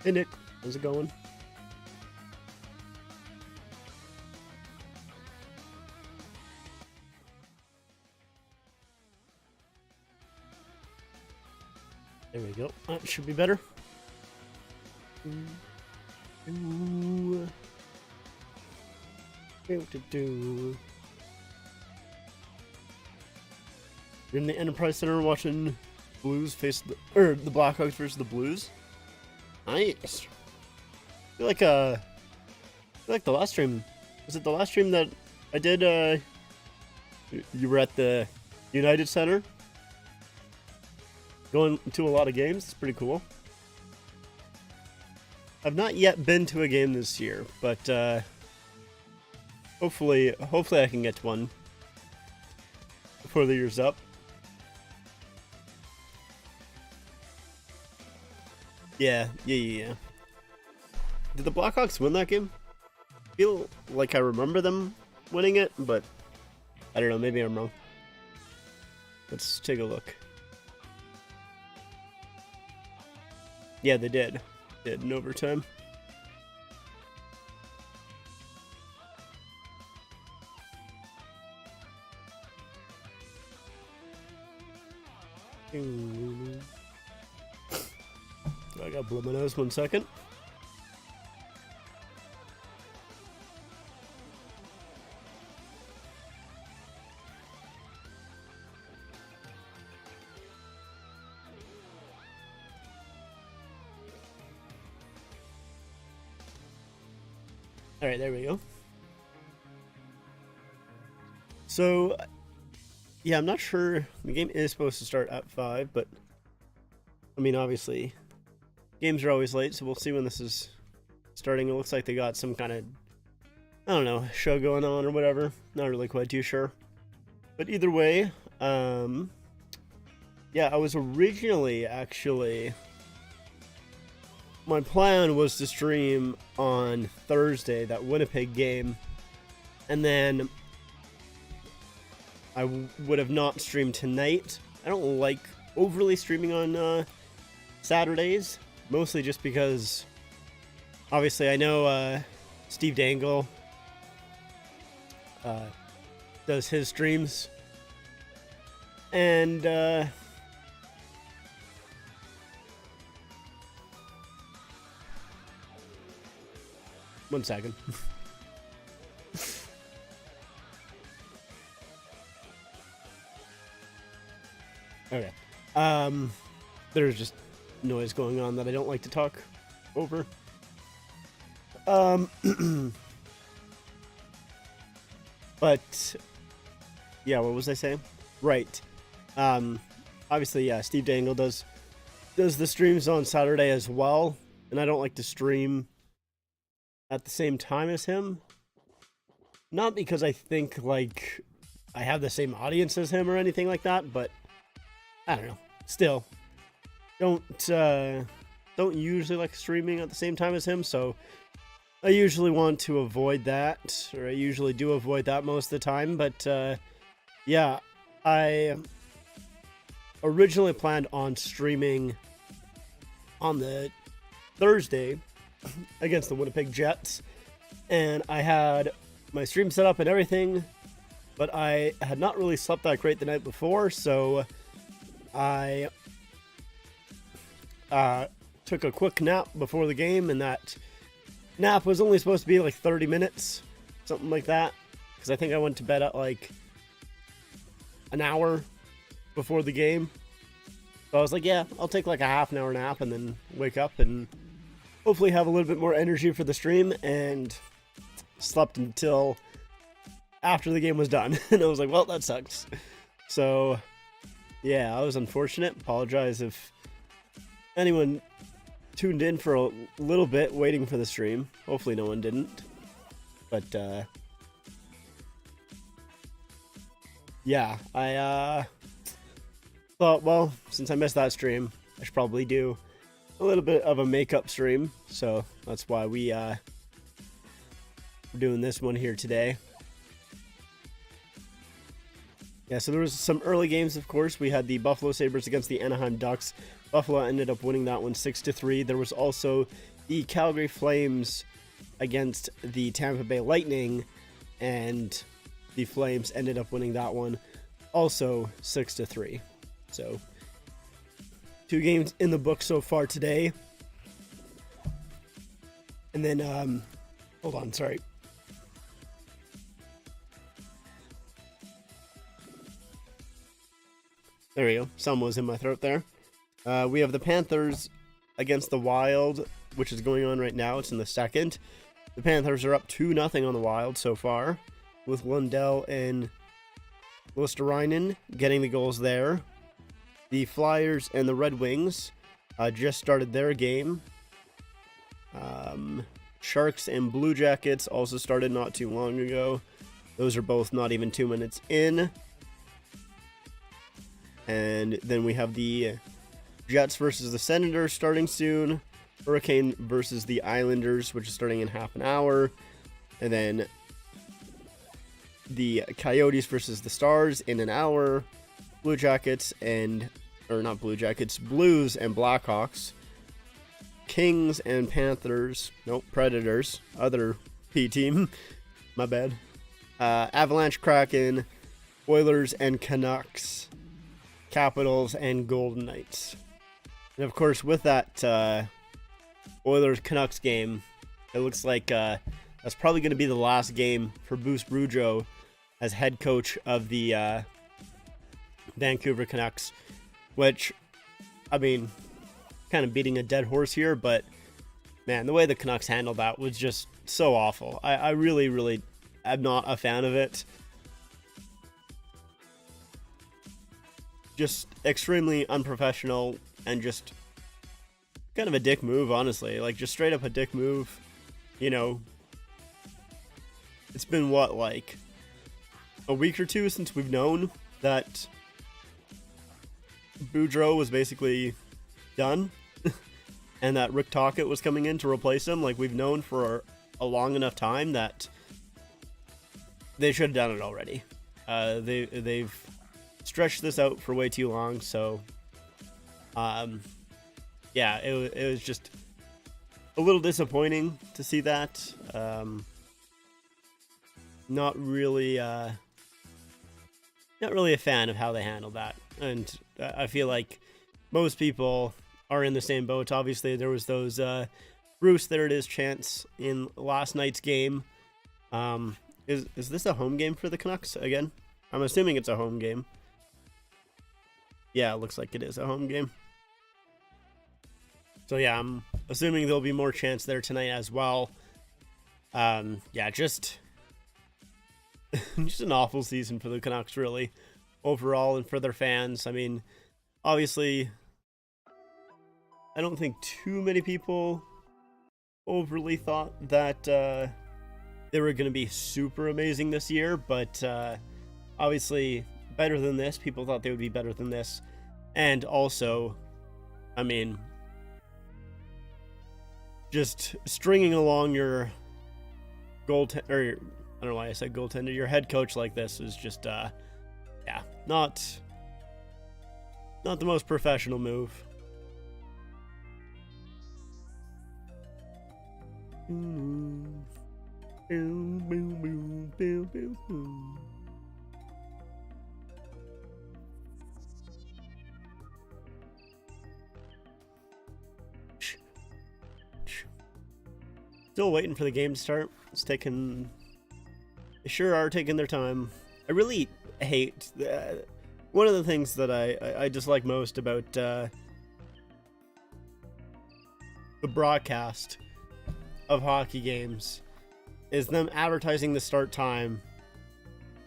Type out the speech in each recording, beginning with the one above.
Hey Nick, how's it going? There we go. That should be better. You're in the Enterprise Center watching Blues face the Blackhawks versus the Blues. Nice. I feel like the last stream, was it the last stream that I did? You were at the United Center, going to a lot of games. It's pretty cool. I've not yet been to a game this year, but hopefully I can get to one before the year's up. Yeah. Did the Blackhawks win that game? I feel like I remember them winning it, but I don't know, maybe I'm wrong. Let's take a look. Yeah, they did. Did in overtime. I gotta blow my nose 1 second. Alright, there we go. So, yeah, I'm not sure. The game is supposed to start at 5, but I mean, obviously, games are always late, so we'll see when this is starting. It looks like they got some kind of, I don't know, show going on or whatever. Not really quite too sure. But either way, yeah, I was originally, actually, my plan was to stream on Thursday, that Winnipeg game, and then I would have not streamed tonight. I don't like overly streaming on Saturdays, mostly just because, obviously, I know Steve Dangle does his streams, and 1 second. Okay. There's just noise going on that I don't like to talk over. But yeah, what was I saying? Right. Obviously, yeah, Steve Dangle does the streams on Saturday as well, and I don't like to stream at the same time as him. Not because I think like I have the same audience as him or anything like that, but I don't know. Still, don't usually like streaming at the same time as him, so I usually want to avoid that, or I usually do avoid that most of the time. But yeah, I originally planned on streaming on the Thursday against the Winnipeg Jets, and I had my stream set up and everything, but I had not really slept that great the night before, so I took a quick nap before the game, and that nap was only supposed to be like 30 minutes, something like that, because I think I went to bed at like an hour before the game. So I was like, yeah, I'll take like a half an hour nap and then wake up and hopefully have a little bit more energy for the stream, and slept until after the game was done. And I was like, well, that sucks. So yeah, I was unfortunate. Apologize if anyone tuned in for a little bit waiting for the stream. Hopefully no one didn't. But yeah, I thought, well, since I missed that stream, I should probably do a little bit of a makeup stream. So that's why we're doing this one here today. Yeah, so there was some early games, of course. We had the Buffalo Sabres against the Anaheim Ducks. Buffalo ended up winning that one 6-3. There was also the Calgary Flames against the Tampa Bay Lightning, and the Flames ended up winning that one also 6-3. So 2 games in the book so far today. And then hold on, sorry. There we go. Some was in my throat there. We have the Panthers against the Wild, which is going on right now. It's in the second. The Panthers are up 2-0 on the Wild so far, with Lundell and Luosterainen getting the goals there. The Flyers and the Red Wings just started their game. Sharks and Blue Jackets also started not too long ago. Those are both not even 2 minutes in. And then we have the Jets versus the Senators starting soon. Hurricane versus the Islanders, which is starting in half an hour. And then the Coyotes versus the Stars in an hour. Blue Jackets and, or not Blue Jackets, Blues and Blackhawks. Kings and Panthers, nope, Predators, other P team, my bad. Avalanche, Kraken, Oilers and Canucks. Capitals and Golden Knights. And of course, with that Oilers-Canucks game, it looks like that's probably going to be the last game for Bruce Boudreau as head coach of the Vancouver Canucks, which, I mean, kind of beating a dead horse here, but man, the way the Canucks handled that was just so awful. I really, really am not a fan of it. Just extremely unprofessional and just kind of a dick move, honestly. Like, just straight up a dick move. You know, it's been what, like a week or two since we've known that Boudreau was basically done and that Rick Tocchet was coming in to replace him. Like, we've known for a long enough time that they should have done it already. They've stretched this out for way too long, so yeah, it was just a little disappointing to see that. Not really a fan of how they handled that, and I feel like most people are in the same boat. Obviously, there was those Bruce, there it is chants in last night's game. Is this a home game for the Canucks again? I'm assuming it's a home game. Yeah, it looks like it is a home game. So yeah, I'm assuming there'll be more chance there tonight as well. Yeah, just an awful season for the Canucks, really, overall, and for their fans. I mean, obviously, I don't think too many people overly thought that they were going to be super amazing this year, but obviously better than this. People thought they would be better than this. And also, I mean, just stringing along your goaltender, I don't know why I said goaltender, your head coach like this is just, yeah, not the most professional move. Still waiting for the game to start. They sure are taking their time. I really hate one of the things that I dislike most about the broadcast of hockey games is them advertising the start time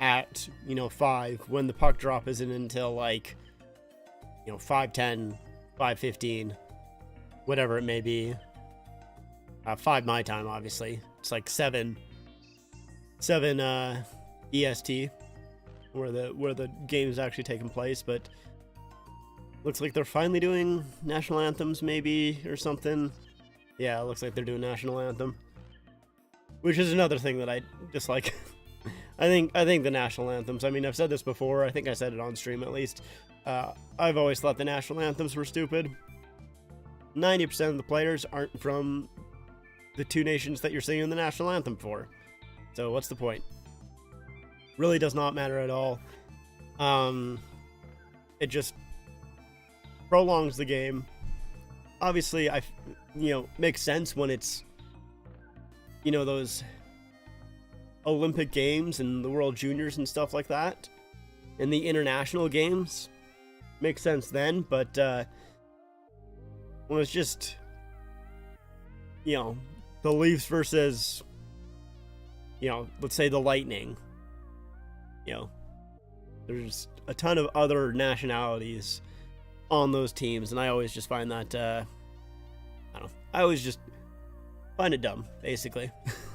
at 5 when the puck drop isn't until 5:10, 5:15, whatever it may be. 5 my time, obviously. It's like 7 EST where the game is actually taking place, but looks like they're finally doing national anthems maybe or something. Yeah, it looks like they're doing national anthem, which is another thing that I dislike. I think the national anthems, I mean, I've said this before, I think I said it on stream at least. I've always thought the national anthems were stupid. 90% of the players aren't from the two nations that you're singing the national anthem for. So what's the point? Really does not matter at all. It just prolongs the game. Obviously, makes sense when it's, those Olympic Games and the World Juniors and stuff like that, and the international games. Makes sense then, but when it's just, the Leafs versus, let's say the Lightning, there's a ton of other nationalities on those teams, and I always just find that, I always just find it dumb, basically.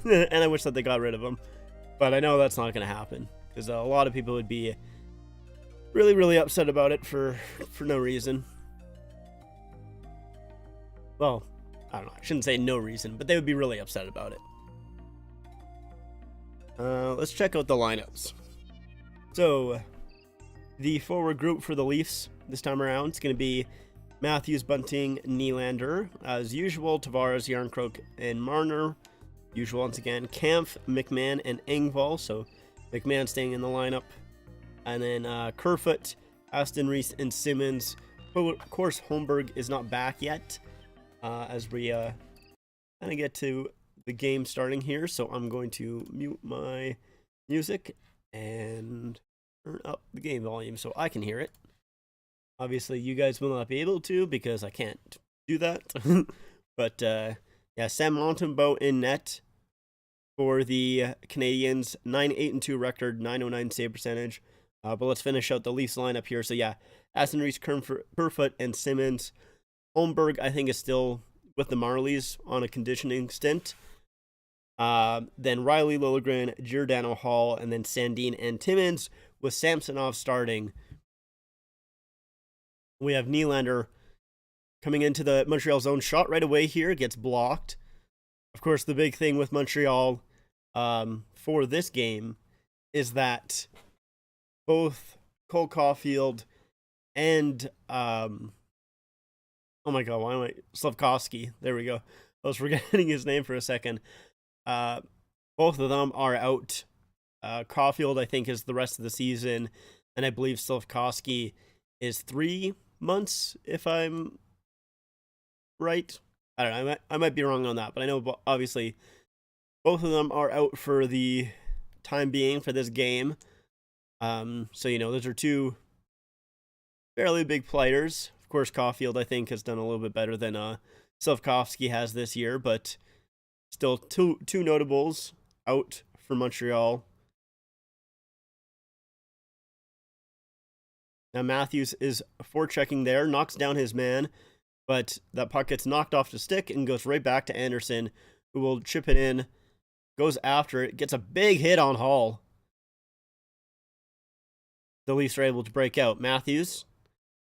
And I wish that they got rid of them. But I know that's not going to happen, because a lot of people would be really, really upset about it for no reason. Well, I don't know. I shouldn't say no reason, but they would be really upset about it. Let's check out the lineups. So, the forward group for the Leafs this time around is going to be Matthews, Bunting, Nylander. As usual, Tavares, Yarncroke, and Marner. Usual once again. Kampf, McMahon, and Engvall. So, McMahon staying in the lineup. And then Kerfoot, Aston Reese, and Simmons. Of course, Holmberg is not back yet. As we kind of get to the game starting here. So, I'm going to mute my music and turn up the game volume so I can hear it. Obviously, you guys will not be able to because I can't do that. But, yeah, Sam Montembeault in net for the Canadiens. 9-8-2 record, 909 save percentage. But let's finish out the Leafs lineup here. So, yeah, Aston Reese, Kerfoot, and Simmons. Holmberg, I think, is still with the Marlies on a conditioning stint. Then Riley, Liljegren, Giordano, Hall, and then Sandin and Timmins with Samsonov starting. We have Nylander coming into the Montreal zone. Shot right away here. Gets blocked. Of course, the big thing with Montreal for this game is that both Cole Caulfield and oh my god, why am I Slavkovsky? There we go. I was forgetting his name for a second. Both of them are out. Caulfield, I think, is the rest of the season, and I believe Slavkovsky is 3 months, if I'm right. I don't know. I might be wrong on that, but I know obviously both of them are out for the time being for this game. So those are two fairly big players. Of course, Caulfield, I think, has done a little bit better than Slavkovsky has this year, but still two notables out for Montreal. Now Matthews is forechecking there, knocks down his man, but that puck gets knocked off the stick and goes right back to Anderson, who will chip it in, goes after it, gets a big hit on Hall. The Leafs are able to break out. Matthews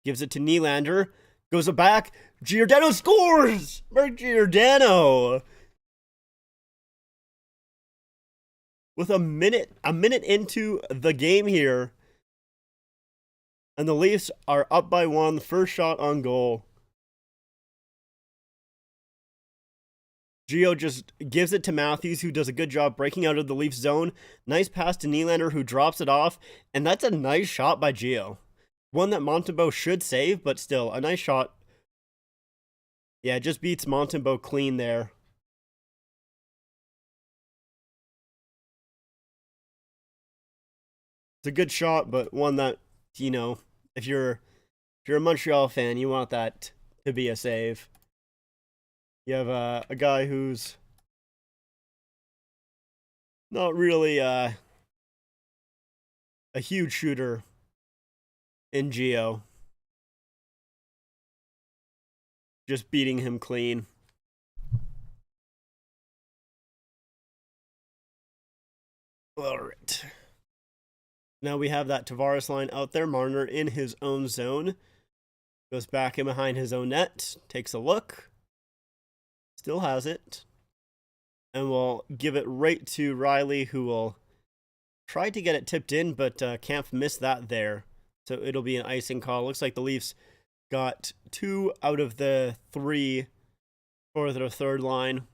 gives it to Nylander, goes back, Giordano scores! Mark Giordano! With a minute into the game here. And the Leafs are up by 1. First shot on goal. Gio just gives it to Matthews, who does a good job breaking out of the Leafs zone. Nice pass to Nylander, who drops it off. And that's a nice shot by Gio. One that Montembeault should save, but still, a nice shot. Yeah, just beats Montembeault clean there. It's a good shot, but one that, if you're a Montreal fan, you want that to be a save. You have a guy who's not really a huge shooter in Gio. Just beating him clean. All right. Now we have that Tavares line out there. Marner in his own zone. Goes back in behind his own net. Takes a look. Still has it. And we'll give it right to Riley, who will try to get it tipped in, but Kampf missed that there. So it'll be an icing call. Looks like the Leafs got 2 out of the 3 for their third line.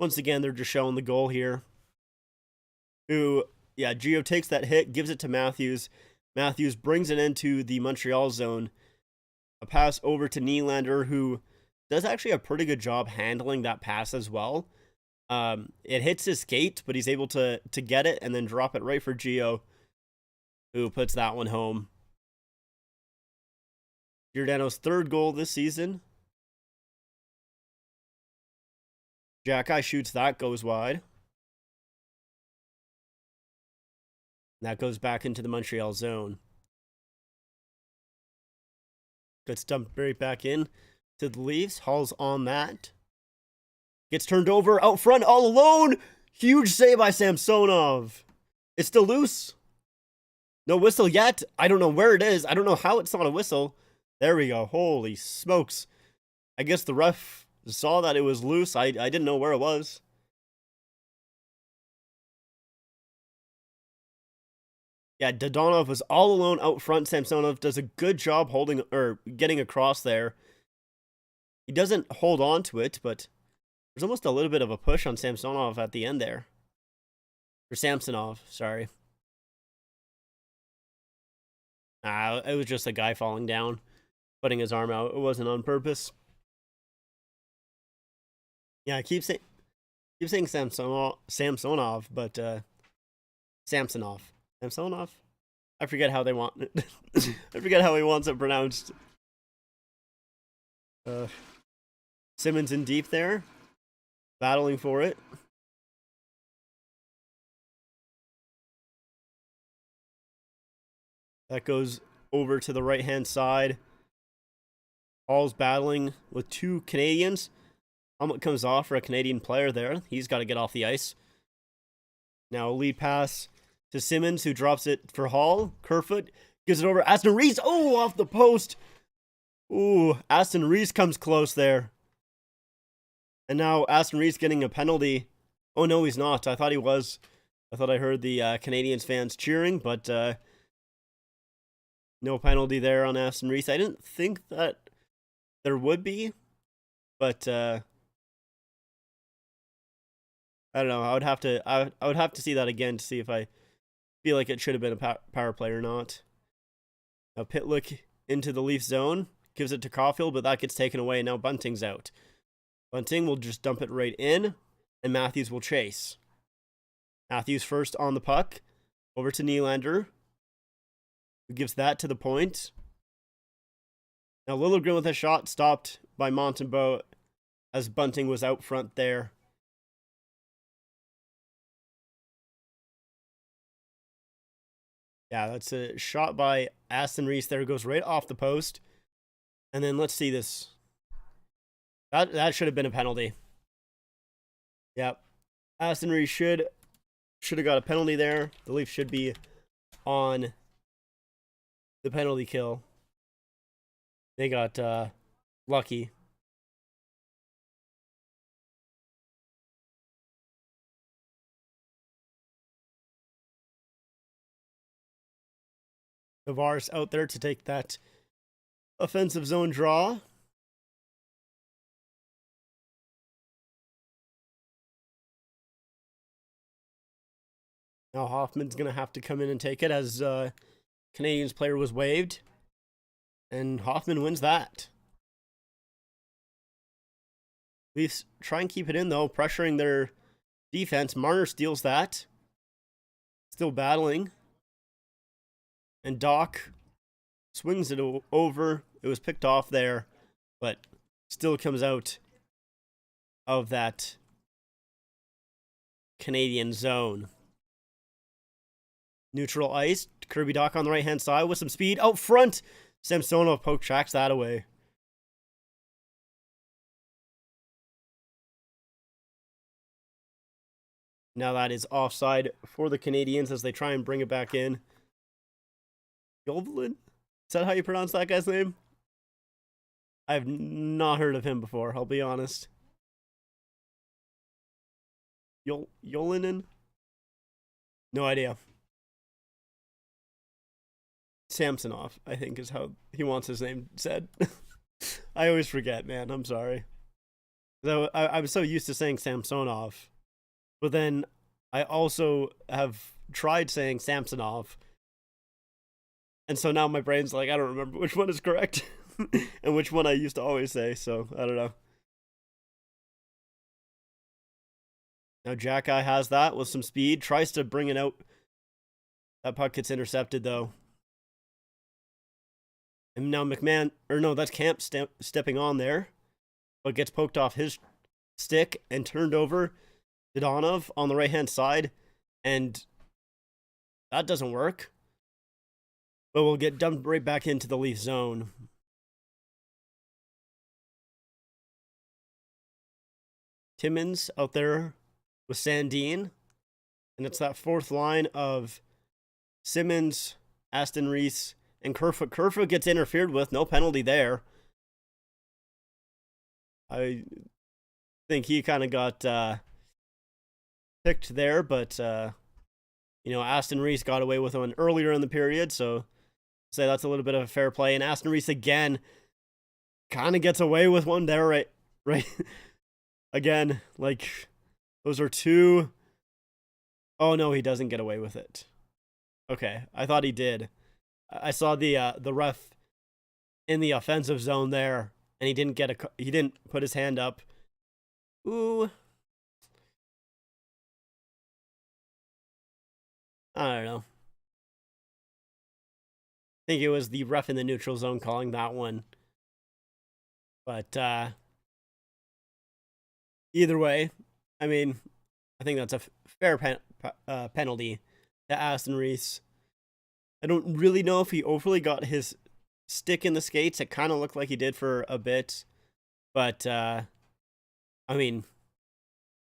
Once again, they're just showing the goal here. Who, yeah, Gio takes that hit, gives it to Matthews. Matthews brings it into the Montreal zone. A pass over to Nylander, who does actually a pretty good job handling that pass as well. It hits his skate, but he's able to get it and then drop it right for Gio, who puts that one home. Giordano's third goal this season. Jack-Eye shoots that, goes wide. That goes back into the Montreal zone. Gets dumped right back in to the Leafs. Hall's on that. Gets turned over out front all alone. Huge save by Samsonov. It's still loose. No whistle yet. I don't know where it is. I don't know how it's not a whistle. There we go. Holy smokes. I guess the ref saw that it was loose. I didn't know where it was. Yeah, Dodonov was all alone out front. Samsonov does a good job holding or getting across there. He doesn't hold on to it, but there's almost a little bit of a push on Samsonov at the end there. Or Samsonov, sorry. It was just a guy falling down, putting his arm out. It wasn't on purpose. Yeah, I keep saying Samsonov, but Samsonov. I forget how they want it. I forget how he wants it pronounced. Simmons in deep there, battling for it. That goes over to the right-hand side. Hall's battling with two Canadians. Helmet comes off for a Canadian player there. He's got to get off the ice. Now a lead pass to Simmons, who drops it for Hall. Kerfoot gives it over. Aston Reese. Oh, off the post. Ooh, Aston Reese comes close there. And now Aston Reese getting a penalty. Oh, no, he's not. I thought he was. I thought I heard the Canadiens fans cheering, but no penalty there on Aston Reese. I didn't think that there would be, but I don't know. I would have to see that again to see if I feel like it should have been a power play or not. Now Pitlick into the Leaf zone, gives it to Caulfield, but that gets taken away. Now Bunting's out. Bunting will just dump it right in, and Matthews will chase. Matthews first on the puck, over to Nylander, who gives that to the point. Now Liljegren with a shot stopped by Montembeault as Bunting was out front there. Yeah, that's a shot by Aston Reese there. Goes right off the post. And then let's see this. That should have been a penalty. Yep. Aston Reese should have got a penalty there. The Leafs should be on the penalty kill. They got lucky. Tavares out there to take that offensive zone draw. Now Hoffman's going to have to come in and take it as Canadiens player was waived. And Hoffman wins that. Leafs try and keep it in, though, pressuring their defense. Marner steals that. Still battling. And Doc swings it over. It was picked off there, but still comes out of that Canadian zone. Neutral ice. Kirby Doc on the right-hand side with some speed. Out front. Samsonov poke tracks that away. Now that is offside for the Canadiens as they try and bring it back in. Jolvelin? Is that how you pronounce that guy's name? I've not heard of him before, I'll be honest. Jolinen? No idea. Samsonov, I think, is how he wants his name said. I always forget, man. I'm sorry. So I'm so used to saying Samsonov, but then I also have tried saying Samsonov, and so now my brain's like, I don't remember which one is correct and which one I used to always say. So I don't know. Now Jackeye has that with some speed, tries to bring it out. That puck gets intercepted though. And now McMahon, or no, that's Camp stepping on there, but gets poked off his stick and turned over to Donov on the right hand side, and that doesn't work. But we'll get dumped right back into the Leaf zone. Timmins out there with Sandin, and it's that fourth line of Simmons, Aston Reese, and Kerfoot. Kerfoot gets interfered with, no penalty there. I think he kind of got picked there, but Aston Reese got away with one earlier in the period, so say that's a little bit of a fair play. And Aston Reese again kind of gets away with one there, right? Again, like those are two. Oh no, he doesn't get away with it. Okay, I thought he did. I saw the ref in the offensive zone there, and he didn't put his hand up. Ooh. I don't know. I think it was the ref in the neutral zone calling that one. But either way, I mean, I think that's a fair penalty to Aston Reese. I don't really know if he overly got his stick in the skates. It kind of looked like he did for a bit. But, I mean,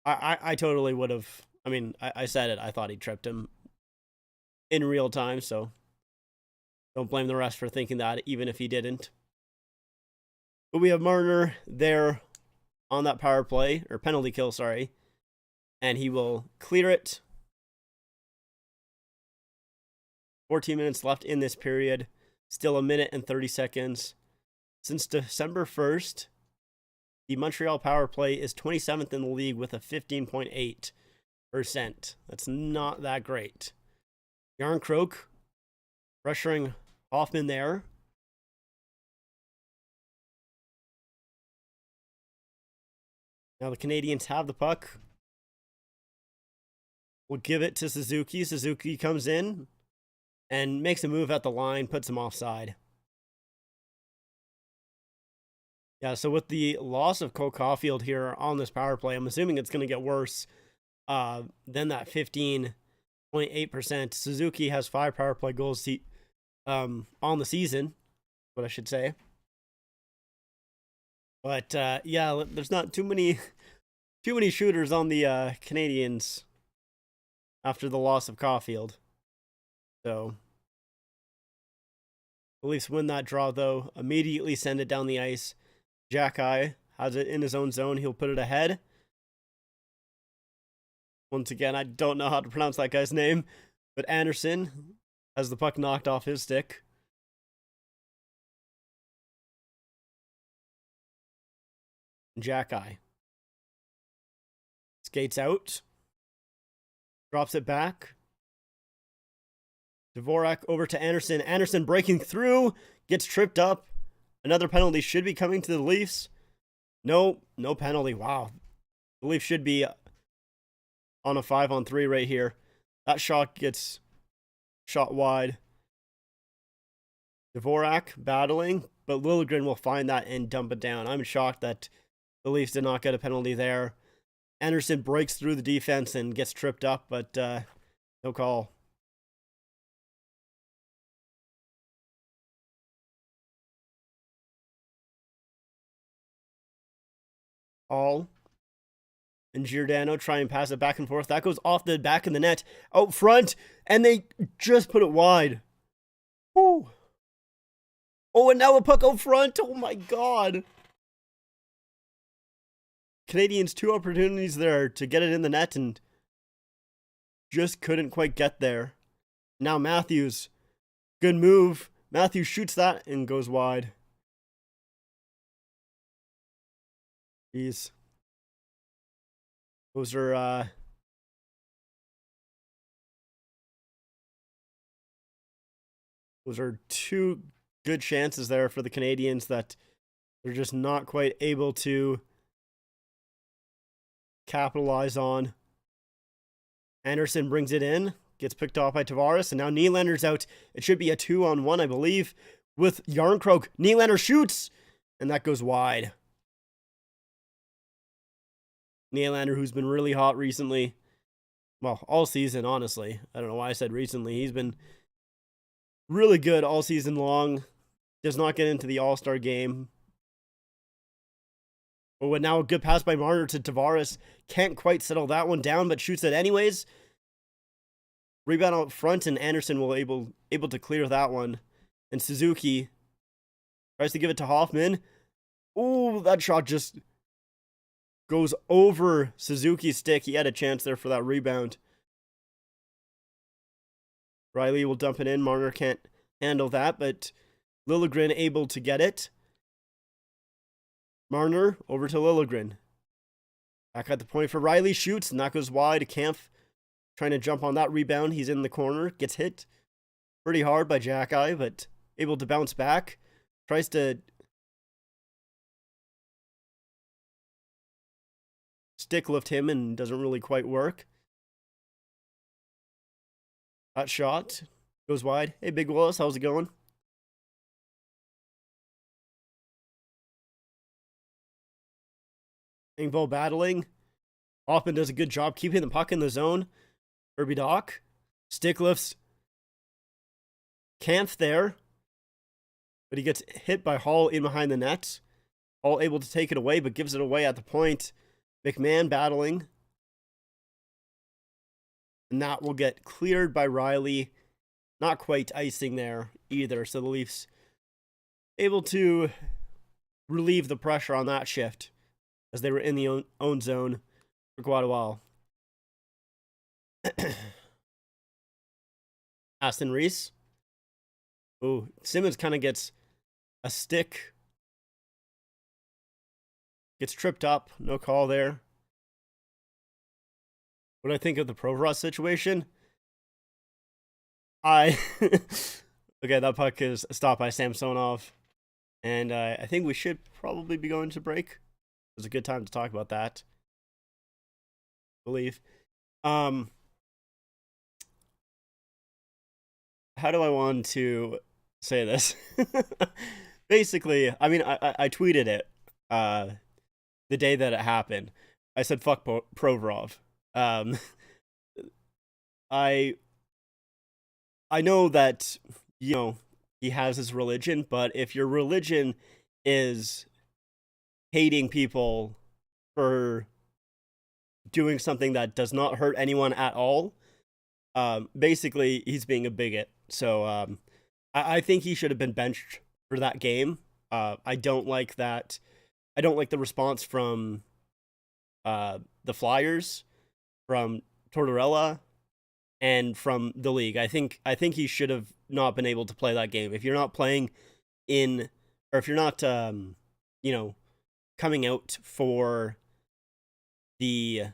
I totally would have. I mean, I said it. I thought he tripped him in real time. So don't blame the rest for thinking that, even if he didn't. But we have Marner there on that power play, or penalty kill, sorry. And he will clear it. 14 minutes left in this period. Still a minute and 30 seconds. Since December 1st, the Montreal power play is 27th in the league with a 15.8%. That's not that great. Yarncroke pressuring Hoffman there. Now the Canadiens have the puck. We'll give it to Suzuki. Suzuki comes in and makes a move at the line, puts him offside. Yeah, so with the loss of Cole Caulfield here on this power play, I'm assuming it's going to get worse than that 15.8%. Suzuki has 5 power play goals on the season, what I should say. But yeah, there's not too many shooters on the Canadiens after the loss of Caulfield. So the Leafs win that draw, though. Immediately send it down the ice. Jackeye has it in his own zone. He'll put it ahead. Once again, I don't know how to pronounce that guy's name, but Anderson has the puck knocked off his stick. Jackeye skates out. Drops it back. Dvorak over to Anderson. Anderson breaking through. Gets tripped up. Another penalty should be coming to the Leafs. No penalty. Wow. The Leafs should be on a 5-on-3 right here. That shot gets shot wide. Dvorak battling, but Liljegren will find that and dump it down. I'm shocked that the Leafs did not get a penalty there. Anderson breaks through the defense and gets tripped up, but no call. All and Giordano try and pass it back and forth. That goes off the back of the net out front, and they just put it wide. Woo. Oh, and now a puck out front. Oh my god. Canadiens 2 opportunities there to get it in the net and just couldn't quite get there. Now Matthews. Good move. Matthews shoots that and goes wide. Jeez. Those are two good chances there for the Canadiens that they're just not quite able to capitalize on. Anderson brings it in, gets picked off by Tavares, and now Nylander's out. It should be a 2-on-1, I believe, with Järnkrok. Nylander shoots, and that goes wide. Nylander, who's been really hot recently. Well, all season, honestly. I don't know why I said recently. He's been really good all season long. Does not get into the All-Star game. Oh, and now a good pass by Marner to Tavares. Can't quite settle that one down, but shoots it anyways. Rebound out front, and Anderson will able to clear that one. And Suzuki tries to give it to Hoffman. Ooh, that shot just goes over Suzuki's stick. He had a chance there for that rebound. Riley will dump it in. Marner can't handle that, but Liljegren able to get it. Marner over to Liljegren. Back at the point for Riley. Shoots, and that goes wide. Kampf trying to jump on that rebound. He's in the corner. Gets hit pretty hard by Jack-Eye, but able to bounce back. Tries to stick lift him and doesn't really quite work. That shot goes wide. Hey, Big Willis, how's it going? Engvall battling. Hoffman does a good job keeping the puck in the zone. Herbie Doc. Stick lifts. Kampf there. But he gets hit by Hall in behind the net. Hall able to take it away, but gives it away at the point. McMahon battling. And that will get cleared by Riley. Not quite icing there either. So the Leafs able to relieve the pressure on that shift as they were in the own zone for quite a while. Aston Reese. Ooh, Simmons kind of gets a stick. Gets tripped up. No call there. What do I think of the Provorov situation? Okay, that puck is stopped by Samsonov. And I think we should probably be going to break. It was a good time to talk about that, I believe. How do I want to say this? Basically, I mean, I tweeted it the day that it happened. I said, fuck Provorov. I know that, you know, he has his religion, but if your religion is hating people for doing something that does not hurt anyone at all, basically he's being a bigot. So I think he should have been benched for that game. I don't like that. I don't like the response from the Flyers, from Tortorella, and from the league. I think he should have not been able to play that game. If you're not playing in, or if you're not, you know, coming out for the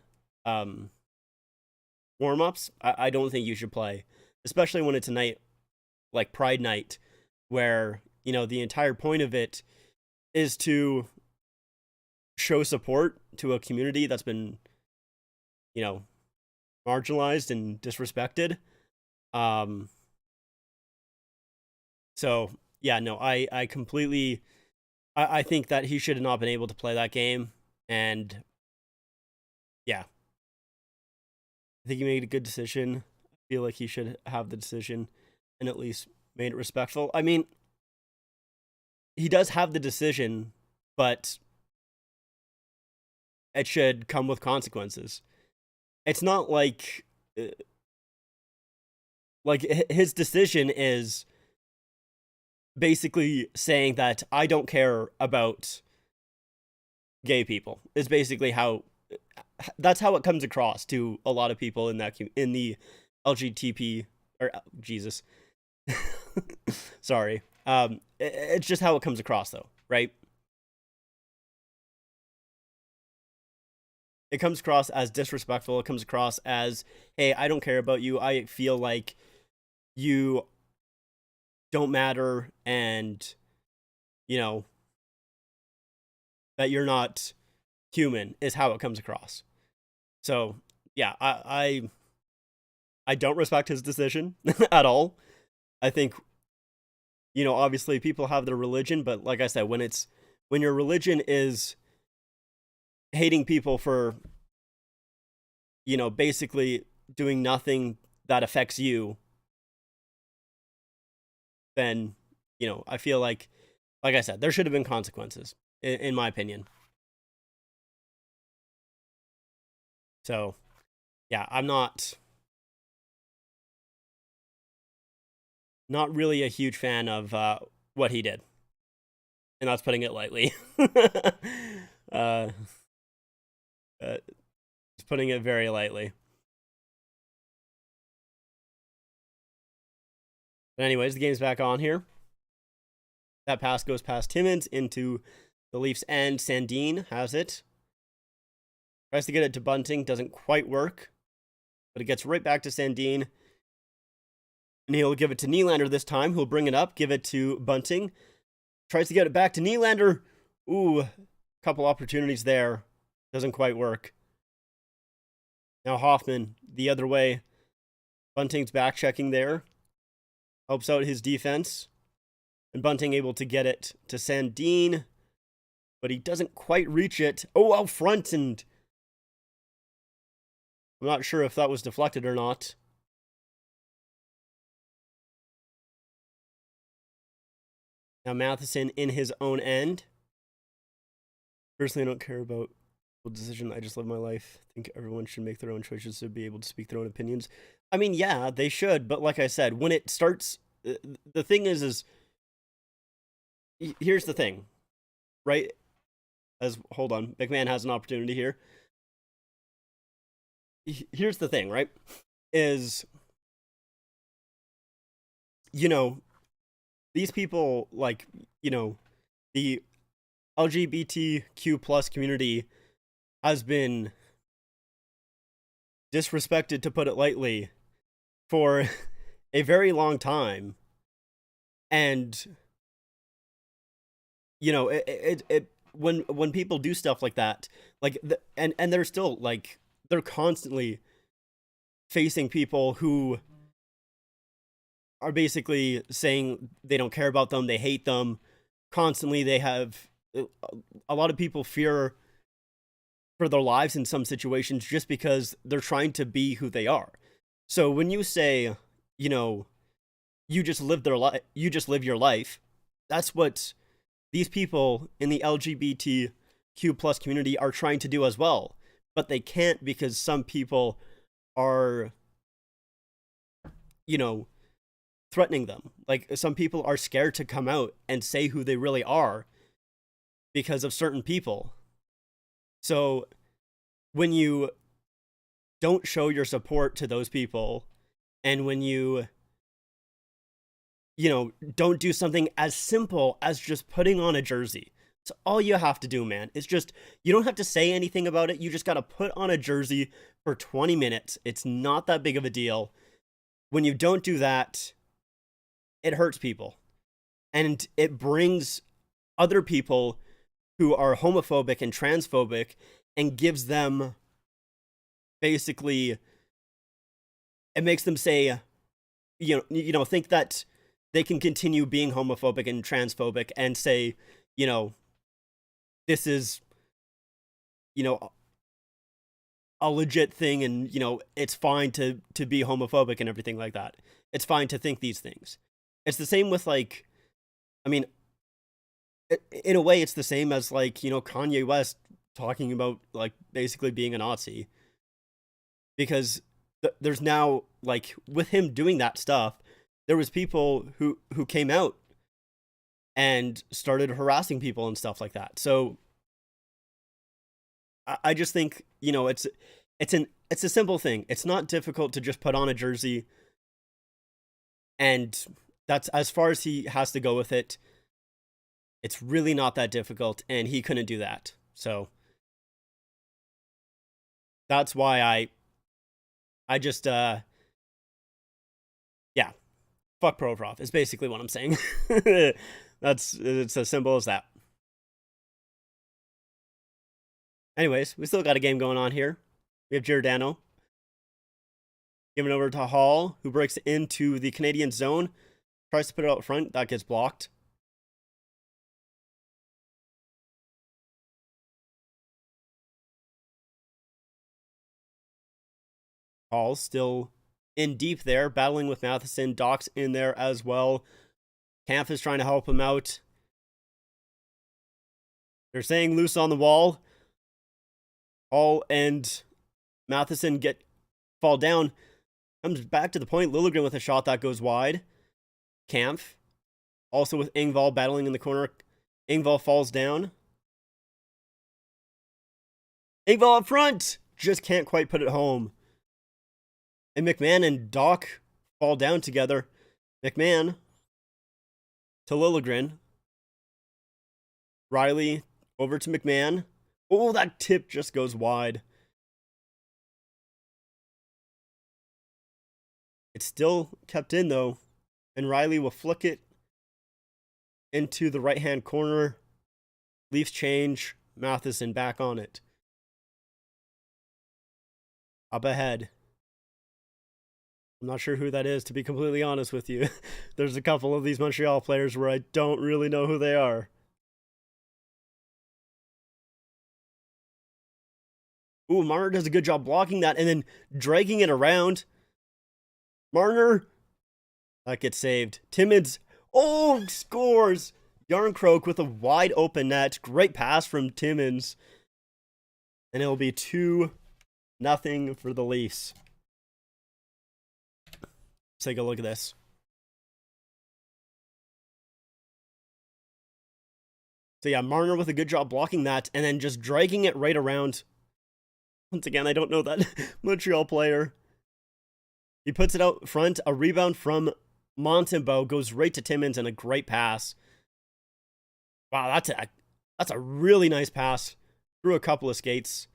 warm-ups, I don't think you should play, especially when it's a night like Pride Night, where, you know, the entire point of it is to show support to a community that's been, you know, marginalized and disrespected. So yeah, no, I completely, I think that he should have not been able to play that game, and yeah, I think he made a good decision. I feel like he should have the decision and at least made it respectful. I mean, he does have the decision, but it should come with consequences. It's not like his decision is basically saying that I don't care about gay people. Is basically how, that's how it comes across to a lot of people in that in the LGBT, or Jesus. Sorry. It's just how it comes across though, right? it comes across as disrespectful. It comes across as, hey, I don't care about you. I feel like you don't matter, and you know that you're not human is how it comes across. So yeah, I don't respect his decision at all. I think, obviously people have their religion, but like I said, when your religion is hating people for, basically doing nothing that affects you, then, I feel like I said, there should have been consequences, in my opinion. So, yeah, I'm not really a huge fan of what he did, and that's putting it lightly. uh, uh, putting it very lightly. But anyways, the game's back on here. That pass goes past Timmins into the Leafs' end. Sandin has it. Tries to get it to Bunting. Doesn't quite work. But it gets right back to Sandin. And he'll give it to Nylander this time. He'll bring it up. Give it to Bunting. Tries to get it back to Nylander. Ooh, couple opportunities there. Doesn't quite work. Now Hoffman, the other way. Bunting's back checking there. Helps out his defense. And Bunting able to get it to Sandin. But he doesn't quite reach it. Oh, out front, and I'm not sure if that was deflected or not. Now Matheson in his own end. Personally, I don't care about the decision. I just live my life. I think everyone should make their own choices to be able to speak their own opinions. I mean, yeah, they should. But like I said, when it starts, the thing is here's the thing, right? Hold on, McMahon has an opportunity here. Here's the thing, right? Is, these people, like, the LGBTQ plus community has been disrespected, to put it lightly, for a very long time. And, when people do stuff like that, like, and they're still, like, they're constantly facing people who are basically saying they don't care about them, they hate them. Constantly, they have a lot of people fear for their lives in some situations just because they're trying to be who they are. So when you say, you just live you just live your life, that's what these people in the LGBTQ plus community are trying to do as well. But they can't, because some people are, threatening them. Like, some people are scared to come out and say who they really are because of certain people. So when you don't show your support to those people, and when you don't do something as simple as just putting on a jersey. It's all you have to do, man. It's just, you don't have to say anything about it. You just got to put on a jersey for 20 minutes. It's not that big of a deal. When you don't do that, it hurts people. And it brings other people who are homophobic and transphobic and gives them, basically, it makes them say, think that they can continue being homophobic and transphobic and say, this is, a legit thing, and, it's fine to be homophobic and everything like that. It's fine to think these things. It's the same with, like, I mean, in a way, it's the same as, like, Kanye West talking about, like, basically being a Nazi. Because there's now, like, with him doing that stuff, there was people who came out and started harassing people and stuff like that. So I just think, it's a simple thing. It's not difficult to just put on a jersey, and that's as far as he has to go with it. It's really not that difficult, and he couldn't do that. So That's why I just yeah, fuck Provorov is basically what I'm saying. It's as simple as that. Anyways, we still got a game going on here. We have Giordano giving over to Hall, who breaks into the Canadian zone, tries to put it out front, that gets blocked. Hall still in deep there, battling with Matheson. Doc's in there as well. Kampf is trying to help him out. They're saying loose on the wall. Hall and Matheson fall down. Comes back to the point. Liljegren with a shot that goes wide. Kampf also with Engvall battling in the corner. Engvall falls down. Engvall up front! Just can't quite put it home. And McMahon and Doc fall down together. McMahon to Liljegren. Riley over to McMahon. Oh, that tip just goes wide. It's still kept in, though. And Riley will flick it into the right-hand corner. Leafs change. Matheson back on it. Up ahead. I'm not sure who that is, to be completely honest with you. There's a couple of these Montreal players where I don't really know who they are. Ooh, Marner does a good job blocking that and then dragging it around. Marner. That gets saved. Timmins. Oh, scores. Yarncroke with a wide open net. Great pass from Timmins. And it'll be 2-0 for the Leafs. Let's take a look at this. So yeah, Marner with a good job blocking that and then just dragging it right around. Once again, I don't know that Montreal player. He puts it out front. A rebound from Montembeault goes right to Timmins and a great pass. Wow, that's a really nice pass through a couple of skates.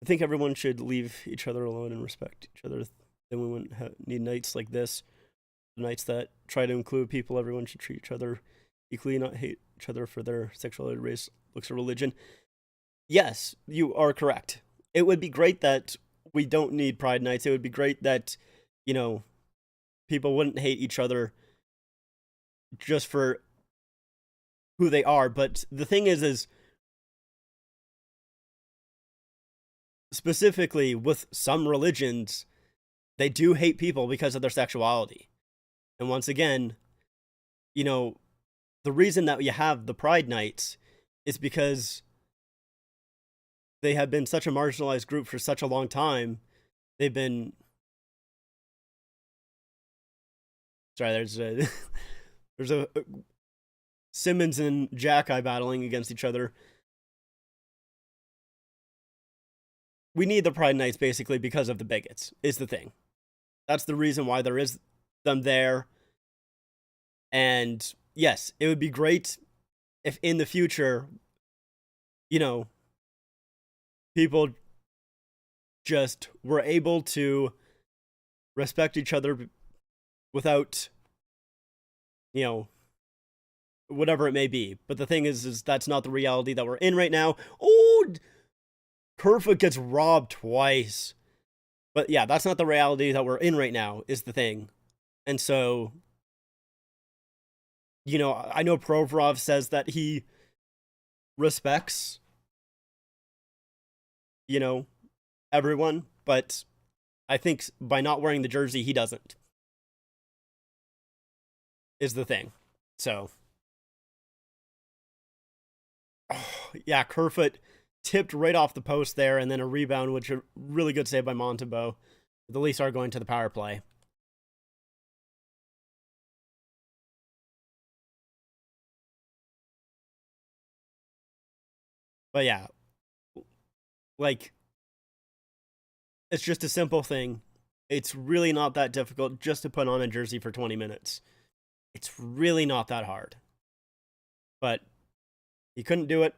I think everyone should leave each other alone and respect each other. Then we wouldn't need nights like this. The nights that try to include people, everyone should treat each other equally, not hate each other for their sexuality, race, looks, or religion. Yes, you are correct. It would be great that we don't need Pride Nights. It would be great that, you know, people wouldn't hate each other just for who they are. But the thing is specifically with some religions, they do hate people because of their sexuality. And once again, you know, the reason that you have the Pride Nights is because they have been such a marginalized group for such a long time. They've been... Sorry, there's a Simmons and Jack-Eye battling against each other. We need the Pride Nights basically because of the bigots, is the thing. That's the reason why there is them there. And yes, it would be great if in the future, you know, people just were able to respect each other without, you know, whatever it may be. But the thing is that's not the reality that we're in right now. Oh, Kerfoot gets robbed twice. But yeah, that's not the reality that we're in right now, is the thing. And so, you know, I know Provorov says that he respects, you know, everyone, but I think by not wearing the jersey, he doesn't, is the thing. So, oh, yeah, Kerfoot tipped right off the post there, and then a rebound, which a really good save by Montembeault. The Leafs are going to the power play. But yeah, like, it's just a simple thing. It's really not that difficult just to put on a jersey for 20 minutes. It's really not that hard. But he couldn't do it.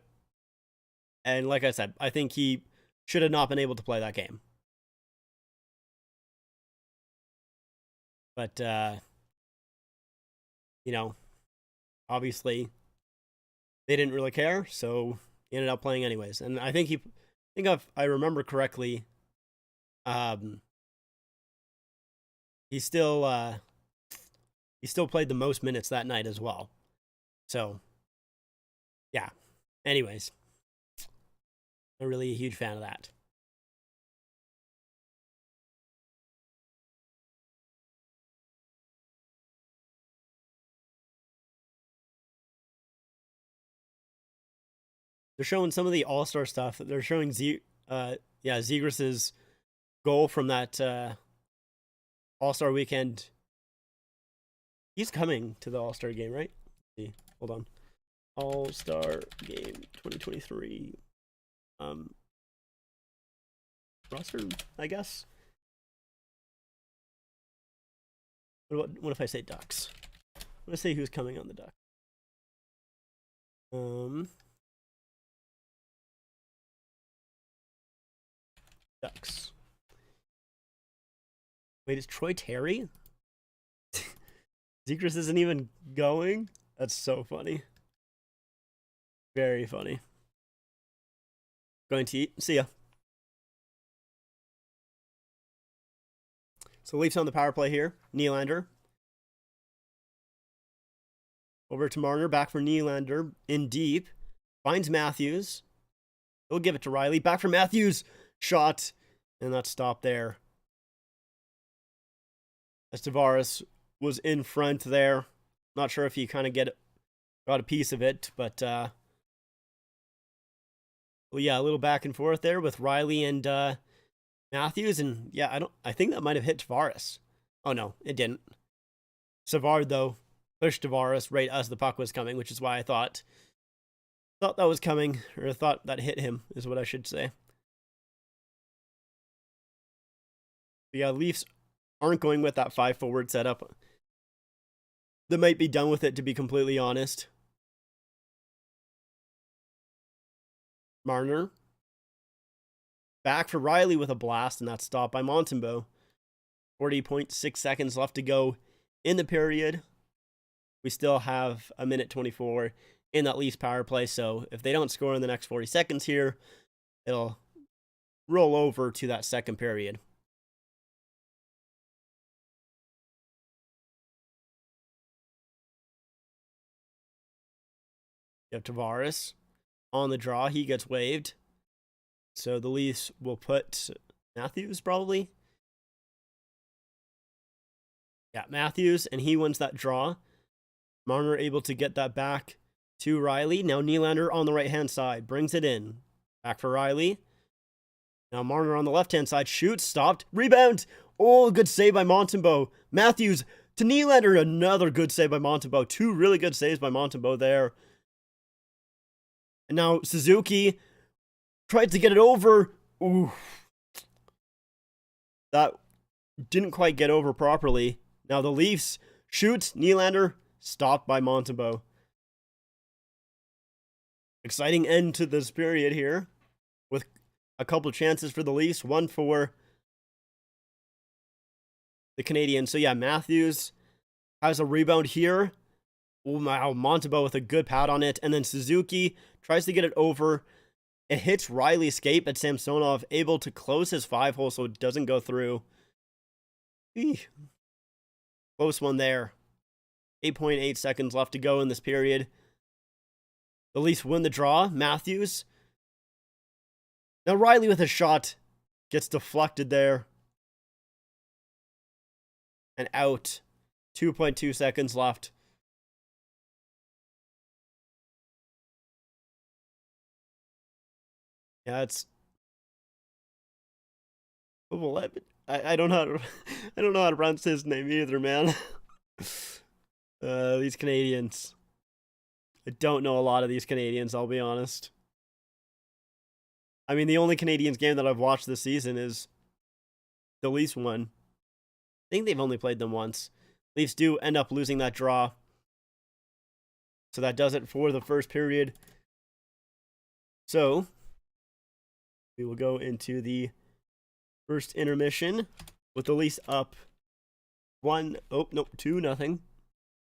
And like I said, I think he should have not been able to play that game. But, you know, obviously they didn't really care, so he ended up playing anyways. And I think if I remember correctly, he still played the most minutes that night as well. So, yeah. Anyways, I'm really a huge fan of that. They're showing some of the All-Star stuff. They're showing Zegras' goal from that All-Star weekend. He's coming to the All-Star game, right? Let's see. Hold on. All-Star game 2023. Roster, I guess. What if I say Ducks? What if I say who's coming on the Ducks? Ducks. Wait, is Troy Terry? Zegras isn't even going? That's so funny. Very funny. Going to eat. See ya. So Leafs on the power play here. Nylander. Over to Marner. Back for Nylander. In deep. Finds Matthews. He'll give it to Riley. Back for Matthews. Shot. And that stopped there. As Tavares was in front there. Not sure if he kind of got a piece of it, but well, yeah, a little back and forth there with Riley and Matthews, and yeah, I think that might have hit Tavares. Oh no, it didn't. Savard though pushed Tavares right as the puck was coming, which is why I thought that was coming, or thought that hit him is what I should say. But yeah, Leafs aren't going with that 5 forward setup. They might be done with it, to be completely honest. Marner. Back for Riley with a blast, and that's stopped by Montembeault. 40.6 seconds left to go in the period. We still have a minute 24 in that Leafs power play, so if they don't score in the next 40 seconds here, it'll roll over to that second period. You have Tavares on the draw. He gets waived. So the Leafs will put Matthews probably. Yeah, Matthews, and he wins that draw. Marner able to get that back to Riley. Now Nylander on the right-hand side. Brings it in. Back for Riley. Now Marner on the left-hand side. Shoots. Stopped. Rebound. Oh, good save by Montembeault. Matthews to Nylander. Another good save by Montembeault. 2 really good saves by Montembeault there. And now Suzuki tried to get it over. Ooh. That didn't quite get over properly. Now the Leafs shoot. Nylander stopped by Montembeault. Exciting end to this period here with a couple of chances for the Leafs. One for the Canadiens. So yeah, Matthews has a rebound here. Wow, Montembeault with a good pad on it. And then Suzuki tries to get it over. It hits Riley's skate, but Samsonov able to close his 5-hole so it doesn't go through. Eesh. Close one there. 8.8 seconds left to go in this period. The Leafs win the draw. Matthews. Now Riley with a shot. Gets deflected there. And out. 2.2 seconds left. Yeah, it's. I don't know how to. I don't know how to pronounce his name either, man. These Canadiens. I don't know a lot of these Canadiens. I'll be honest. I mean, the only Canadiens game that I've watched this season is the Leafs one. I think they've only played them once. Leafs do end up losing that draw. So that does it for the first period. So We will go into the first intermission with the Leafs up 2-0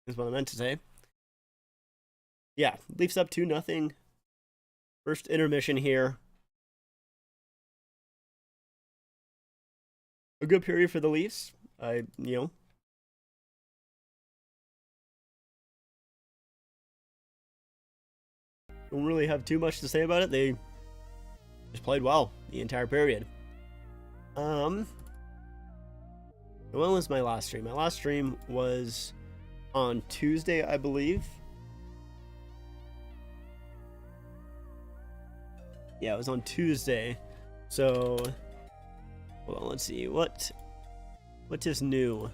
is what I meant to say. Yeah, Leafs up 2-0. First intermission here. A good period for the Leafs. Don't really have too much to say about it. They just played well the entire period. When was my last stream? My last stream was on Tuesday, I believe. Yeah, it was on Tuesday. So, hold on, let's see. What is new?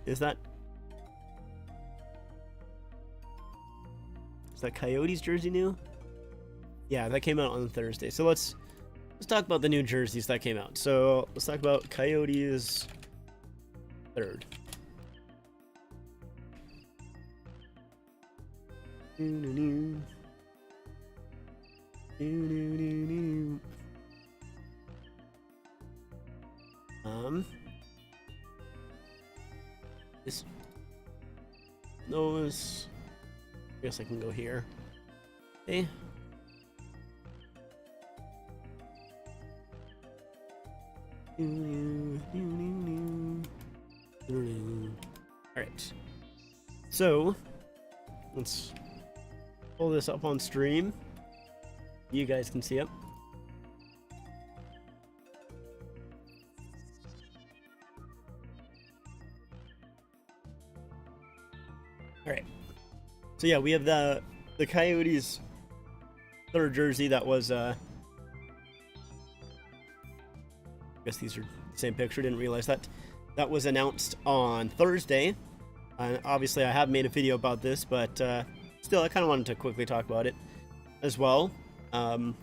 Is that Coyotes jersey new? Yeah, that came out on Thursday. So let's talk about the new jerseys that came out. So let's talk about Coyotes third. Those. I guess I can go here. Okay. Alright. So, let's pull this up on stream. You guys can see it. Alright. So yeah, we have the Coyotes third jersey that was I guess these are the same picture, didn't realize that. That was announced on Thursday. And obviously I have made a video about this, but still I kind of wanted to quickly talk about it as well. And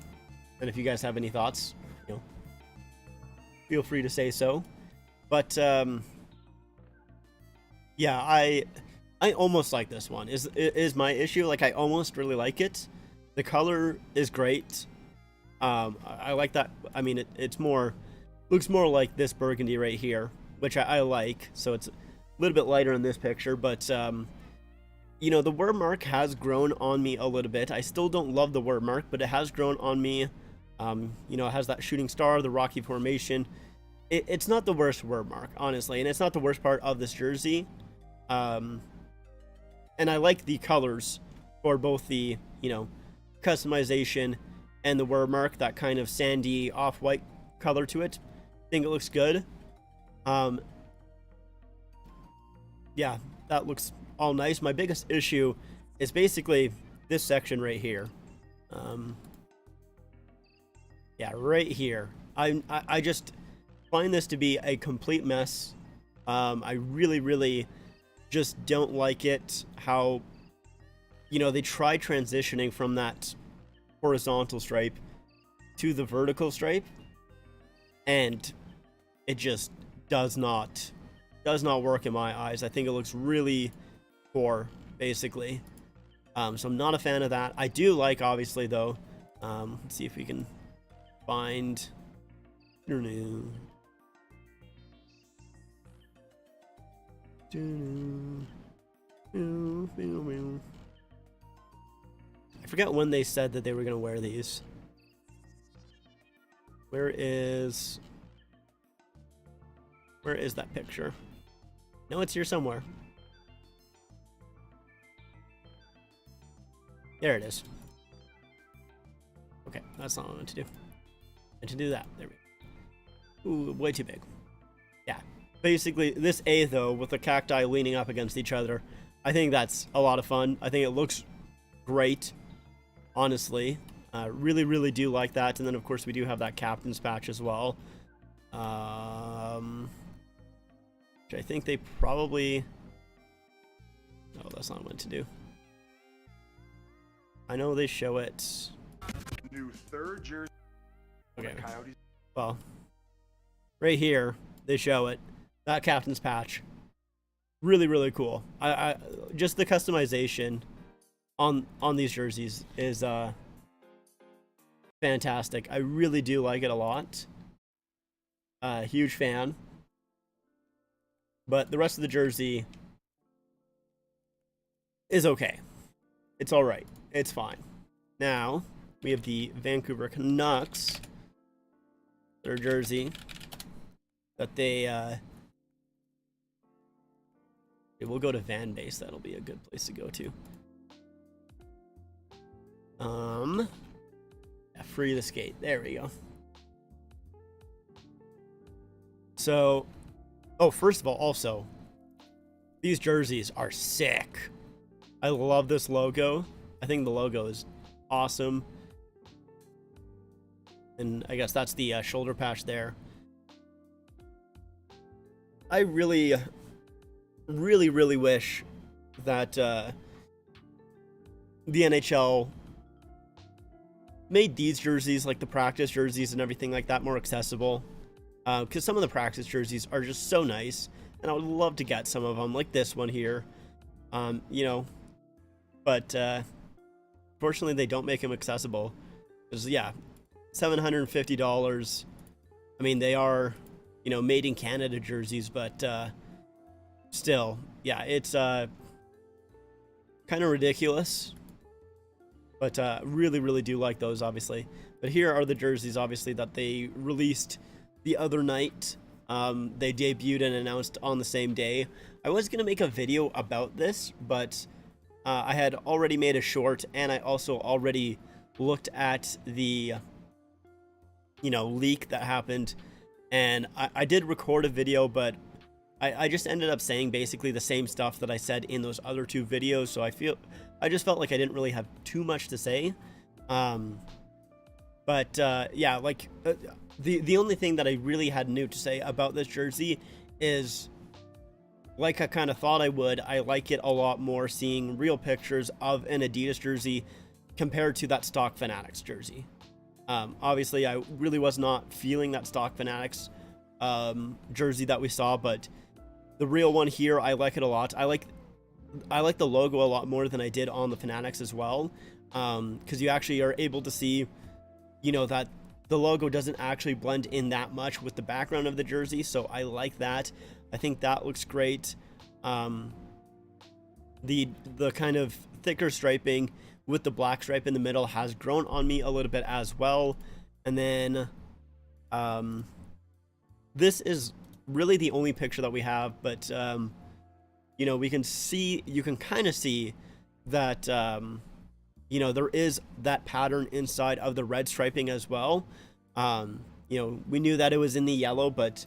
if you guys have any thoughts, feel free to say so. But yeah, I almost like this one. Is my issue. Like, I almost really like it. The color is great. I like that. I mean, looks more like this burgundy right here, which I like. So it's a little bit lighter in this picture, but the word mark has grown on me a little bit. I still don't love the word mark, but it has grown on me. It has that shooting star, the Rocky formation. It's not the worst word mark, honestly, and it's not the worst part of this jersey. And I like the colors for both the, customization and the word mark, that kind of sandy off-white color to it. I think it looks good. Yeah, that looks all nice. My biggest issue is basically this section right here. Yeah, right here. I just find this to be a complete mess. I really, really just don't like it how they try transitioning from that horizontal stripe to the vertical stripe, and it just does not work in my eyes. I think it looks really poor, basically. So I'm not a fan of that. I do like, obviously, though, let's see if we can find I forget when they said that they were going to wear these. Where is that picture? No, it's here somewhere. There it is. Okay, that's not what I meant to do. And to do that, there we go. Ooh, way too big. Yeah. Basically, this A, though, with the cacti leaning up against each other, I think that's a lot of fun. I think it looks great, honestly. Really, really do like that. And then, of course, we do have that captain's patch as well. Which I think they probably... Oh, that's not what I meant to do. I know they show it. New third jersey. Okay. Coyotes. Well, right here, they show it. That captain's patch. Really, really cool. I just the customization on these jerseys is fantastic. I really do like it a lot. Huge fan. But the rest of the jersey is okay. It's all right. It's fine. Now we have the Vancouver Canucks. Their jersey that they we'll go to Van Base. That'll be a good place to go to. Yeah, free the skate. There we go. So, first of all, also, these jerseys are sick. I love this logo. I think the logo is awesome. And I guess that's the shoulder patch there. I really wish that the NHL made these jerseys, like the practice jerseys and everything like that, more accessible. Because some of the practice jerseys are just so nice, and I would love to get some of them, like this one here. But fortunately they don't make them accessible. Because, yeah, $750. I mean, they are, made in Canada jerseys, but still, yeah, it's kind of ridiculous. But really do like those, obviously. But here are the jerseys, obviously, that they released the other night. They debuted and announced on the same day. I was going to make a video about this, but I had already made a short, and I also already looked at the leak that happened, and I did record a video, but I just ended up saying basically the same stuff that I said in those other two videos, so I just felt like I didn't really have too much to say. But yeah, like the only thing that I really had new to say about this jersey is, like I kind of thought I would, I like it a lot more seeing real pictures of an Adidas jersey compared to that stock Fanatics jersey. Obviously, I really was not feeling that stock Fanatics jersey that we saw, but the real one here, I like it a lot. I like the logo a lot more than I did on the Fanatics as well, because you actually are able to see, that the logo doesn't actually blend in that much with the background of the jersey, so I like that. I think that looks great. The kind of thicker striping with the black stripe in the middle has grown on me a little bit as well. And then this is really the only picture that we have, but you can kind of see that there is that pattern inside of the red striping as well. We knew that it was in the yellow, but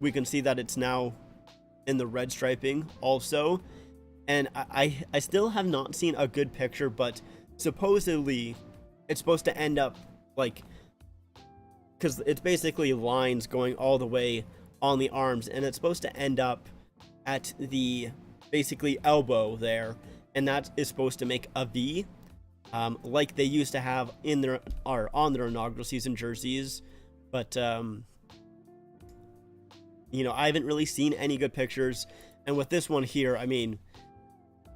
we can see that it's now in the red striping also. And I still have not seen a good picture, but supposedly it's supposed to end up like, because it's basically lines going all the way on the arms, and it's supposed to end up at the basically elbow there, and that is supposed to make a V, like they used to have on their inaugural season jerseys. But I haven't really seen any good pictures, and with this one here, I mean,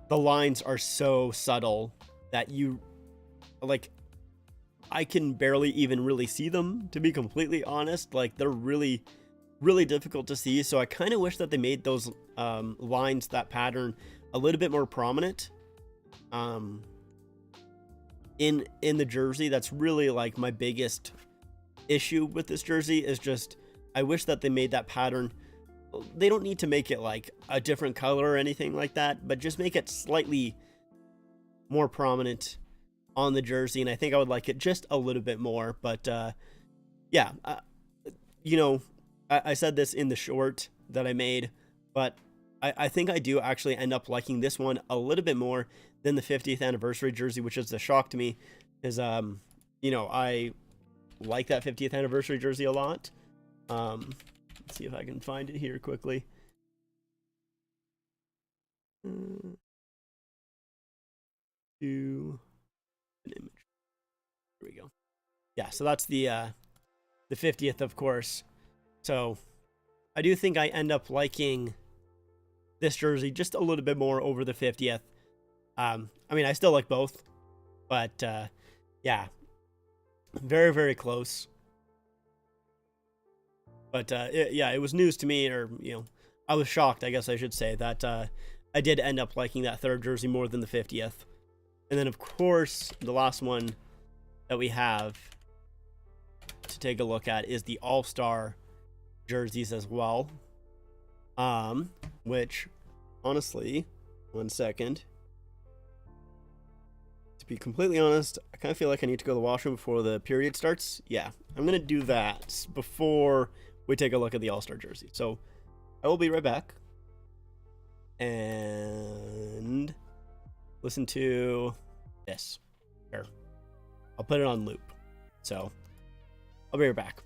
the lines are so subtle that I can barely even really see them, to be completely honest. Like, they're really difficult to see, so I kind of wish that they made those lines, that pattern, a little bit more prominent in the jersey. That's really like my biggest issue with this jersey, is just I wish that they made that pattern. They don't need to make it like a different color or anything like that, but just make it slightly more prominent on the jersey, and I think I would like it just a little bit more. But yeah, I said this in the short that I made, but I think I do actually end up liking this one a little bit more than the 50th anniversary jersey, which is the shock to me, is I like that 50th anniversary jersey a lot. Let's see if I can find it here quickly. Do an image. There we go. Yeah, so that's the 50th, of course. So I do think I end up liking this jersey just a little bit more over the 50th. I mean, I still like both, but yeah, very, very close. But it was news to me, or I was shocked, I guess I should say, that I did end up liking that third jersey more than the 50th. And then, of course, the last one that we have to take a look at is the All-Star jerseys as well. Which, honestly, 1 second. To be completely honest, I kind of feel like I need to go to the washroom before the period starts. Yeah, I'm going to do that before we take a look at the All-Star jersey. So, I will be right back. And listen to this. Here. I'll put it on loop. So, I'll be right back.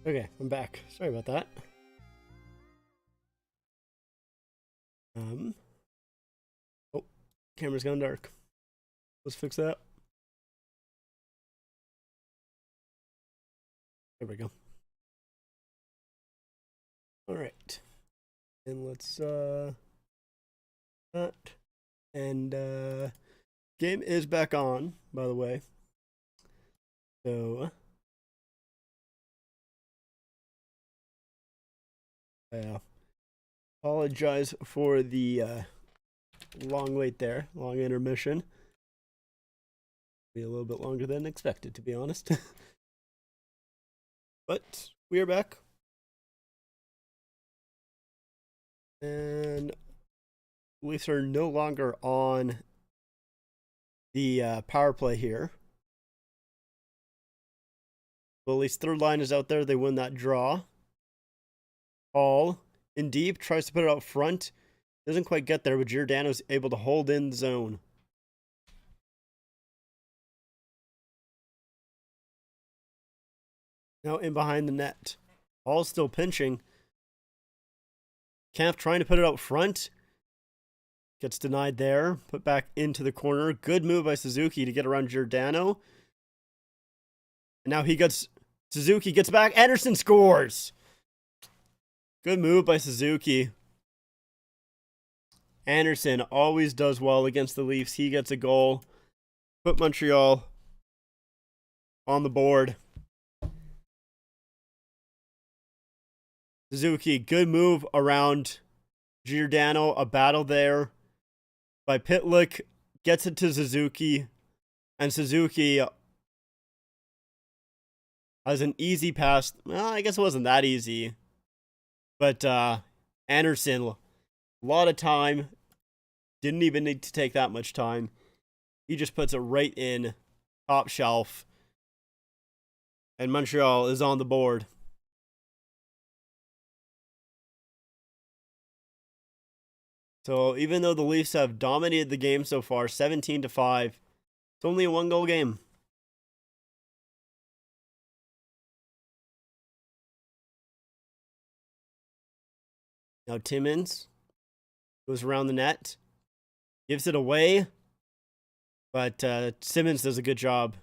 Okay, I'm back. Sorry about that. Oh, camera's gone dark. Let's fix that. There we go. All right. And let's that. And game is back on, by the way. So yeah. Apologize for the long wait there, long intermission. Be a little bit longer than expected, to be honest. But we are back. And Leafs are no longer on the power play here. But at least third line is out there. They win that draw. All in deep, tries to put it out front. Doesn't quite get there, but Giordano's able to hold in the zone. Now in behind the net. All still pinching. Kampf trying to put it out front. Gets denied there. Put back into the corner. Good move by Suzuki to get around Giordano. And now Suzuki gets back. Anderson scores. Good move by Suzuki. Anderson always does well against the Leafs. He gets a goal. Put Montreal on the board. Suzuki, good move around Giordano. A battle there by Pitlick. Gets it to Suzuki. And Suzuki has an easy pass. Well, I guess it wasn't that easy. But Anderson, a lot of time. Didn't even need to take that much time. He just puts it right in, top shelf. And Montreal is on the board. So even though the Leafs have dominated the game so far, 17-5, it's only a 1-goal game. Now Timmins goes around the net, gives it away, but Simmons does a good job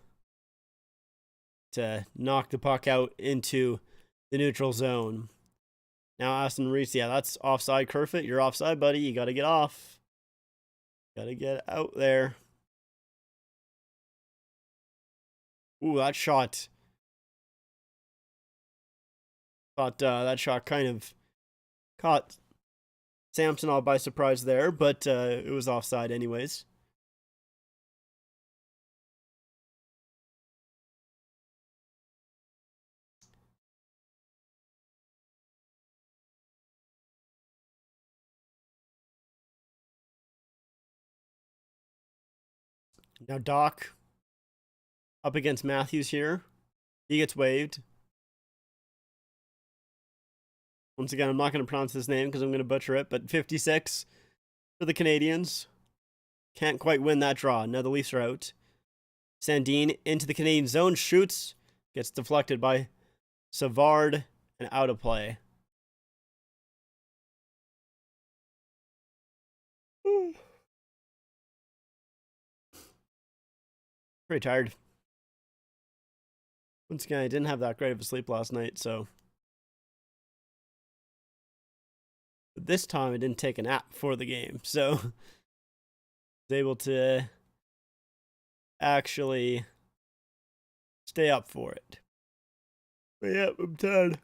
to knock the puck out into the neutral zone. Now Aston Reese, yeah, that's offside. Kerfoot, you're offside, buddy. You got to get off. Got to get out there. Ooh, that shot. Thought that shot kind of caught Samsonov by surprise there, but it was offside anyways. Now Doc up against Matthews here. He gets waived. Once again, I'm not going to pronounce his name because I'm going to butcher it, but 56 for the Canadiens. Can't quite win that draw. Now the Leafs are out. Sandin into the Canadian zone, shoots, gets deflected by Savard and out of play. Pretty tired. Once again, I didn't have that great of a sleep last night, so. But this time I didn't take a nap before the game, so I was able to actually stay up for it. But yeah, I'm tired.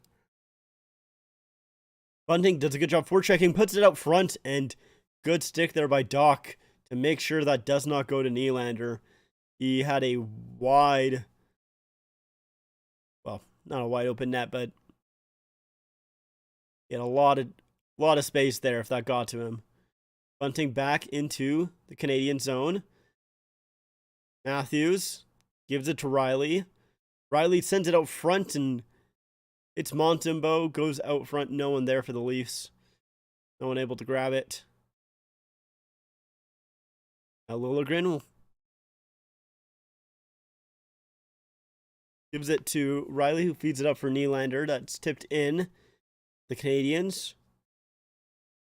Bunting does a good job forechecking, puts it out front, and good stick there by Doc to make sure that does not go to Nylander. He had a wide, well, not a wide open net, but he had a lot of space there if that got to him. Bunting back into the Canadian zone. Matthews gives it to Riley. Riley sends it out front, and it's Montembeault. Goes out front. No one there for the Leafs. No one able to grab it. Now Liljegren will Gives it to Riley, who feeds it up for Nylander. That's tipped in. The Canadiens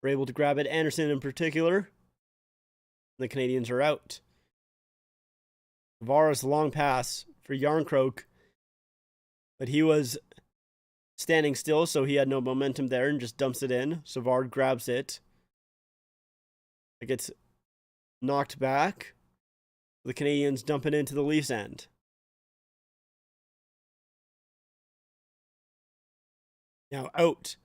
were able to grab it. Anderson in particular. The Canadiens are out. Tavares long pass for Yarncroke, but he was standing still, so he had no momentum there and just dumps it in. Savard grabs it. It gets knocked back. The Canadiens dump it into the Leafs' end. Now out.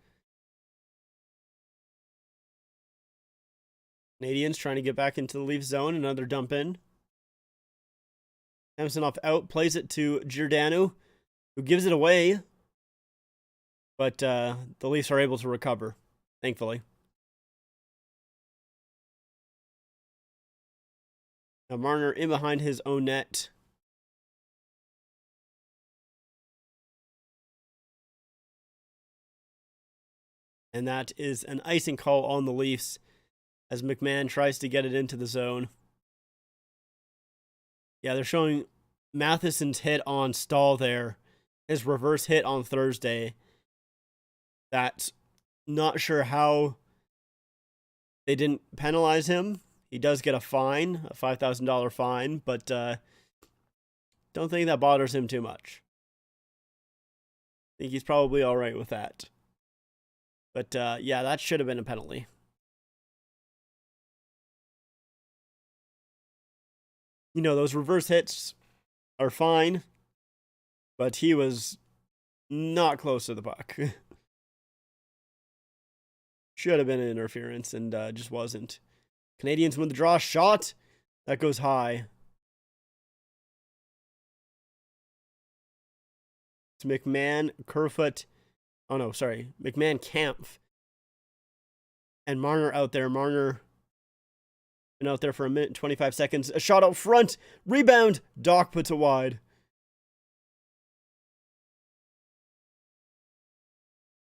Canadiens trying to get back into the Leafs zone. Another dump in. Samsonov out. Plays it to Giordano, who gives it away. But the Leafs are able to recover, thankfully. Now Marner in behind his own net. And that is an icing call on the Leafs as McMahon tries to get it into the zone. Yeah, they're showing Matheson's hit on Stahl there. His reverse hit on Thursday. That's not sure how they didn't penalize him. He does get a fine, a $5,000 fine, but don't think that bothers him too much. I think he's probably all right with that. But yeah, that should have been a penalty. You know, those reverse hits are fine, but he was not close to the puck. Should have been an interference and just wasn't. Canadiens win the draw. Shot. That goes high. It's McMahon, Kerfoot. Oh, no, sorry. McMahon, Kampf. And Marner out there. Marner been out there for a minute and 25 seconds. A shot out front. Rebound. Doc puts it wide.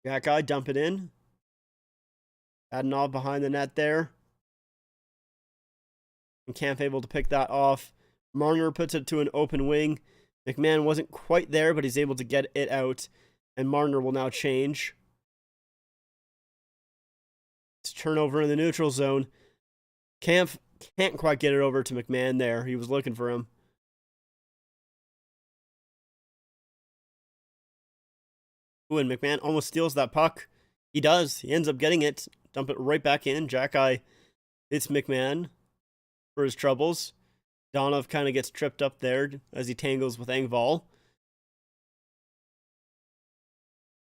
That guy, dump it in. Adinov behind the net there. And Kampf able to pick that off. Marner puts it to an open wing. McMahon wasn't quite there, but he's able to get it out. And Marner will now change. It's turnover in the neutral zone. Kampf can't quite get it over to McMahon there. He was looking for him. Ooh, and McMahon almost steals that puck. He does. He ends up getting it. Dump it right back in. Jack-Eye hits McMahon for his troubles. Donov kind of gets tripped up there as he tangles with Engvall.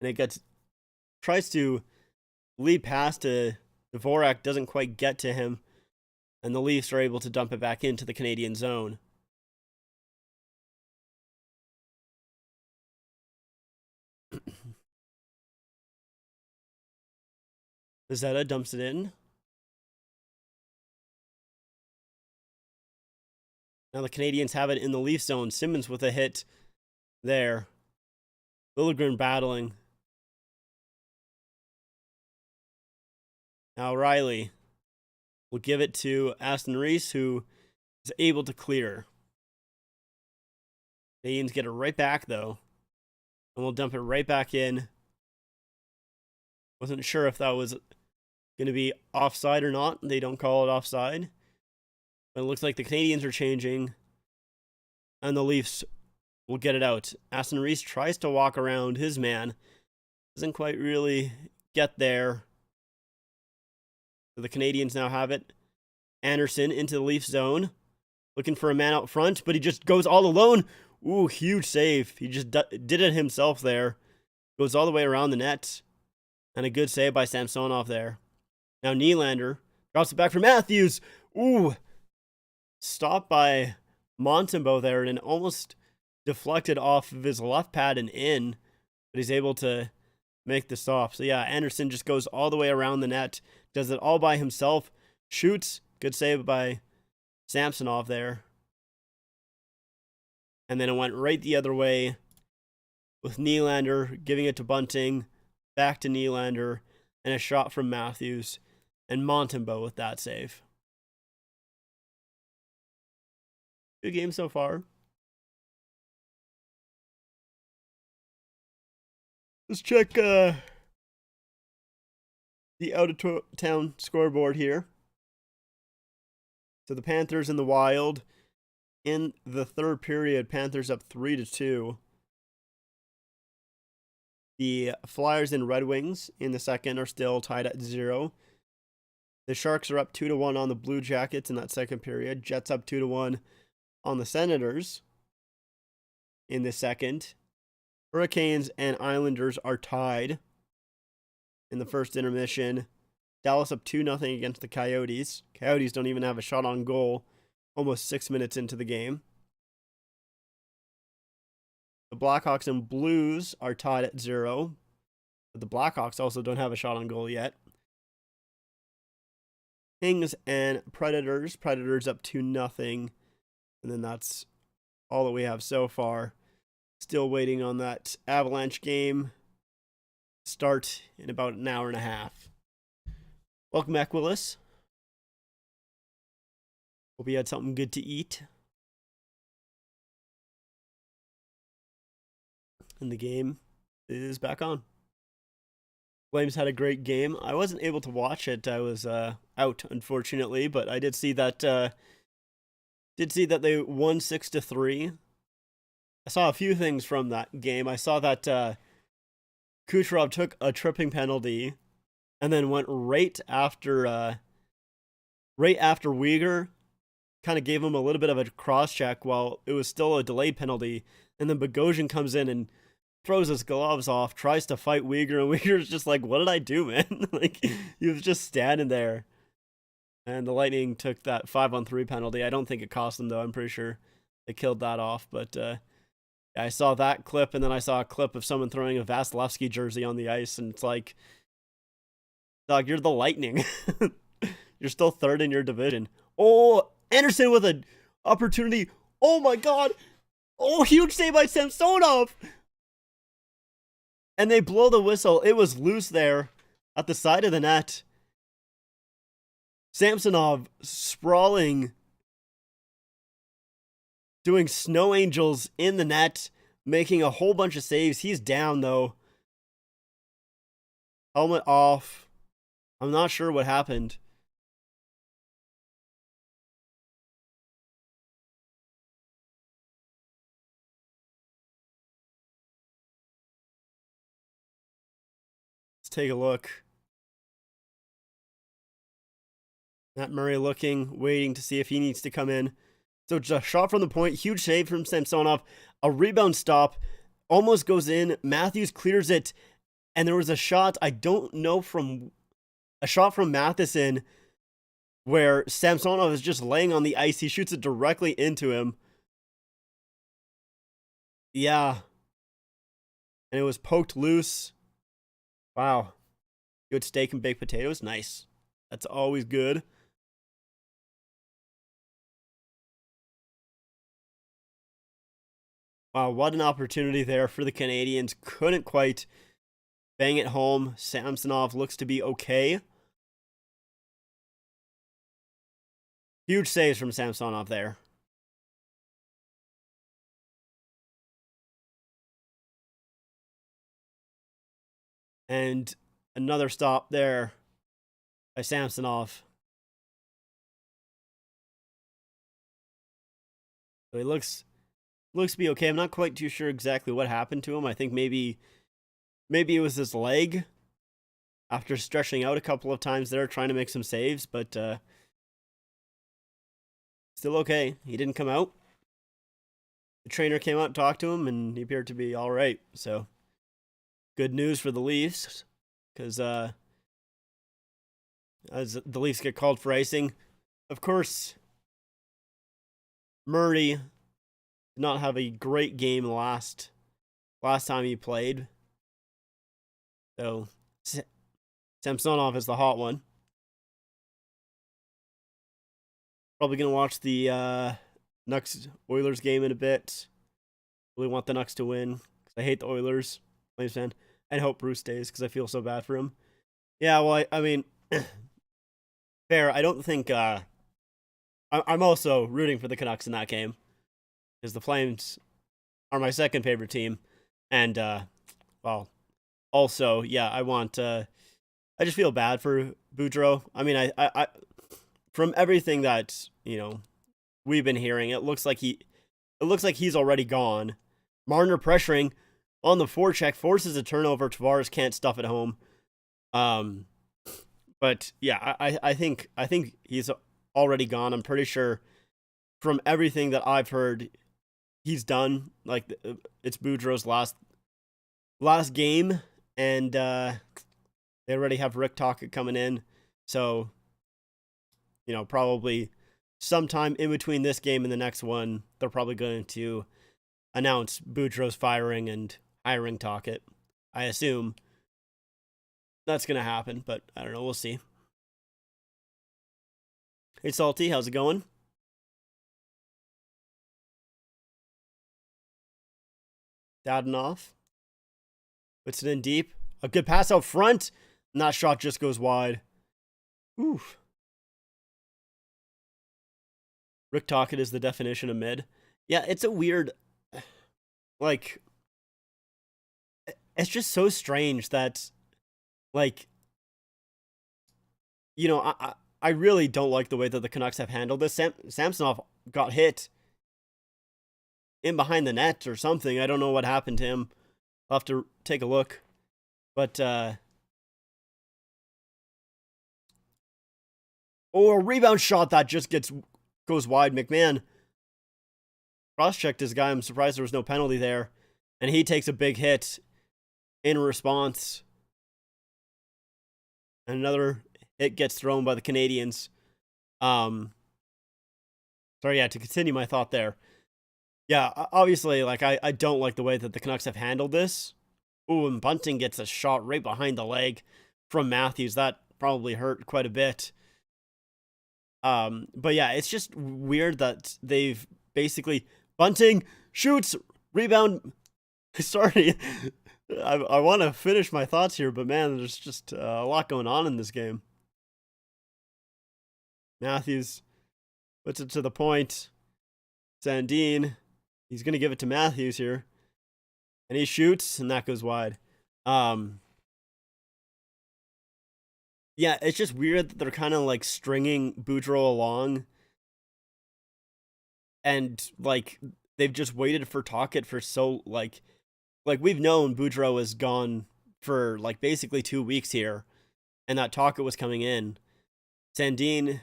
And it tries to lead past to Dvorak, doesn't quite get to him. And the Leafs are able to dump it back into the Canadian zone. Zeta dumps it in. Now the Canadiens have it in the Leaf zone. Simmons with a hit there. Liljegren battling. Now Riley will give it to Aston Reese, who is able to clear. Canadiens get it right back, though. And we'll dump it right back in. Wasn't sure if that was going to be offside or not. They don't call it offside. But it looks like the Canadiens are changing. And the Leafs will get it out. Aston Reese tries to walk around his man. Doesn't quite really get there. So the Canadiens now have it. Anderson into the Leafs zone. Looking for a man out front, but he just goes all alone. Ooh, huge save. He just did it himself there. Goes all the way around the net. And a good save by Samsonov there. Now Nylander drops it back for Matthews. Ooh. Stopped by Montembeault there and almost deflected off of his left pad and in. But he's able to make the stop. So yeah, Anderson just goes all the way around the net. Does it all by himself. Shoots. Good save by Samsonov there. And then it went right the other way with Nylander giving it to Bunting. Back to Nylander. And a shot from Matthews. And Montembeault with that save. Good game so far. Let's check the out-of-town scoreboard here. So the Panthers and the Wild in the third period. Panthers up 3-2. The Flyers and Red Wings in the second are still tied at 0. The Sharks are up 2-1 on the Blue Jackets in that second period. Jets up 2-1 on the Senators in the second. Hurricanes and Islanders are tied in the first intermission. Dallas up 2-0 against the Coyotes. Coyotes don't even have a shot on goal almost 6 minutes into the game. The Blackhawks and Blues are tied at 0. But the Blackhawks also don't have a shot on goal yet. Kings and Predators. Predators up 2-0. And then that's all that we have so far. Still waiting on that Avalanche game. Start in about an hour and a half. Welcome back, Willis. Hope you had something good to eat. And the game is back on. Flames had a great game. I wasn't able to watch it. I was out, unfortunately, but I did see that they won 6-3. I saw a few things from that game. I saw that Kucherov took a tripping penalty and then went right after Weegar kind of gave him a little bit of a cross check while it was still a delayed penalty, and then Bogosian comes in and throws his gloves off, tries to fight Weegar, and Uyghur's just like, what did I do, man? Like, he was just standing there. And the Lightning took that 5-on-3 penalty. I don't think it cost them, though. I'm pretty sure they killed that off. But I saw that clip, and then I saw a clip of someone throwing a Vasilevsky jersey on the ice, and it's like, dog, you're the Lightning. You're still third in your division. Oh, Anderson with an opportunity. Oh, my God. Oh, huge save by Samsonov. And they blow the whistle. It was loose there at the side of the net. Samsonov sprawling, doing snow angels in the net, making a whole bunch of saves. He's down, though. Helmet off. I'm not sure what happened. Let's take a look. Matt Murray looking, waiting to see if he needs to come in. So just shot from the point, huge save from Samsonov, a rebound stop, almost goes in. Matthews clears it, and there was a shot, I don't know, from a shot from Matheson where Samsonov is just laying on the ice. He shoots it directly into him. Yeah. And it was poked loose. Wow. Good steak and baked potatoes. Nice. That's always good. Wow, what an opportunity there for the Canadiens. Couldn't quite bang it home. Samsonov looks to be okay. Huge saves from Samsonov there. And another stop there by Samsonov. So he looks to be okay. I'm not quite too sure exactly what happened to him. I think maybe it was his leg after stretching out a couple of times there, trying to make some saves, but still okay. He didn't come out. The trainer came out and talked to him, and he appeared to be all right. So good news for the Leafs, because as the Leafs get called for icing, of course, Murray did not have a great game last time he played. So Samsonov is the hot one. Probably going to watch the Nucks Oilers game in a bit. Really want the Nucks to win because I hate the Oilers. Flames fan. And hope Bruce stays because I feel so bad for him. Yeah, well, I mean, fair. I don't think I'm also rooting for the Canucks in that game because the Flames are my second favorite team, and well, Also, yeah, I just feel bad for Boudreaux. I mean, I from everything that we've been hearing, it looks like he's already gone. Marner pressuring on the forecheck forces a turnover. Tavares can't stuff it home. Um, but yeah, I think he's already gone. I'm pretty sure from everything that I've heard, he's done. Like it's Boudreaux's last game, and they already have Rick Tocchet coming in, so probably sometime in between this game and the next one, they're probably going to announce Boudreaux's firing and hiring Tocchet. I assume that's going to happen, but I don't know. We'll see. Hey, Salty, how's it going? Dadenoff puts it in deep. A good pass out front, and that shot just goes wide. Oof. Rick Tocchet is the definition of mid. Yeah, it's a weird, like, it's just so strange that, like, I really don't like the way that the Canucks have handled this. Samsonov got hit in behind the net or something. I don't know what happened to him. I'll have to take a look. But, a rebound shot that just goes wide. McMahon cross-checked his guy. I'm surprised there was no penalty there. And he takes a big hit in response. And another hit gets thrown by the Canadiens. Sorry, yeah, to continue my thought there. Yeah, obviously, like, I don't like the way that the Canucks have handled this. Ooh, and Bunting gets a shot right behind the leg from Matthews. That probably hurt quite a bit. But yeah, it's just weird that they've basically Bunting shoots, rebound. Sorry, I want to finish my thoughts here, but man, there's just a lot going on in this game. Matthews puts it to the point. Sandin, he's gonna give it to Matthews here, and he shoots, and that goes wide. Yeah, it's just weird that they're kind of like stringing Boudreaux along, and like they've just waited for Tocchet for so like we've known Boudreaux is gone for like basically 2 weeks here, and that Tocchet was coming in. Sandin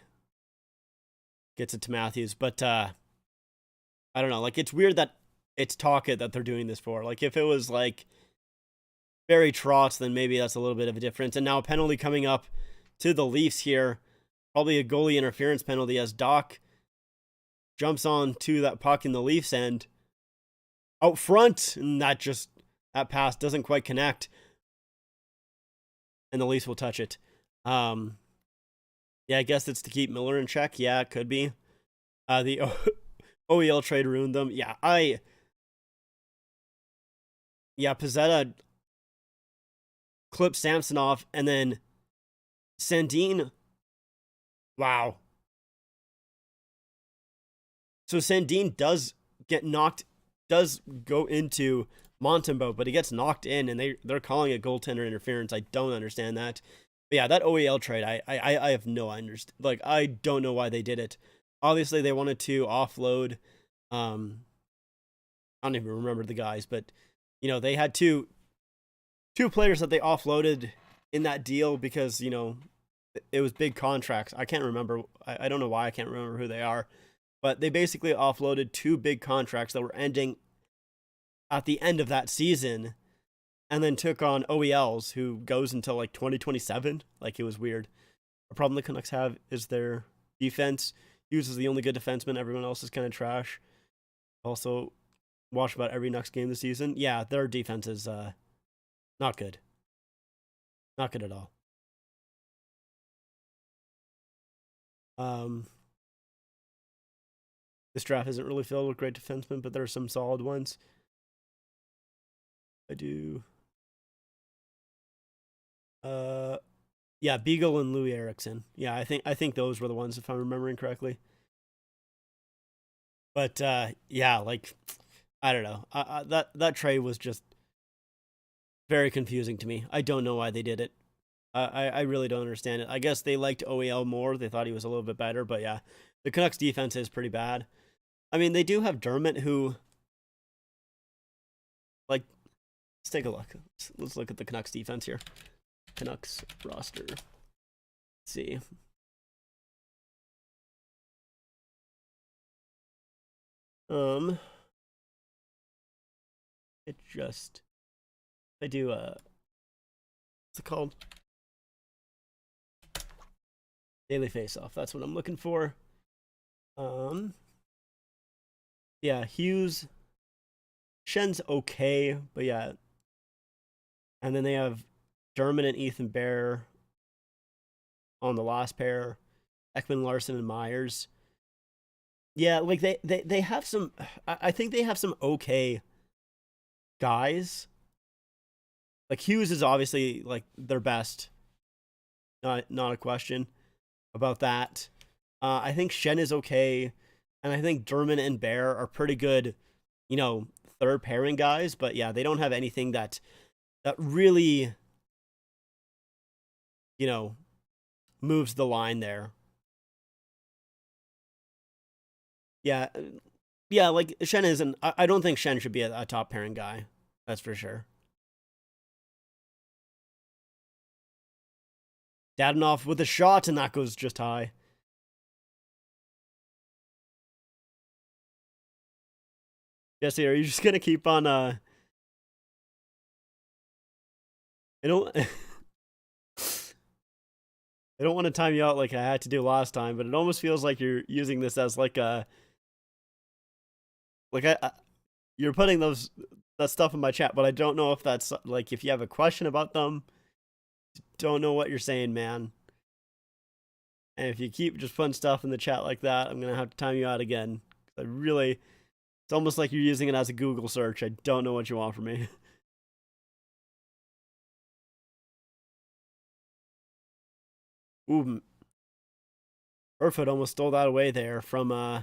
gets it to Matthews, but I don't know. Like it's weird that it's Tocchet that they're doing this for. Like if it was like Barry Trotz, then maybe that's a little bit of a difference. And now a penalty coming up to the Leafs here. Probably a goalie interference penalty as Doc jumps on to that puck in the Leafs end. Out front, and that pass doesn't quite connect. And the Leafs will touch it. Yeah, I guess it's to keep Miller in check. Yeah, it could be. The OEL trade ruined them. Yeah, Pizzetta clipped Samsonov, and then Sandin. Wow. So Sandin does go into Montembeault, but he gets knocked in, and they're calling it goaltender interference. I don't understand that. But yeah, that OEL trade, I have no understand. Like, I don't know why they did it. Obviously, they wanted to offload. I don't even remember the guys, but they had two players that they offloaded in that deal because it was big contracts. I can't remember. I don't know why I can't remember who they are, but they basically offloaded two big contracts that were ending at the end of that season, and then took on OELs, who goes until like 2027. Like, it was weird. The problem the Canucks have is their defense. Hughes is the only good defenseman. Everyone else is kind of trash. Also, watch about every Canucks game this season. Yeah, their defense is not good. Not good at all. This draft isn't really filled with great defensemen, but there are some solid ones. I do. Yeah, Beagle and Louis Erickson. Yeah, I think those were the ones, if I'm remembering correctly. But yeah, like, I don't know. That trade was just very confusing to me. I don't know why they did it. I really don't understand it. I guess they liked OEL more. They thought he was a little bit better, but yeah, the Canucks defense is pretty bad. I mean, they do have Dermott, who, like, let's take a look. Let's look at the Canucks defense here. Canucks roster. Let's see. It just, I do, what's it called? Daily Face-Off. That's what I'm looking for. Yeah, Hughes, Schen's okay, but yeah. And then they have Dermott and Ethan Bear on the last pair. Ekman Larson and Myers. Yeah, like they have some. I think they have some okay guys. Like Hughes is obviously like their best. Not a question about that. I think Schenn is okay, and I think Dermott and Bear are pretty good. You know, third pairing guys, but yeah, they don't have anything that really, you know, moves the line there. Yeah, yeah, like Schenn isn't. I don't think Schenn should be a top pairing guy. That's for sure. Dadonov with a shot, and that goes just high. Jesse, are you just gonna keep on? I don't. I don't want to time you out like I had to do last time, but it almost feels like you're using this as like a like you're putting that stuff in my chat, but I don't know if that's like if you have a question about them. Don't know what you're saying, man. And if you keep just putting stuff in the chat like that, I'm gonna have to time you out again. I really, it's almost like you're using it as a Google search. I don't know what you want from me. Ooh, Burfoot almost stole that away there from Ooh,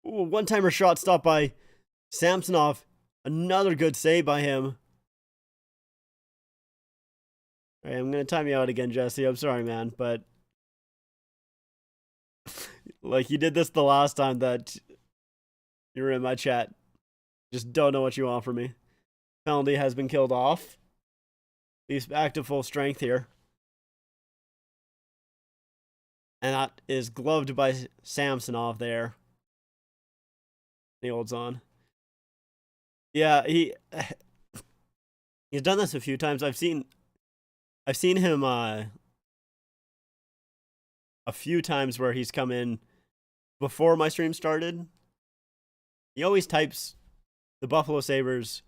one-timer shot stopped by Samsonov. Another good save by him. All right, I'm gonna time you out again, Jesse. I'm sorry, man, but like you did this the last time that you were in my chat. Just don't know what you want from me. Penalty has been killed off. He's back to full strength here. And that is gloved by Samsonov there. He holds on. Yeah, he's done this a few times. I've seen him a few times where he's come in before my stream started. He always types the Buffalo Sabres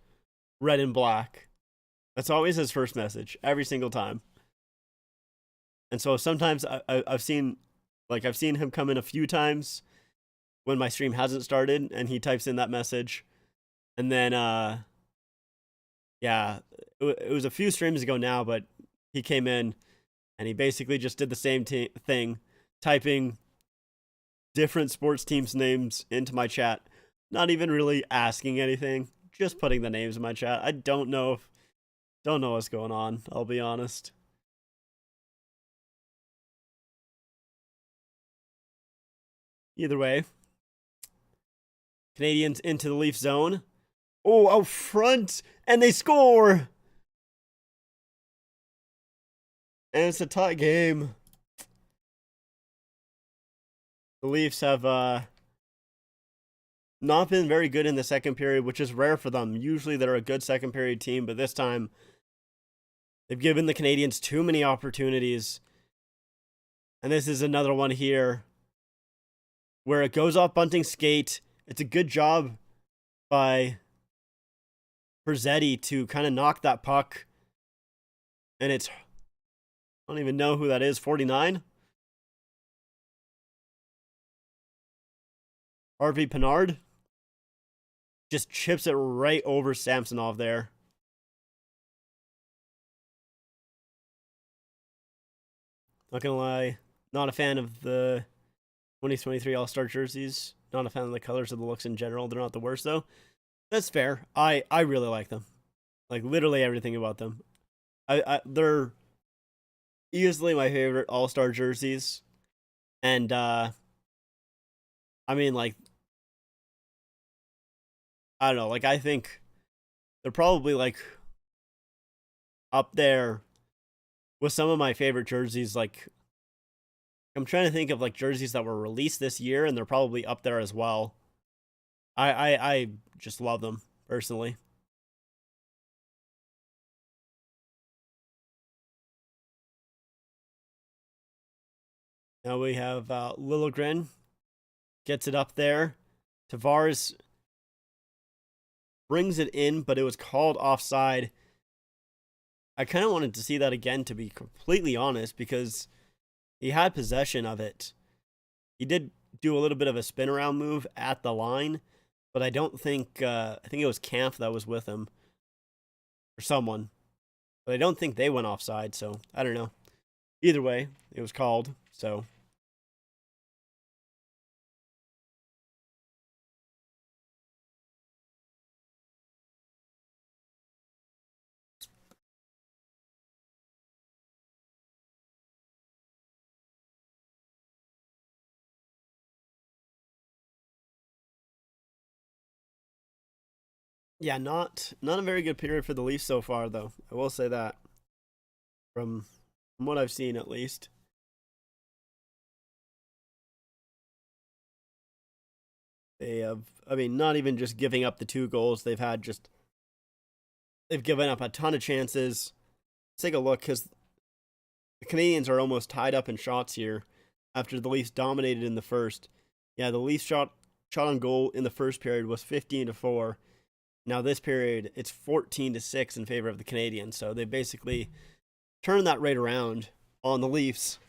red and black. That's always his first message every single time. And so sometimes I've seen him come in a few times when my stream hasn't started and he types in that message. And then yeah, it was a few streams ago now, but he came in and he basically just did the same thing, typing different sports teams' names into my chat, not even really asking anything, just putting the names in my chat. I don't know what's going on, I'll be honest. Either way, Canadiens into the Leaf zone. Oh, out front, and they score! And it's a tie game. The Leafs have not been very good in the second period, which is rare for them. Usually they're a good second period team, but this time they've given the Canadiens too many opportunities. And this is another one here where it goes off Bunting's skate. It's a good job by Perzetti to kind of knock that puck. And it's, I don't even know who that is, 49? Harvey Pinard just chips it right over Samsonov there. Not gonna lie, not a fan of the 2023 All-Star jerseys. Not a fan of the colors or the looks in general. They're not the worst though. That's fair. I really like them. Like literally everything about them. They're easily my favorite All-Star jerseys. And I mean like I don't know, like I think they're probably like up there with some of my favorite jerseys. Like I'm trying to think of like jerseys that were released this year, and they're probably up there as well. I just love them personally. Now we have Lilligren gets it up there. Tavares brings it in, but it was called offside. I kind of wanted to see that again, to be completely honest, because he had possession of it. He did do a little bit of a spin around move at the line, but I don't think I think it was Camp that was with him or someone, but I don't think they went offside. So I don't know. Either way, it was called. So yeah, not a very good period for the Leafs so far, though. I will say that from what I've seen, at least. They have, I mean, not even just giving up the 2 goals. They've given up a ton of chances. Let's take a look, because the Canadiens are almost tied up in shots here after the Leafs dominated in the first. Yeah, the Leafs shot on goal in the first period was 15-4. Now this period, it's 14-6 in favor of the Canadiens. So they basically turned that right around on the Leafs.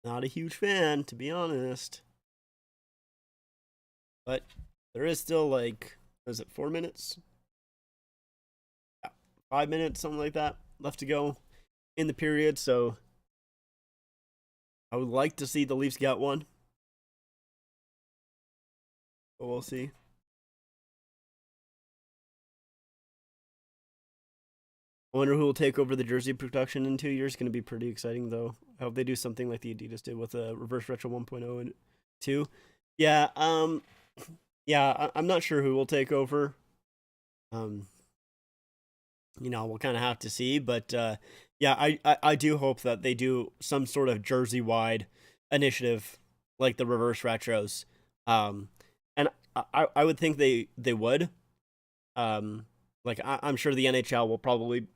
Not a huge fan, to be honest. But there is still like, is it 4 minutes? Yeah, 5 minutes, something like that, left to go in the period. So I would like to see the Leafs get one, but we'll see. I wonder who will take over the jersey production in 2 years. Going to be pretty exciting, though. I hope they do something like the Adidas did with a reverse retro 1.0 and 2. Yeah, yeah, I'm not sure who will take over. Um, we'll kind of have to see, but yeah, I do hope that they do some sort of jersey wide initiative like the reverse retros. And I would think they would. Like I'm sure the NHL will probably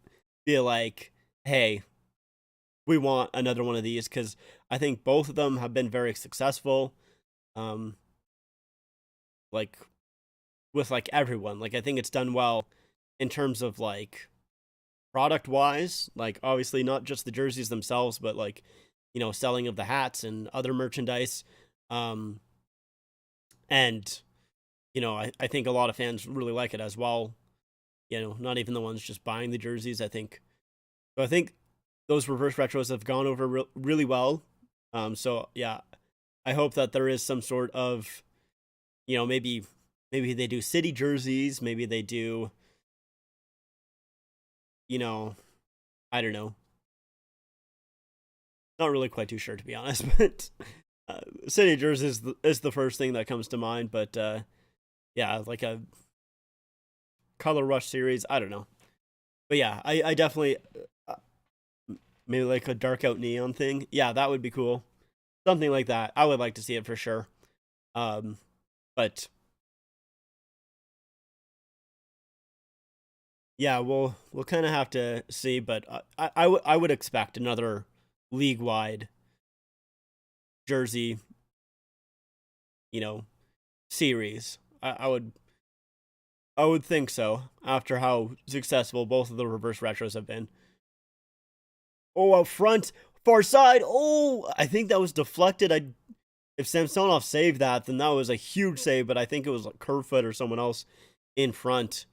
be like, hey, we want another one of these, because I think both of them have been very successful. Like with like everyone, like I think it's done well in terms of like product wise, like obviously not just the jerseys themselves, but like selling of the hats and other merchandise. Um, and I think a lot of fans really like it as well. Not even the ones just buying the jerseys. I think those reverse retros have gone over really well. So yeah, I hope that there is some sort of, maybe they do city jerseys, maybe they do, I don't know. Not really quite too sure, to be honest, but city jerseys is the first thing that comes to mind. But yeah, like a color rush series, I don't know. But yeah, I definitely maybe like a dark out neon thing. Yeah, that would be cool. Something like that. I would like to see it for sure. Um, but yeah, we'll kind of have to see. But I would expect another league wide jersey, series. I would think so, after how successful both of the reverse retros have been. Oh, up front, far side. Oh, I think that was deflected. If Samsonov saved that, then that was a huge save. But I think it was like Kerfoot or someone else in front.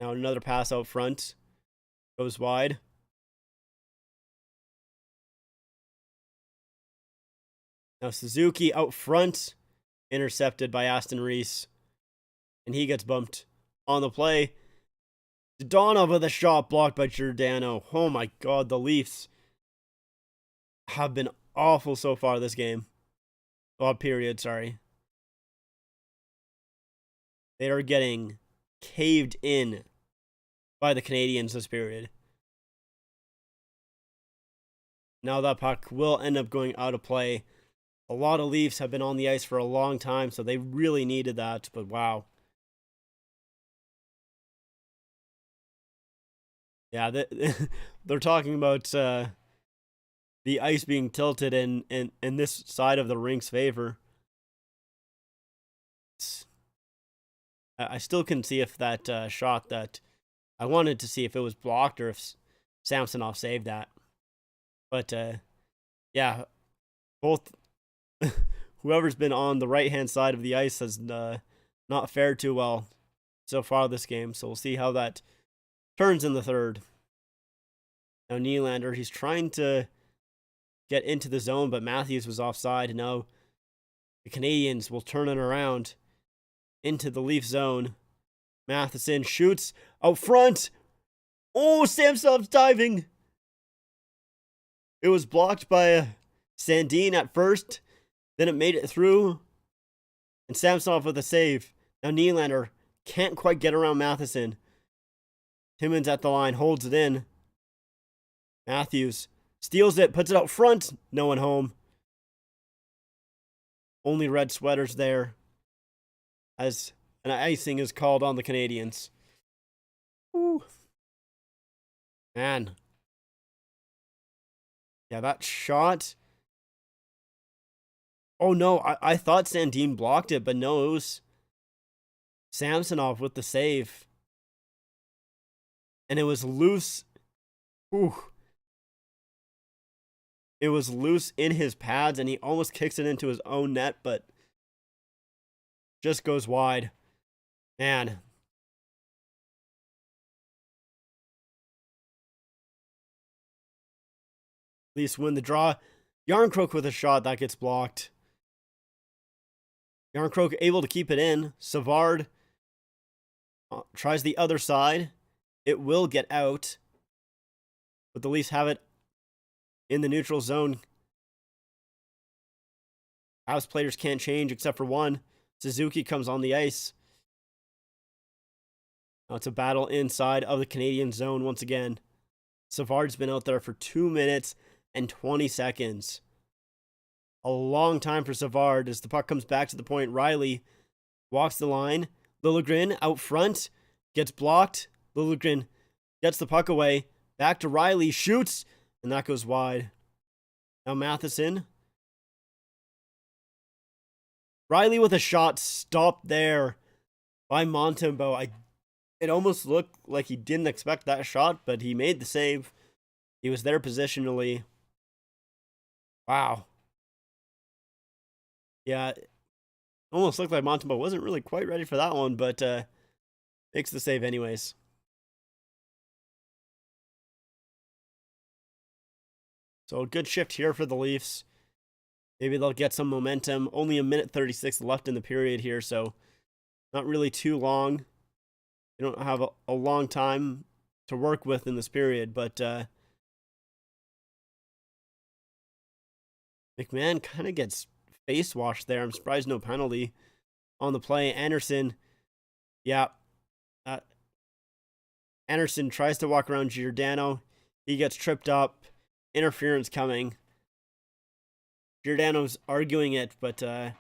Now another pass out front goes wide. Now Suzuki out front, intercepted by Aston Reese, and he gets bumped on the play. Donov with a shot blocked by Giordano. Oh my god, the Leafs have been awful so far this game. Period, sorry. They are getting caved in by the Canadiens this period. Now that puck will end up going out of play. A lot of Leafs have been on the ice for a long time, so they really needed that, but wow. Yeah, they're talking about the ice being tilted in this side of the rink's favor. I still couldn't see if that shot that I wanted to see if it was blocked or if Samsonov saved that. But yeah, both whoever's been on the right-hand side of the ice has not fared too well so far this game. So we'll see how that turns in the third. Now Nylander, he's trying to get into the zone, but Matthews was offside. And now the Canadiens will turn it around into the Leaf zone. Matheson shoots out front. Oh, Samsonov's diving. It was blocked by Sandin at first. Then it made it through. And Samsonov with a save. Now Nylander can't quite get around Matheson. Timmins at the line, holds it in. Matthews steals it, puts it out front. No one home. Only red sweaters there, as an icing is called on the Canadiens. Ooh. Man. Yeah, that shot. Oh no, I thought Sandin blocked it, but no, it was Samsonov with the save. And it was loose. Ooh. It was loose in his pads, and he almost kicks it into his own net, but just goes wide. Man. Leafs win the draw. Yarncroke with a shot that gets blocked. Yarncroke able to keep it in. Savard tries the other side. It will get out. But the Leafs have it in the neutral zone. House players can't change except for one. Suzuki comes on the ice. Now it's a battle inside of the Canadian zone once again. Savard's been out there for 2 minutes and 20 seconds. A long time for Savard as the puck comes back to the point. Riley walks the line. Liljegren out front. Gets blocked. Liljegren gets the puck away. Back to Riley. Shoots. And that goes wide. Now Matheson. Riley with a shot stopped there by Montembeault. It almost looked like he didn't expect that shot, but he made the save. He was there positionally. Wow. Yeah, almost looked like Montembeault wasn't really quite ready for that one, but makes the save anyways. So a good shift here for the Leafs. Maybe they'll get some momentum. Only a minute 36 left in the period here, so not really too long. They don't have a long time to work with in this period, but McMahon kind of gets face washed there. I'm surprised no penalty on the play. Anderson, yeah. Anderson tries to walk around Giordano. He gets tripped up. Interference coming. Giordano's arguing it, but here,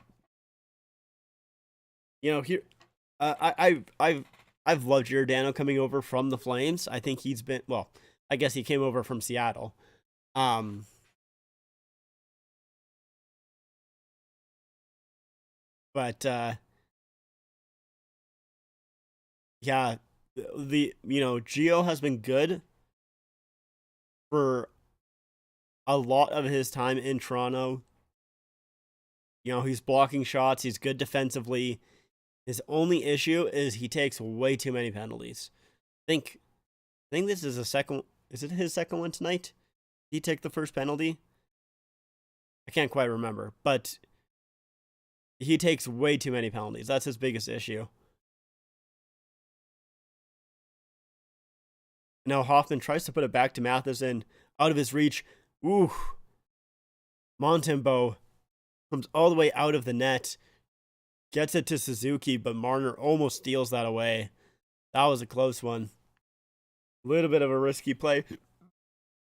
I've loved Giordano coming over from the Flames. I think he's been, well, I guess he came over from Seattle. But yeah, Gio has been good for a lot of his time in Toronto. He's blocking shots. He's good defensively. His only issue is he takes way too many penalties. I think this is a second. Is it his second one tonight? Did he take the first penalty? I can't quite remember, but he takes way too many penalties. That's his biggest issue. Now Hoffman tries to put it back to Matheson, out of his reach. Ooh. Montembeault comes all the way out of the net, gets it to Suzuki, but Marner almost steals that away. That was a close one. A little bit of a risky play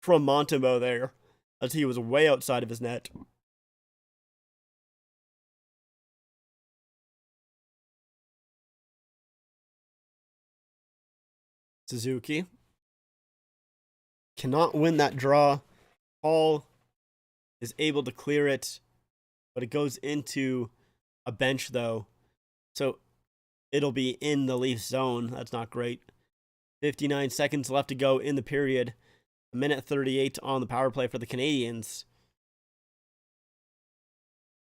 from Montembeault there, as he was way outside of his net. Suzuki cannot win that draw. Hall is able to clear it, but it goes into a bench though. So it'll be in the Leafs zone. That's not great. 59 seconds left to go in the period. A minute 38 on the power play for the Canadiens.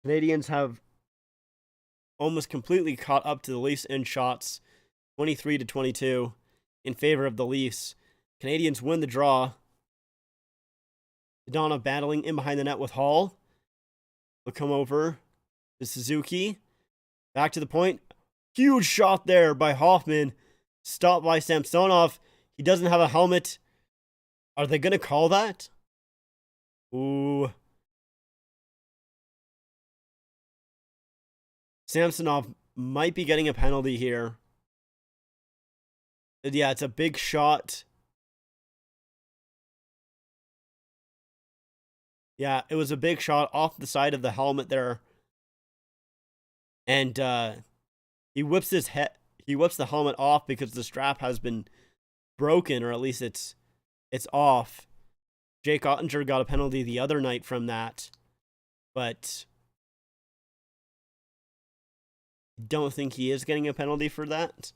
Canadiens have almost completely caught up to the Leafs in shots, 23-22 in favor of the Leafs. Canadiens win the draw. Donna battling in behind the net with Hall. They'll come over to Suzuki. Back to the point. Huge shot there by Hoffman. Stopped by Samsonov. He doesn't have a helmet. Are they going to call that? Ooh. Samsonov might be getting a penalty here. Yeah, it's a big shot. Yeah, it was a big shot off the side of the helmet there. And he whips his head. He whips the helmet off because the strap has been broken, or at least it's off. Jake Ottinger got a penalty the other night from that, but don't think he is getting a penalty for that.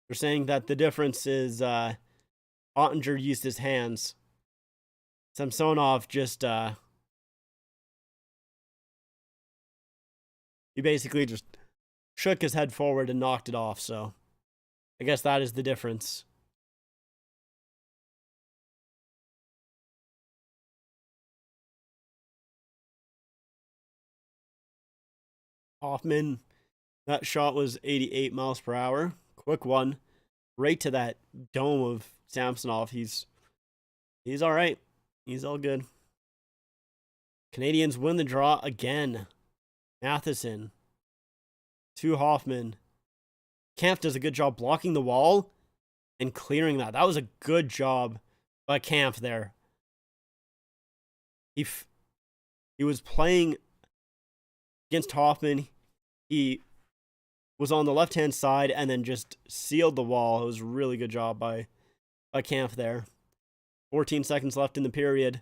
They're saying that the difference is Ottinger used his hands. Samsonov just he basically just shook his head forward and knocked it off, so I guess that is the difference. Hoffman, that shot was 88 miles per hour. Quick one. Right to that dome of Samsonov. He's all right. He's all good. Canadiens win the draw again. Matheson to Hoffman. Kampf does a good job blocking the wall and clearing that. That was a good job by Kampf there. He was playing against Hoffman. He was on the left-hand side and then just sealed the wall. It was a really good job by Kampf there. 14 seconds left in the period.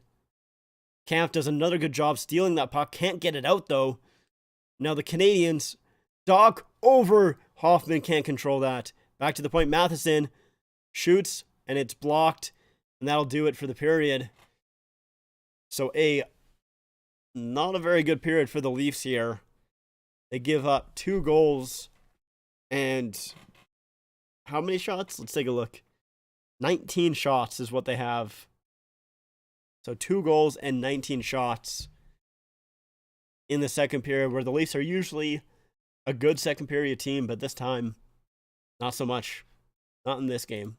Kampf does another good job stealing that puck. Can't get it out, though. Now the Canadiens dog over. Hoffman can't control that. Back to the point. Matheson shoots, and it's blocked. And that'll do it for the period. So not a very good period for the Leafs here. They give up 2 goals. And how many shots? Let's take a look. 19 shots is what they have. So 2 goals and 19 shots in the second period, where the Leafs are usually a good second period team, but this time, not so much. Not in this game.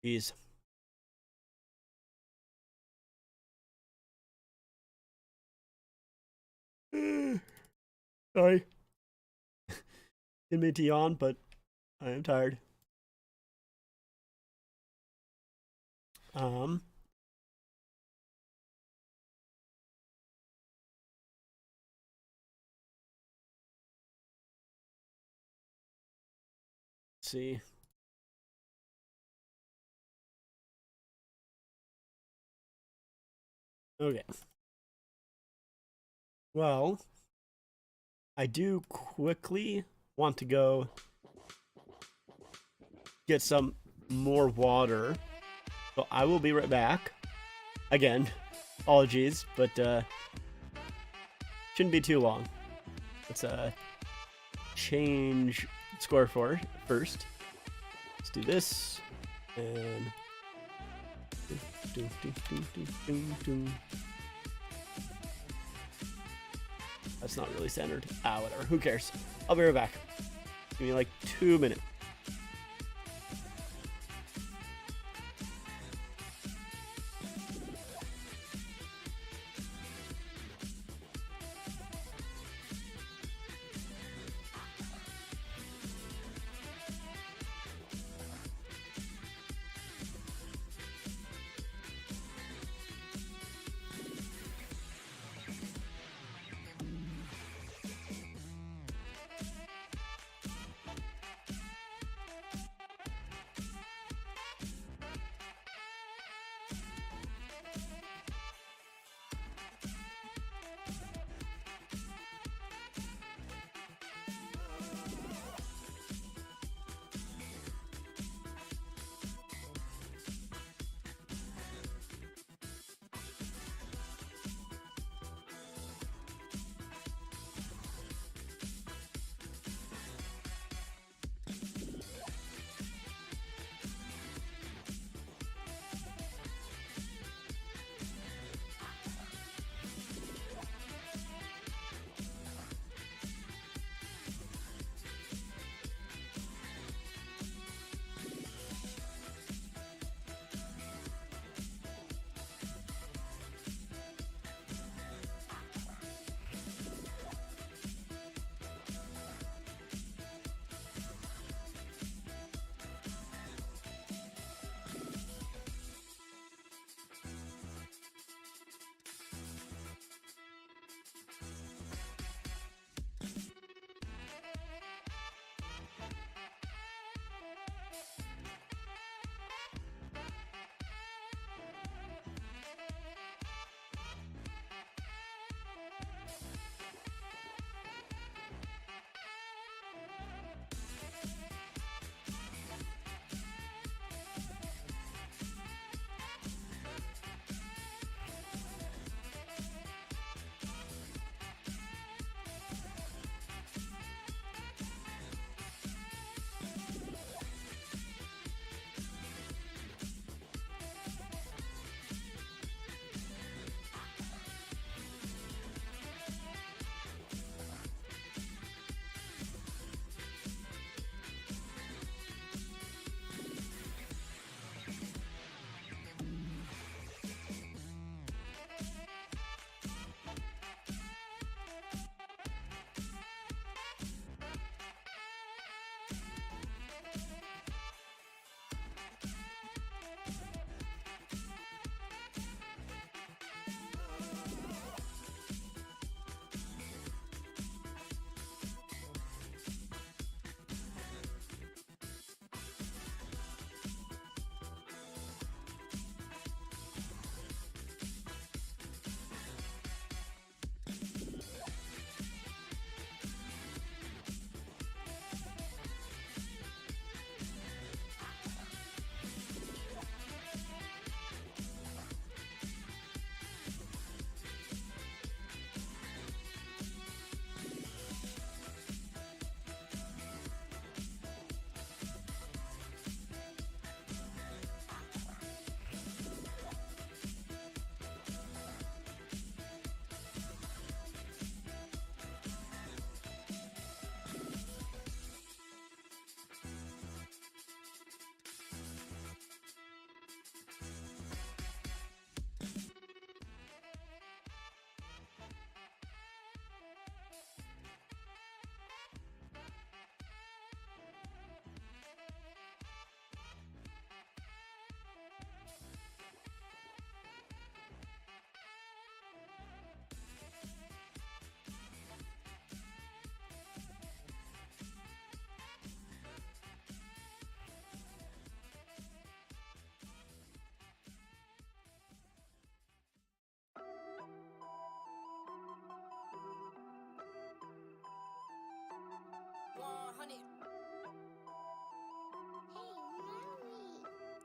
Jeez. Sorry. Didn't mean to yawn, but I am tired. Let's see. Okay. Well, I do quickly want to go get some more water. So I will be right back. Again, apologies, but shouldn't be too long. Let's change score for first. Let's do this and That's not really centered. Whatever. Who cares? I'll be right back. Give me like 2 minutes.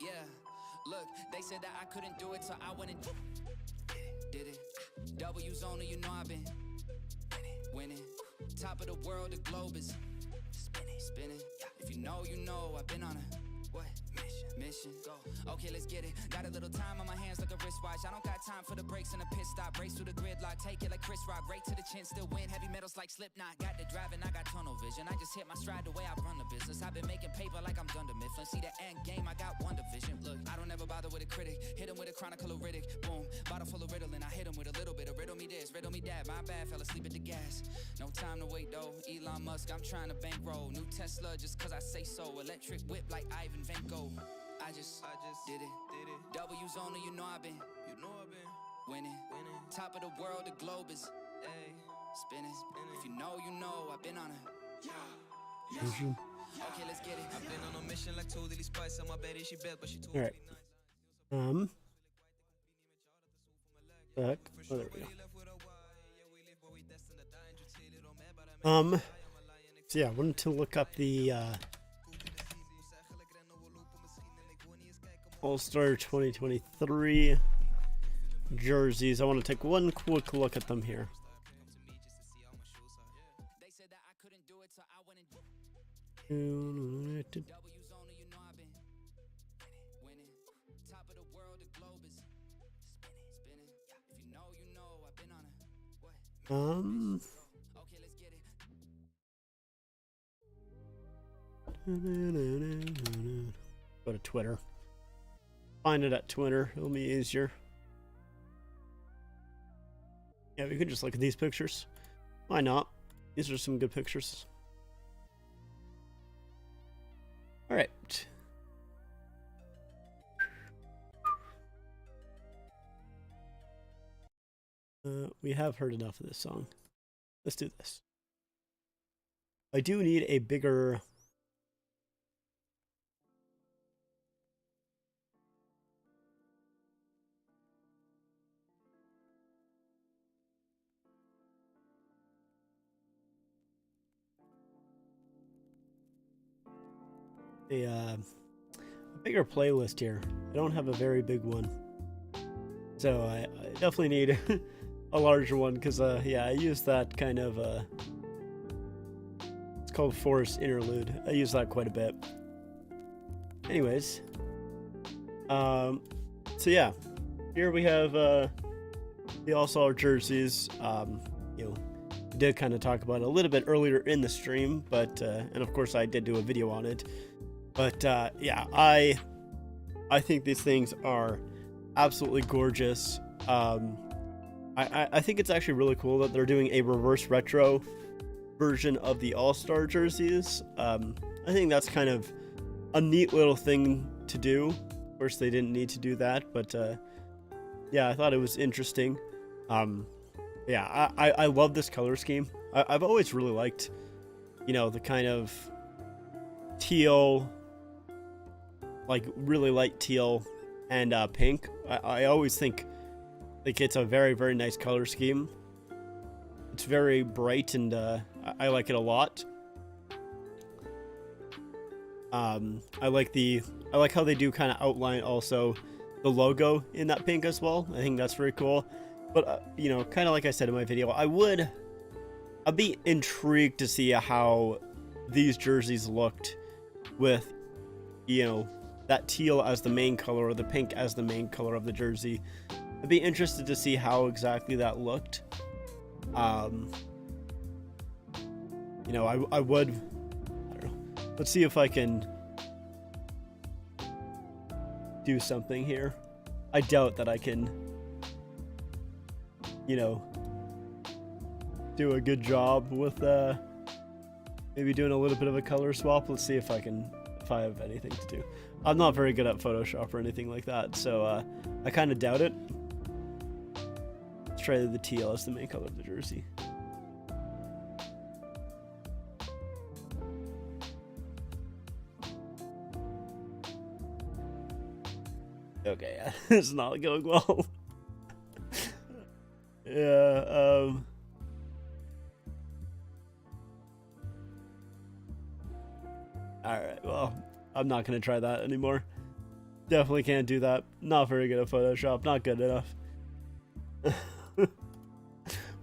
Yeah, look, they said that I couldn't do it, so I went and did it. W's only, you know I've been winning. Top of the world, the globe is spinning. If you know, I've been on a what? Mission. mission. Go. Okay, let's get it. Got a little time on my hands like a wristwatch. I don't got time for the breaks and the pit stop. Race through the gridlock, take it like Chris Rock. Right to the chin, still win. Heavy metals like Slipknot. Got the driving, I got tunnel vision. I just hit my stride the way I run the business. I've been making paper like I'm Dunder Mifflin. See the end game, I got one division. Look, I don't ever bother with a critic. Hit him with a chronicle of Riddick. Boom, bottle full of Ritalin. I hit him with a little bit of riddle me this, riddle me that. My bad, fell asleep at the gas. No time to wait though. Elon Musk, I'm trying to bankroll. New Tesla just cause I say so. Electric whip like Ivan Van Gogh. I just did it. W's only, you know I've been winning. Top of the world, the globe is spinning. If you know, you know, I've been on a okay, let's get it. I've been on a mission like totally spice. On my bed, she bet, but she told Alright. Back. Oh, there we go. So yeah, I wanted to look up the All-Star 2023 jerseys. I want to take one quick look at them here. they said that I couldn't do it, so I went and W's only, you know I've been winning. Top of the world, the globe is spinning. If you know, you know, I've been on a what? Okay, let's get it. Go to Twitter. Find it at Twitter. It'll be easier. Yeah, we could just look at these pictures. Why not? These are some good pictures. All right. We have heard enough of this song. Let's do this. I do need a bigger... a bigger playlist here. I don't have a very big one, so I definitely need a larger one because yeah, I use that kind of it's called Forest Interlude. I use that quite a bit. Anyways, so yeah, here we have the All-Star jerseys. You know, we did kind of talk about it a little bit earlier in the stream, but and of course I did do a video on it. But yeah, I think these things are absolutely gorgeous. I think it's actually really cool that they're doing a reverse retro version of the All-Star jerseys. I think that's kind of a neat little thing to do. Of course, they didn't need to do that, but yeah, I thought it was interesting. Yeah, I love this color scheme. I've always really liked, you know, the kind of teal, like really light teal and pink. I always think like it's a very, very nice color scheme. It's very bright and I like it a lot. I like how they do kind of outline also the logo in that pink as well. I think that's very cool. But you know, kind of like I said in my video, I'd be intrigued to see how these jerseys looked with, you know, that teal as the main color or the pink as the main color of the jersey. I'd be interested to see how exactly that looked. You know, I don't know. Let's see if I can do something here. I doubt that I can, you know, do a good job with maybe doing a little bit of a color swap. Let's see if I have anything to do. I'm not very good at Photoshop or anything like that, so I kind of doubt it. Let's try the teal as the main color of the jersey. Okay, it's not going well. Yeah, alright, well, I'm not going to try that anymore. Definitely can't do that. Not very good at Photoshop. Not good enough.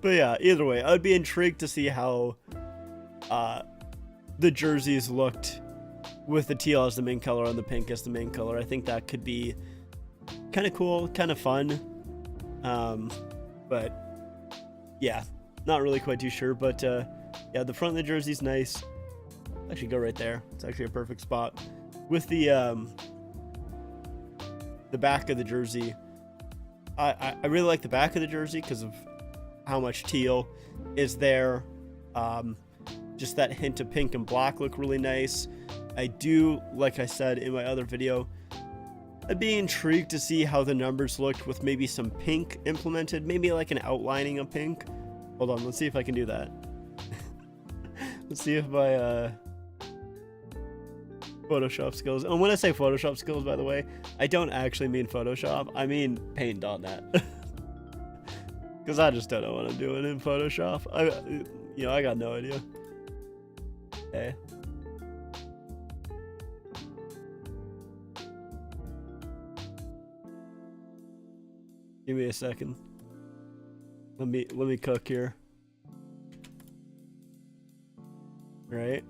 But yeah, either way, I'd be intrigued to see how the jerseys looked with the teal as the main color and the pink as the main color. I think that could be kind of cool, kind of fun. But yeah, not really quite too sure. But yeah, the front of the jersey's nice. Actually, go right there. It's actually a perfect spot. With the back of the jersey, I really like the back of the jersey because of how much teal is there. Just that hint of pink and black look really nice. I do, like I said in my other video, I'd be intrigued to see how the numbers looked with maybe some pink implemented, maybe like an outlining of pink. Hold on, let's see if I can do that. Let's see if my Photoshop skills, and when I say Photoshop skills, by the way, I don't actually mean Photoshop, I mean Paint.net. Because I just don't know what I'm doing in Photoshop. I got no idea. Okay. Give me a second. Let me cook here. Right.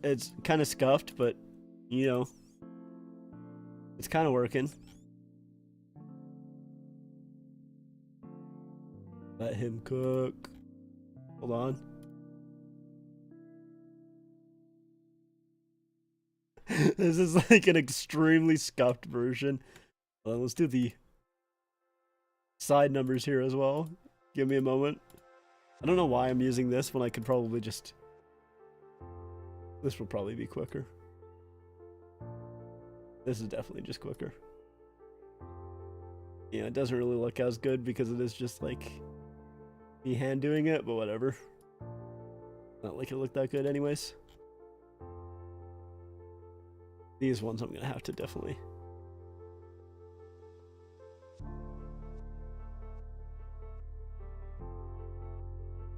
It's kind of scuffed, but you know, it's kind of working. Let him cook. Hold on. This is like an extremely scuffed version. Well, let's do the side numbers here as well. Give me a moment. I don't know why I'm using this when I could probably just... This will probably be quicker. This is definitely just quicker. Yeah, it doesn't really look as good because it is just like me hand doing it, but whatever. Not like it looked that good anyways. These ones I'm gonna have to definitely...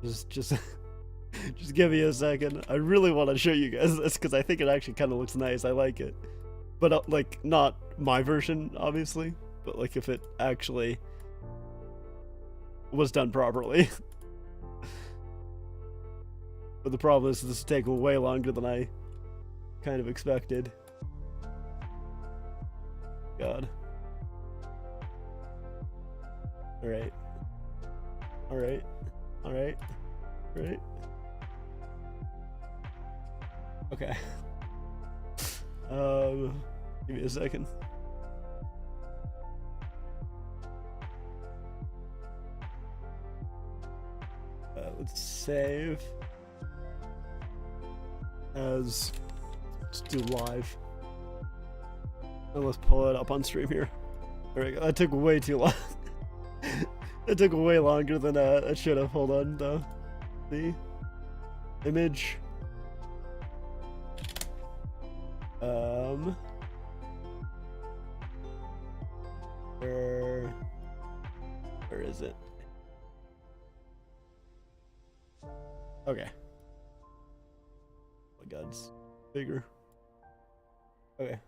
Just just give me a second. I really want to show you guys this because I think it actually kind of looks nice. I like it. But like, not my version, obviously. But like, if it actually was done properly. But the problem is this is taking way longer than I kind of expected. God. Alright. Alright. Alright. Right. Okay. Give me a second. Let's save as, let's do live. And let's pull it up on stream here. There we go. That took way too long. It took way longer than it should have. Hold on, though. The image. Where is it? Okay. Oh my God, it's bigger. Okay.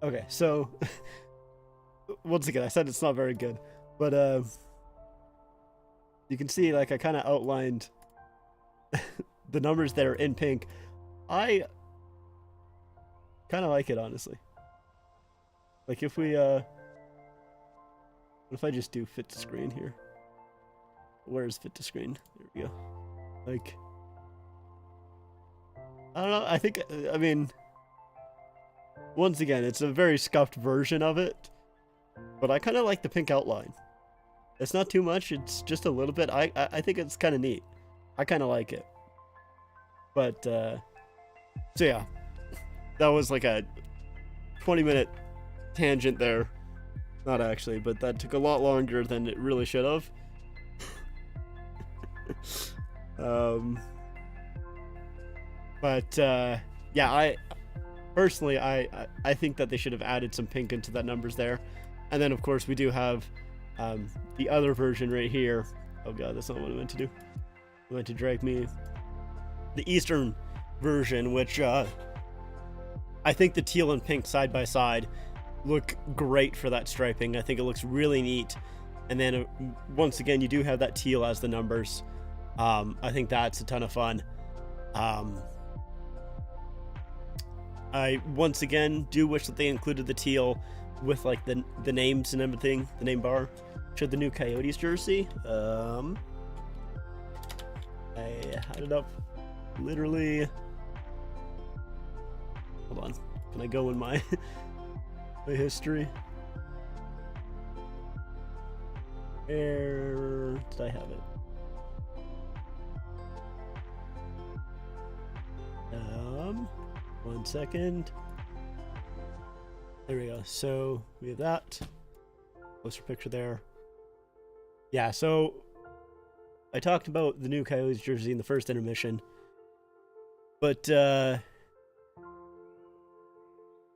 Okay, so once again, I said it's not very good, but you can see, like, I kind of outlined the numbers that are in pink. I kind of like it, honestly. Like, if we what if I just do fit to screen here? Where's fit to screen? There we go. Like, I don't know, I think, I mean, once again, it's a very scuffed version of it, but I kind of like the pink outline. It's not too much, it's just a little bit. I think it's kind of neat. I kind of like it. But, so yeah, that was like a 20-minute tangent there. Not actually, but that took a lot longer than it really should have. Yeah, I personally, I think that they should have added some pink into that numbers there. And then, of course, we do have the other version right here. Oh God, that's not what I meant to do. I meant to drag me. The Eastern version, which I think the teal and pink side by side look great for that striping. I think it looks really neat. And then once again, you do have that teal as the numbers. I think that's a ton of fun. I once again do wish that they included the teal with like the names and everything, the name bar. Should the new Coyotes jersey. I had it up literally. Hold on. Can I go in my my history? Where did I have it? 1 second. There we go. So we have that. Closer picture there. Yeah, so I talked about the new Coyotes jersey in the first intermission. But I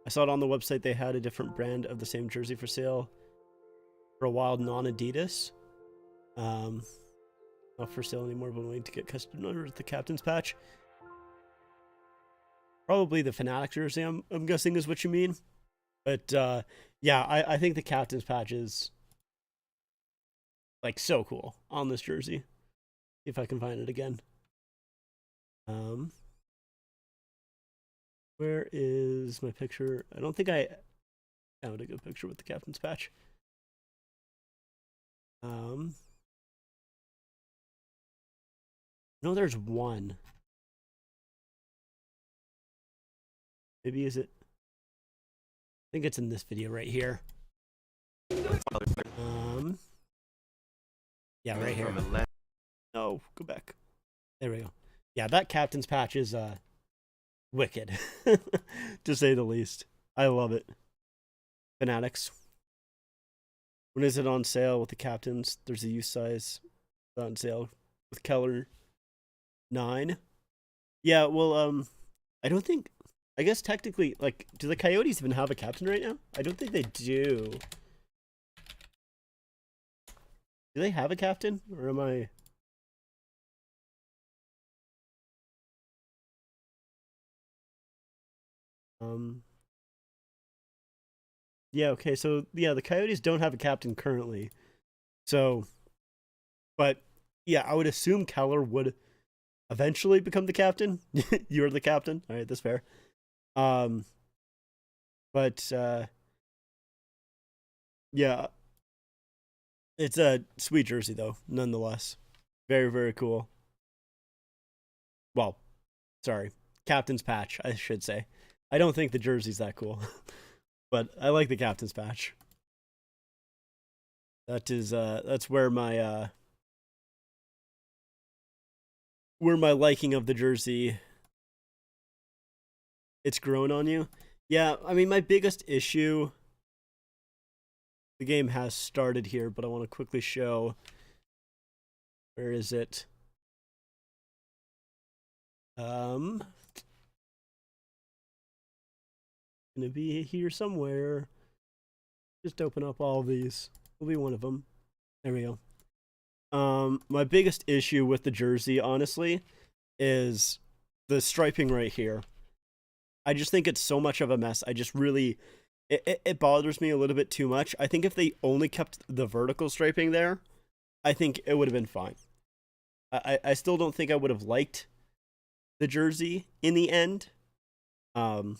saw it on the website. They had a different brand of the same jersey for sale for a while, non-Adidas. Not for sale anymore, but waiting to get custom under the captain's patch. Probably the Fanatic jersey, I'm guessing is what you mean. But yeah, I think the captain's patch is like so cool on this jersey. See if I can find it again. Where is my picture? I don't think I found a good picture with the captain's patch. No, there's one. Maybe is it? I think it's in this video right here. Yeah, right here. No, go back. There we go. Yeah, that captain's patch is wicked, to say the least. I love it. Fanatics. When is it on sale with the captains? There's a use size on sale with Keller 9. Yeah, well, I don't think. I guess technically, like, do the Coyotes even have a captain right now? I don't think they do. Do they have a captain? Or am I... Yeah, okay, so, yeah, the Coyotes don't have a captain currently. So, but, yeah, I would assume Keller would eventually become the captain. You're the captain. All right, that's fair. But yeah, it's a sweet jersey though, nonetheless. Very, very cool. Well, sorry, captain's patch, I should say. I don't think the jersey's that cool, but I like the captain's patch. That is that's where my liking of the jersey, it's grown on you. Yeah, I mean, my biggest issue, the game has started here, but I want to quickly show, where is it? Gonna be here somewhere. Just open up all of these. Will be one of them. There we go. My biggest issue with the jersey, honestly, is the striping right here. I just think it's so much of a mess. I just really, it bothers me a little bit too much. I think if they only kept the vertical striping there, I think it would have been fine. I still don't think I would have liked the jersey in the end. Like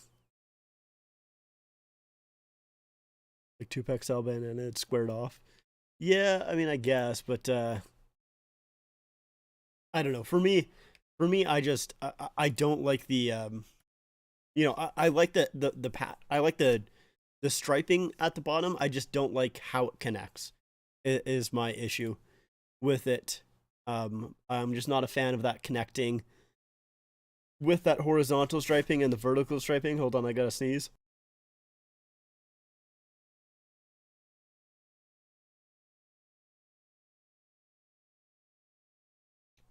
Tupac Salban and it squared off. Yeah, I mean, I guess, but I don't know. For me, I don't like the you know, I like the pat. I like the striping at the bottom. I just don't like how it connects. Is my issue with it. I'm just not a fan of that connecting with that horizontal striping and the vertical striping. Hold on, I gotta sneeze.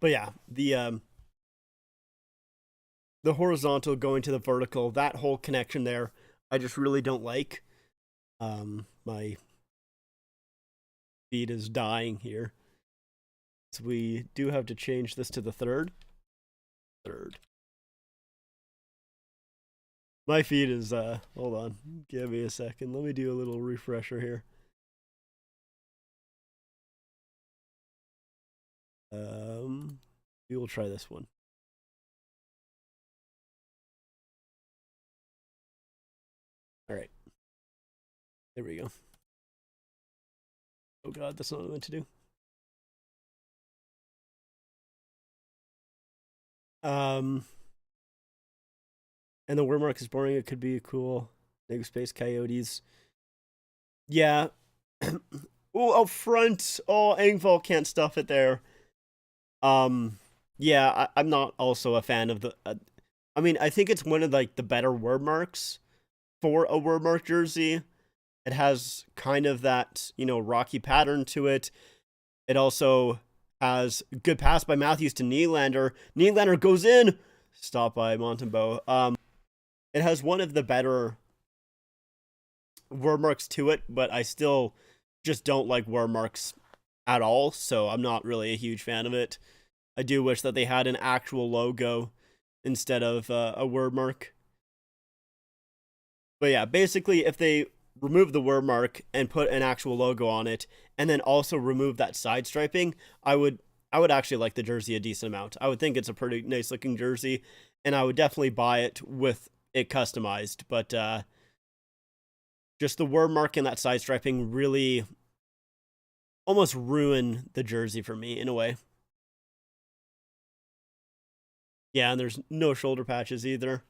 But yeah, the horizontal going to the vertical, that whole connection there, I just really don't like. My feed is dying here. So we do have to change this to the third. My feed is, hold on. Give me a second. Let me do a little refresher here. We will try this one. All right. There we go. Oh god, that's not what I meant to do. And the word mark is boring. It could be cool. Negative space coyotes. Yeah. Oh, up front. Oh, Engvall can't stuff it there. Yeah, I'm not also a fan of the. I mean, I think it's one of like the better word marks for a word mark jersey. It has kind of that rocky pattern to it. It also has good pass by Matthews to Nylander. Nylander goes in. Stop by Montembeault. It has one of the better word marks to it, but I still just don't like word marks at all, so I'm not really a huge fan of it. I do wish that they had an actual logo instead of a word mark. But yeah, basically, if they remove the word mark and put an actual logo on it, and then also remove that side striping, I would actually like the jersey a decent amount. I would think it's a pretty nice looking jersey, and I would definitely buy it with it customized. But just the word mark and that side striping really almost ruin the jersey for me in a way. Yeah, and there's no shoulder patches either.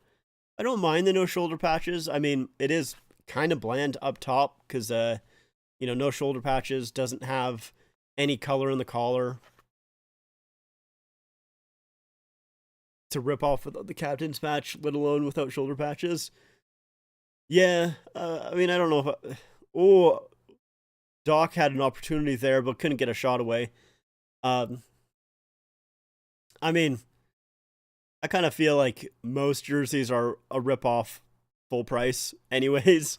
I don't mind the no shoulder patches. I mean, it is kind of bland up top because, no shoulder patches, doesn't have any color in the collar to rip off the captain's patch, let alone without shoulder patches. Yeah, I mean, I don't know if... Doc had an opportunity there, but couldn't get a shot away. I mean, I kind of feel like most jerseys are a rip-off full price anyways.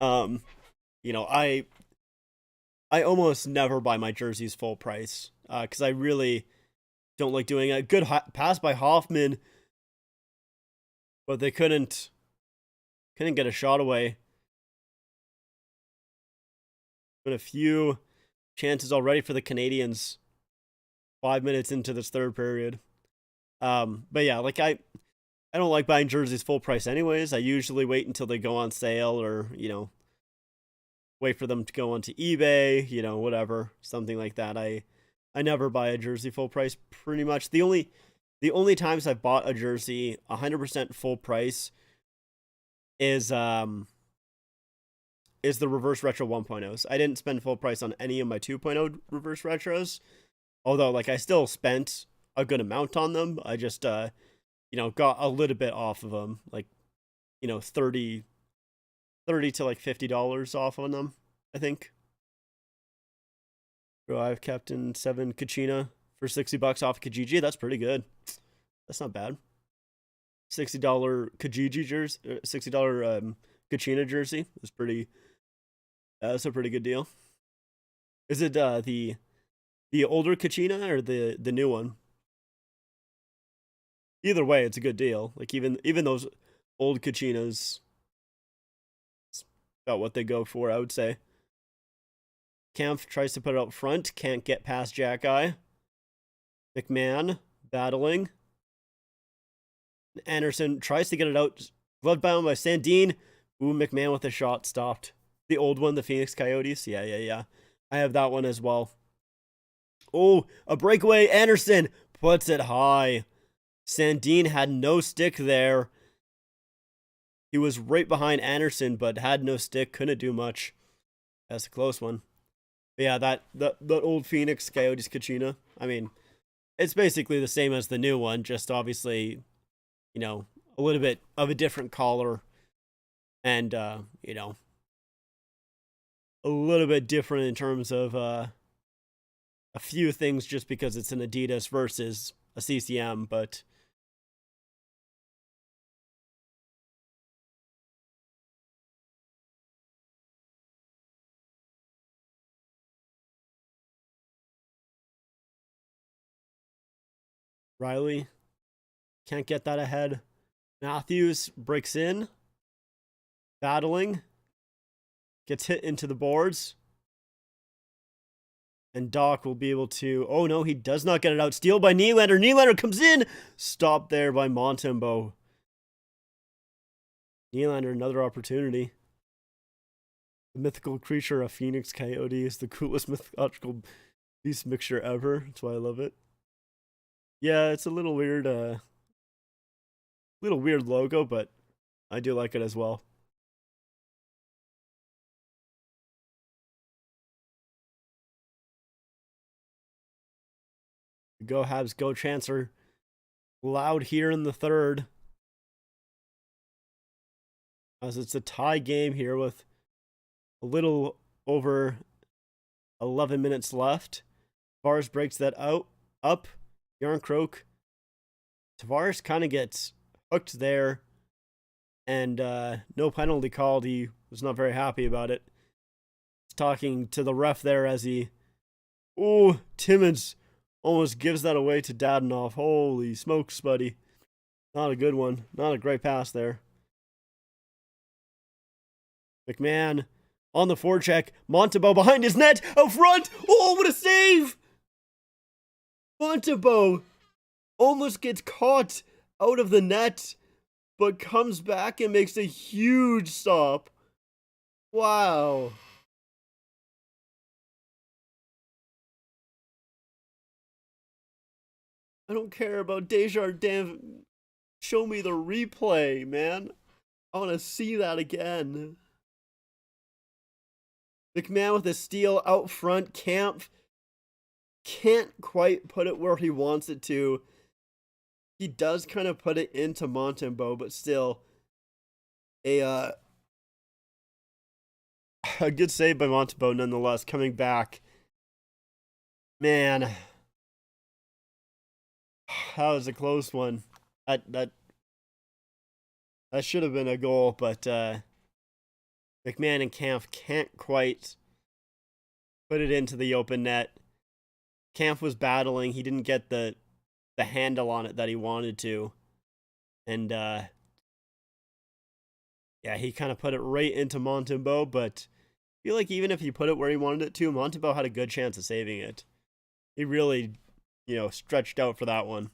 I almost never buy my jerseys full price because I really don't like doing a good pass by Hoffman, but they couldn't get a shot away. But a few chances already for the Canadiens 5 minutes into this third period. But yeah, like I don't like buying jerseys full price anyways. I usually wait until they go on sale or, wait for them to go onto eBay, whatever, something like that. I never buy a jersey full price pretty much. The only times I've bought a jersey 100% full price is the reverse retro 1.0s. I didn't spend full price on any of my 2.0 reverse retros. Although like I still spent a good amount on them. I just got a little bit off of them, like 30 to like $50 off on them, I think. Bro, I've kept in 7 Kachina for $60 off Kijiji. That's pretty good. That's not bad. $60 Kijiji jersey, $60 Kachina jersey is pretty. That's a pretty good deal. Is it the older Kachina or the new one? Either way, it's a good deal. Like even those old Kachinas, it's about what they go for, I would say. Kampf tries to put it up front, can't get past Jack Eye. McMahon battling. Anderson tries to get it out. Glove bound by Sandin. Ooh, McMahon with a shot stopped. The old one, the Phoenix Coyotes. Yeah. I have that one as well. Oh, a breakaway. Anderson puts it high. Sandin had no stick there. He was right behind Anderson, but had no stick. Couldn't do much. That's a close one. But yeah, that old Phoenix Coyotes Kachina. I mean, it's basically the same as the new one, just obviously, a little bit of a different collar. And, a little bit different in terms of a few things just because it's an Adidas versus a CCM, but Riley can't get that ahead. Matthews breaks in, battling, gets hit into the boards. And Doc will be able to... Oh, no, he does not get it out. Steal by Nylander. Nylander comes in. Stopped there by Montembeault. Nylander, another opportunity. The mythical creature, a phoenix coyote, is the coolest mythological beast mixture ever. That's why I love it. Yeah, it's a little weird logo, but I do like it as well. Go Habs, go Chancer. Loud here in the third. As it's a tie game here with a little over 11 minutes left. Tavares breaks that out. Up. Yarncroke. Tavares kind of gets hooked there. And no penalty called. He was not very happy about it. He's talking to the ref there as he... Oh, Timmins almost gives that away to Dadonov. Holy smokes, buddy. Not a good one. Not a great pass there. McMahon on the forecheck. Montembeault behind his net. Out front. Oh, what a save! Montembeault almost gets caught out of the net, but comes back and makes a huge stop. Wow. I don't care about Desjardins. Show me the replay, man. I want to see that again. McMahon with a steal out front. Camp can't quite put it where he wants it to. He does kind of put it into Montembeault, but still a good save by Montembeault nonetheless, coming back. Man, that was a close one. That should have been a goal, but McMahon and Kampf can't quite put it into the open net. Kampf was battling. He didn't get the handle on it that he wanted to. And yeah, he kind of put it right into Montembeault, but I feel like even if he put it where he wanted it to, Montembeault had a good chance of saving it. He really, stretched out for that one.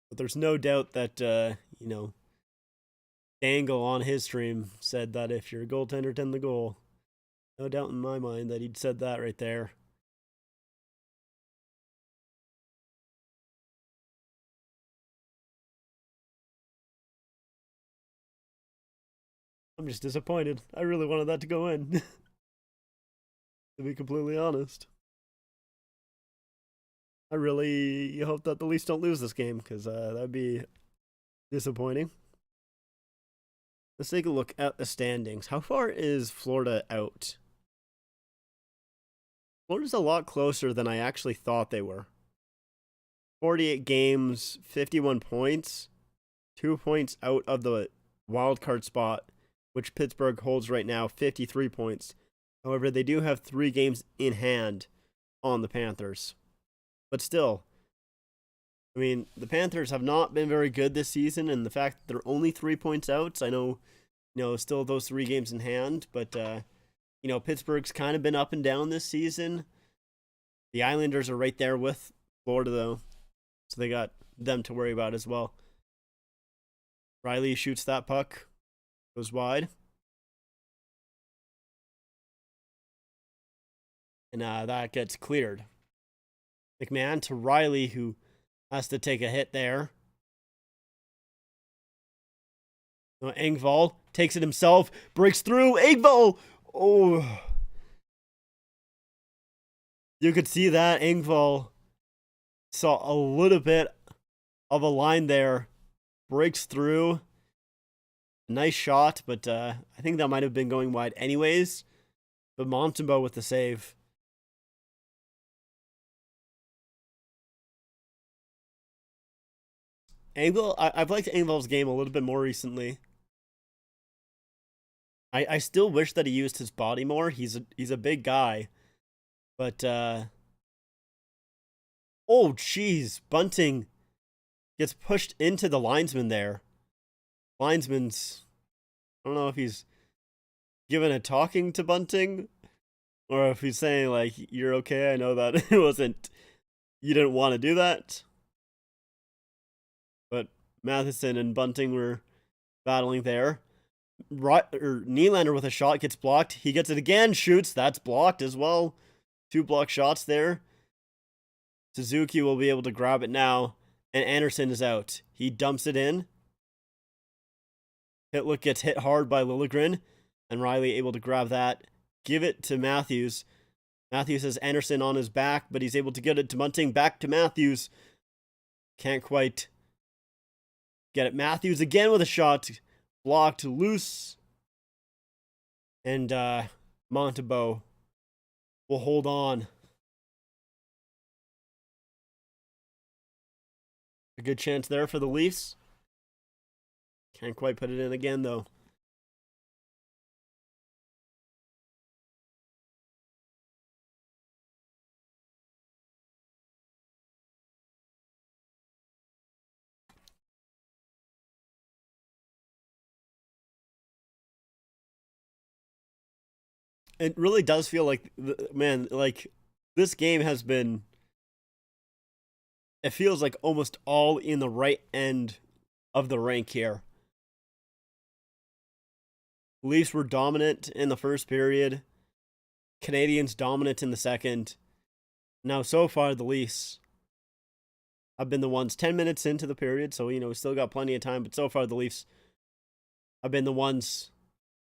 But there's no doubt that, Dangle on his stream said that if your goaltender tend the goal. No doubt in my mind that he'd said that right there. I'm just disappointed. I really wanted that to go in. To be completely honest. I really hope that the Leafs don't lose this game, because that'd be disappointing. Let's take a look at the standings. How far is Florida out? Florida's a lot closer than I actually thought they were. 48 games, 51 points. 2 points out of the wild card spot, which Pittsburgh holds right now, 53 points. However, they do have 3 games in hand on the Panthers. But still, I mean, the Panthers have not been very good this season, and the fact that they're only 3 points out, I know, still those 3 games in hand, but, Pittsburgh's kind of been up and down this season. The Islanders are right there with Florida, though, so they got them to worry about as well. Riley shoots that puck, goes wide. And that gets cleared. McMahon to Riley, who has to take a hit there. Engvall takes it himself, breaks through. Engvall! Oh. You could see that Engvall saw a little bit of a line there. Breaks through. Nice shot, but I think that might have been going wide anyways. But Montembeault with the save. Engvall, I've liked Engvall's game a little bit more recently. I still wish that he used his body more. He's a big guy. But oh jeez, Bunting gets pushed into the linesman there. linesman's, I don't know if he's giving a talking to Bunting or if he's saying, like, you're okay. I know that it wasn't, you didn't want to do that. But Matheson and Bunting were battling there. Nylander with a shot gets blocked. He gets it again, shoots. That's blocked as well. 2 block shots there. Suzuki will be able to grab it now, and Anderson is out. He dumps it in. Hitlick gets hit hard by Liljegren, and Riley able to grab that. Give it to Matthews. Matthews has Anderson on his back, but he's able to get it to Bunting. Back to Matthews. Can't quite get it. Matthews again with a shot. Blocked loose. And Montembeault will hold on. A good chance there for the Leafs. Can't quite put it in again, though. It really does feel like, man, like, this game has been, it feels like almost all in the right end of the rank here. Leafs were dominant in the first period. Canadiens dominant in the second. Now, so far, the Leafs have been the ones 10 minutes into the period, so, we still got plenty of time, but so far, the Leafs have been the ones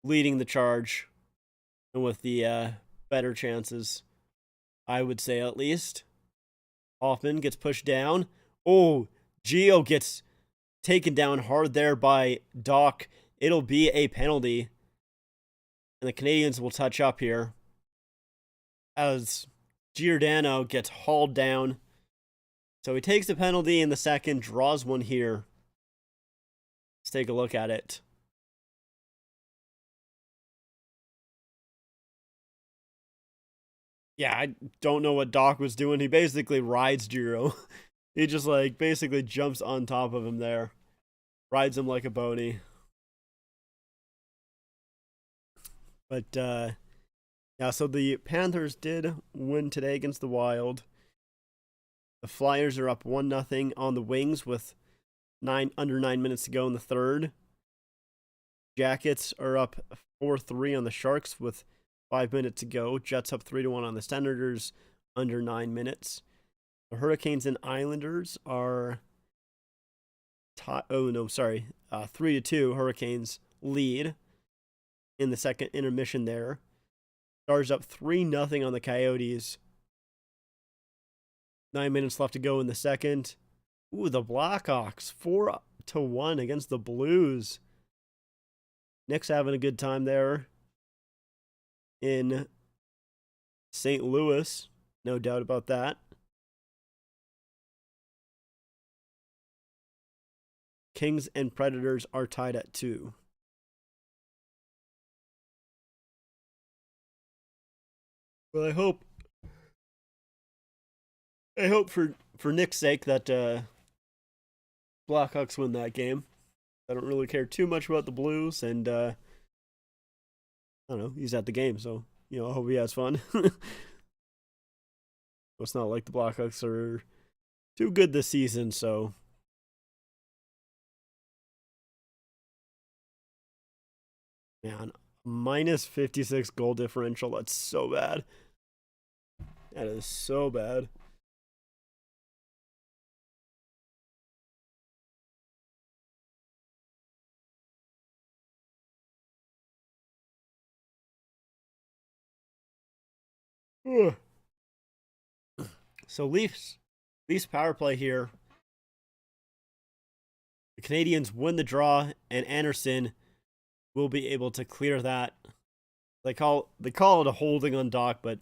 leading the charge and with the better chances, I would say, at least. Hoffman gets pushed down. Oh, Gio gets taken down hard there by Doc. It'll be a penalty. And the Canadiens will touch up here as Giordano gets hauled down. So he takes the penalty in the second, draws one here. Let's take a look at it. Yeah, I don't know what Doc was doing. He basically rides Giro. He just, basically jumps on top of him there. Rides him like a pony. But, yeah, so the Panthers did win today against the Wild. The Flyers are up 1-0 on the Wings with under 9 minutes to go in the third. Jackets are up 4-3 on the Sharks with 5 minutes to go. Jets up 3-1 on the Senators under 9 minutes. The Hurricanes and Islanders are 3-2. Hurricanes lead in the second intermission there. Stars up 3-0 on the Coyotes. 9 minutes left to go in the second. Ooh, the Blackhawks 4-1 against the Blues. Nick's having a good time there in St. Louis. No doubt about that. Kings and Predators are tied at 2. Well, I hope for Nick's sake that Blackhawks win that game. I don't really care too much about the Blues, and I don't know, he's at the game, so I hope he has fun. It's not like the Blackhawks are too good this season, so man, minus 56 goal differential. That's so bad. That is so bad. So Leafs power play here. The Canadiens win the draw, and Anderson will be able to clear that. They call it a holding on Doc, but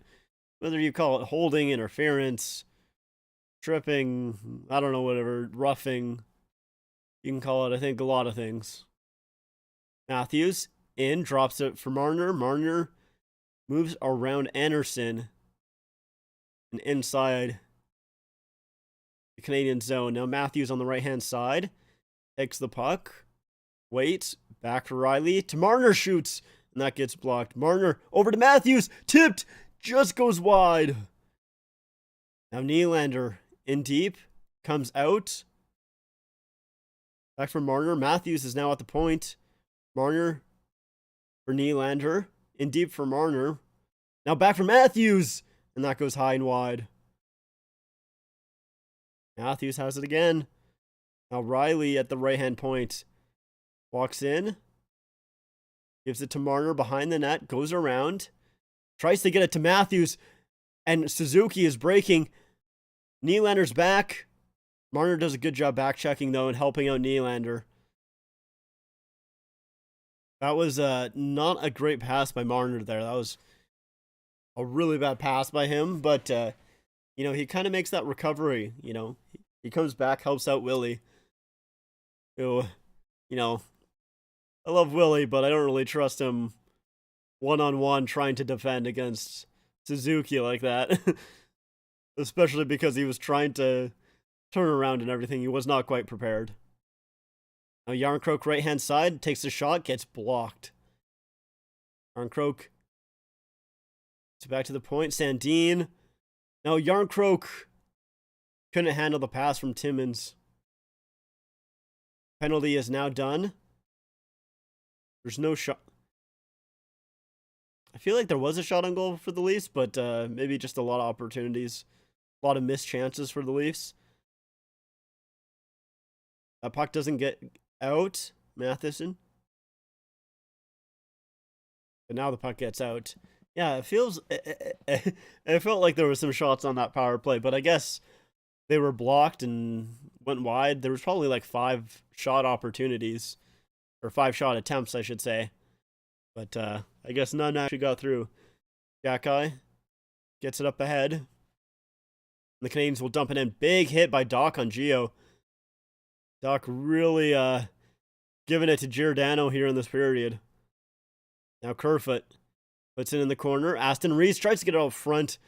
whether you call it holding, interference, tripping, I don't know, whatever, roughing, you can call it, I think, a lot of things. Matthews drops it for Marner. Marner moves around Anderson and inside the Canadian zone. Now Matthews on the right-hand side takes the puck, Wait, back to Riley. To Marner, shoots. And that gets blocked. Marner over to Matthews. Tipped. Just goes wide. Now Nylander in deep. Comes out. Back for Marner. Matthews is now at the point. Marner for Nylander. In deep for Marner. Now back for Matthews. And that goes high and wide. Matthews has it again. Now Riley at the right-hand point. Walks in. Gives it to Marner behind the net. Goes around. Tries to get it to Matthews. And Suzuki is breaking. Nylander's back. Marner does a good job back checking, though, and helping out Nylander. That was not a great pass by Marner there. That was a really bad pass by him. But, he kind of makes that recovery. He comes back, helps out Willie. Who, I love Willie, but I don't really trust him one-on-one trying to defend against Suzuki like that. Especially because he was trying to turn around and everything. He was not quite prepared. Now Yarncroke right-hand side, takes a shot, gets blocked. Yarncroke gets back to the point. Sandin. Now Yarncroke couldn't handle the pass from Timmins. Penalty is now done. There's no shot. I feel like there was a shot on goal for the Leafs, but maybe just a lot of opportunities. A lot of missed chances for the Leafs. That puck doesn't get out. Matheson. But now the puck gets out. Yeah, it feels... It felt like there were some shots on that power play, but I guess they were blocked and went wide. There was probably like 5 shot opportunities. Or 5 shot attempts, I should say. But I guess none actually got through. Jackeye gets it up ahead. The Canadiens will dump it in. Big hit by Doc on Gio. Doc really giving it to Giordano here in this period. Now Kerfoot puts it in the corner. Aston Reese tries to get it out front.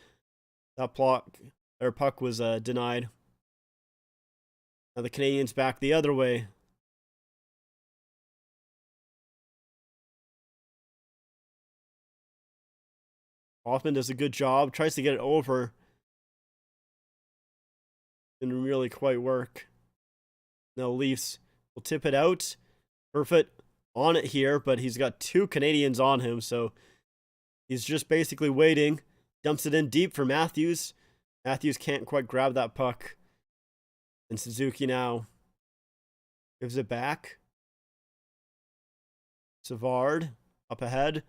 That puck was denied. Now the Canadiens back the other way. Hoffman does a good job. Tries to get it over. Didn't really quite work. Now Leafs will tip it out. Kerfoot on it here, but he's got 2 Canadiens on him, so he's just basically waiting. Dumps it in deep for Matthews. Matthews can't quite grab that puck. And Suzuki now gives it back. Savard up ahead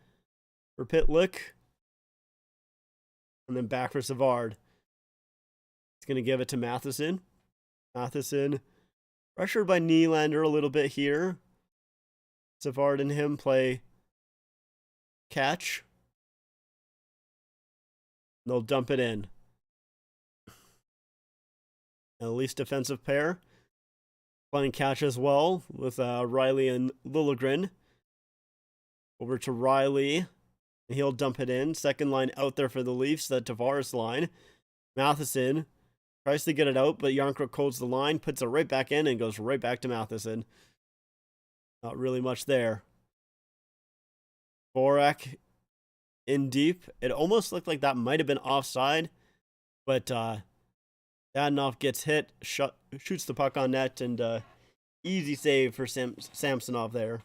for Pitlick. And then back for Savard. He's going to give it to Matheson. Matheson pressured by Nylander a little bit here. Savard and him play catch. And they'll dump it in. Now, the least defensive pair playing catch as well with Riley and Liljegren. Over to Riley. And he'll dump it in. Second line out there for the Leafs. That Tavares line. Matheson tries to get it out, but Yarncroke holds the line, puts it right back in, and goes right back to Matheson. Not really much there. Borak in deep. It almost looked like that might have been offside, but Dadonov gets hit, shoots the puck on net, and easy save for Samsonov there.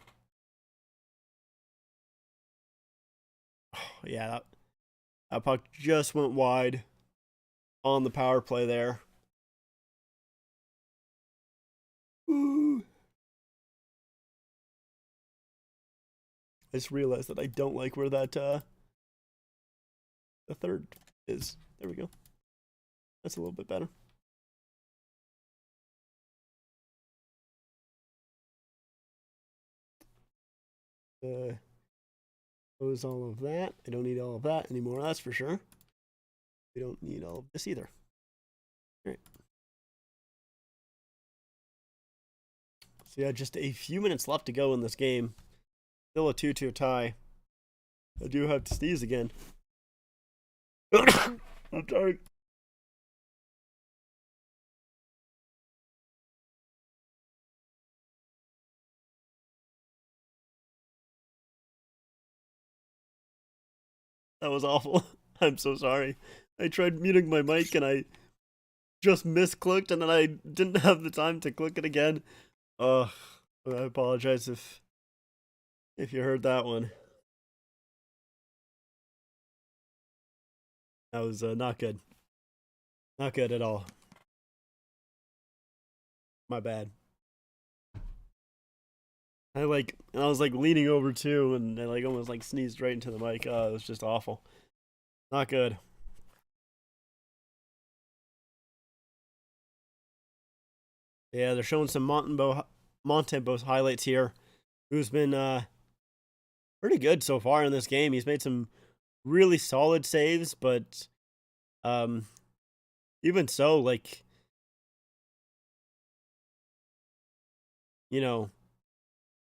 Oh, yeah, that puck just went wide on the power play there. Ooh. I just realized that I don't like where that the third is. There we go. That's a little bit better. Close all of that. I don't need all of that anymore, that's for sure. We don't need all of this either. All right. So yeah, just a few minutes left to go in this game. Still a 2-2 tie. I do have to sneeze again. I'm sorry. That was awful. I'm so sorry. I tried muting my mic and I just misclicked and then I didn't have the time to click it again. Ugh. I apologize if you heard that one. That was not good. Not good at all. My bad. I was like leaning over too, and I like almost like sneezed right into the mic. Oh, it was just awful. Not good. Yeah, they're showing some Montembeau's highlights here, who's been pretty good so far in this game. He's made some really solid saves, but um, even so, like, you know,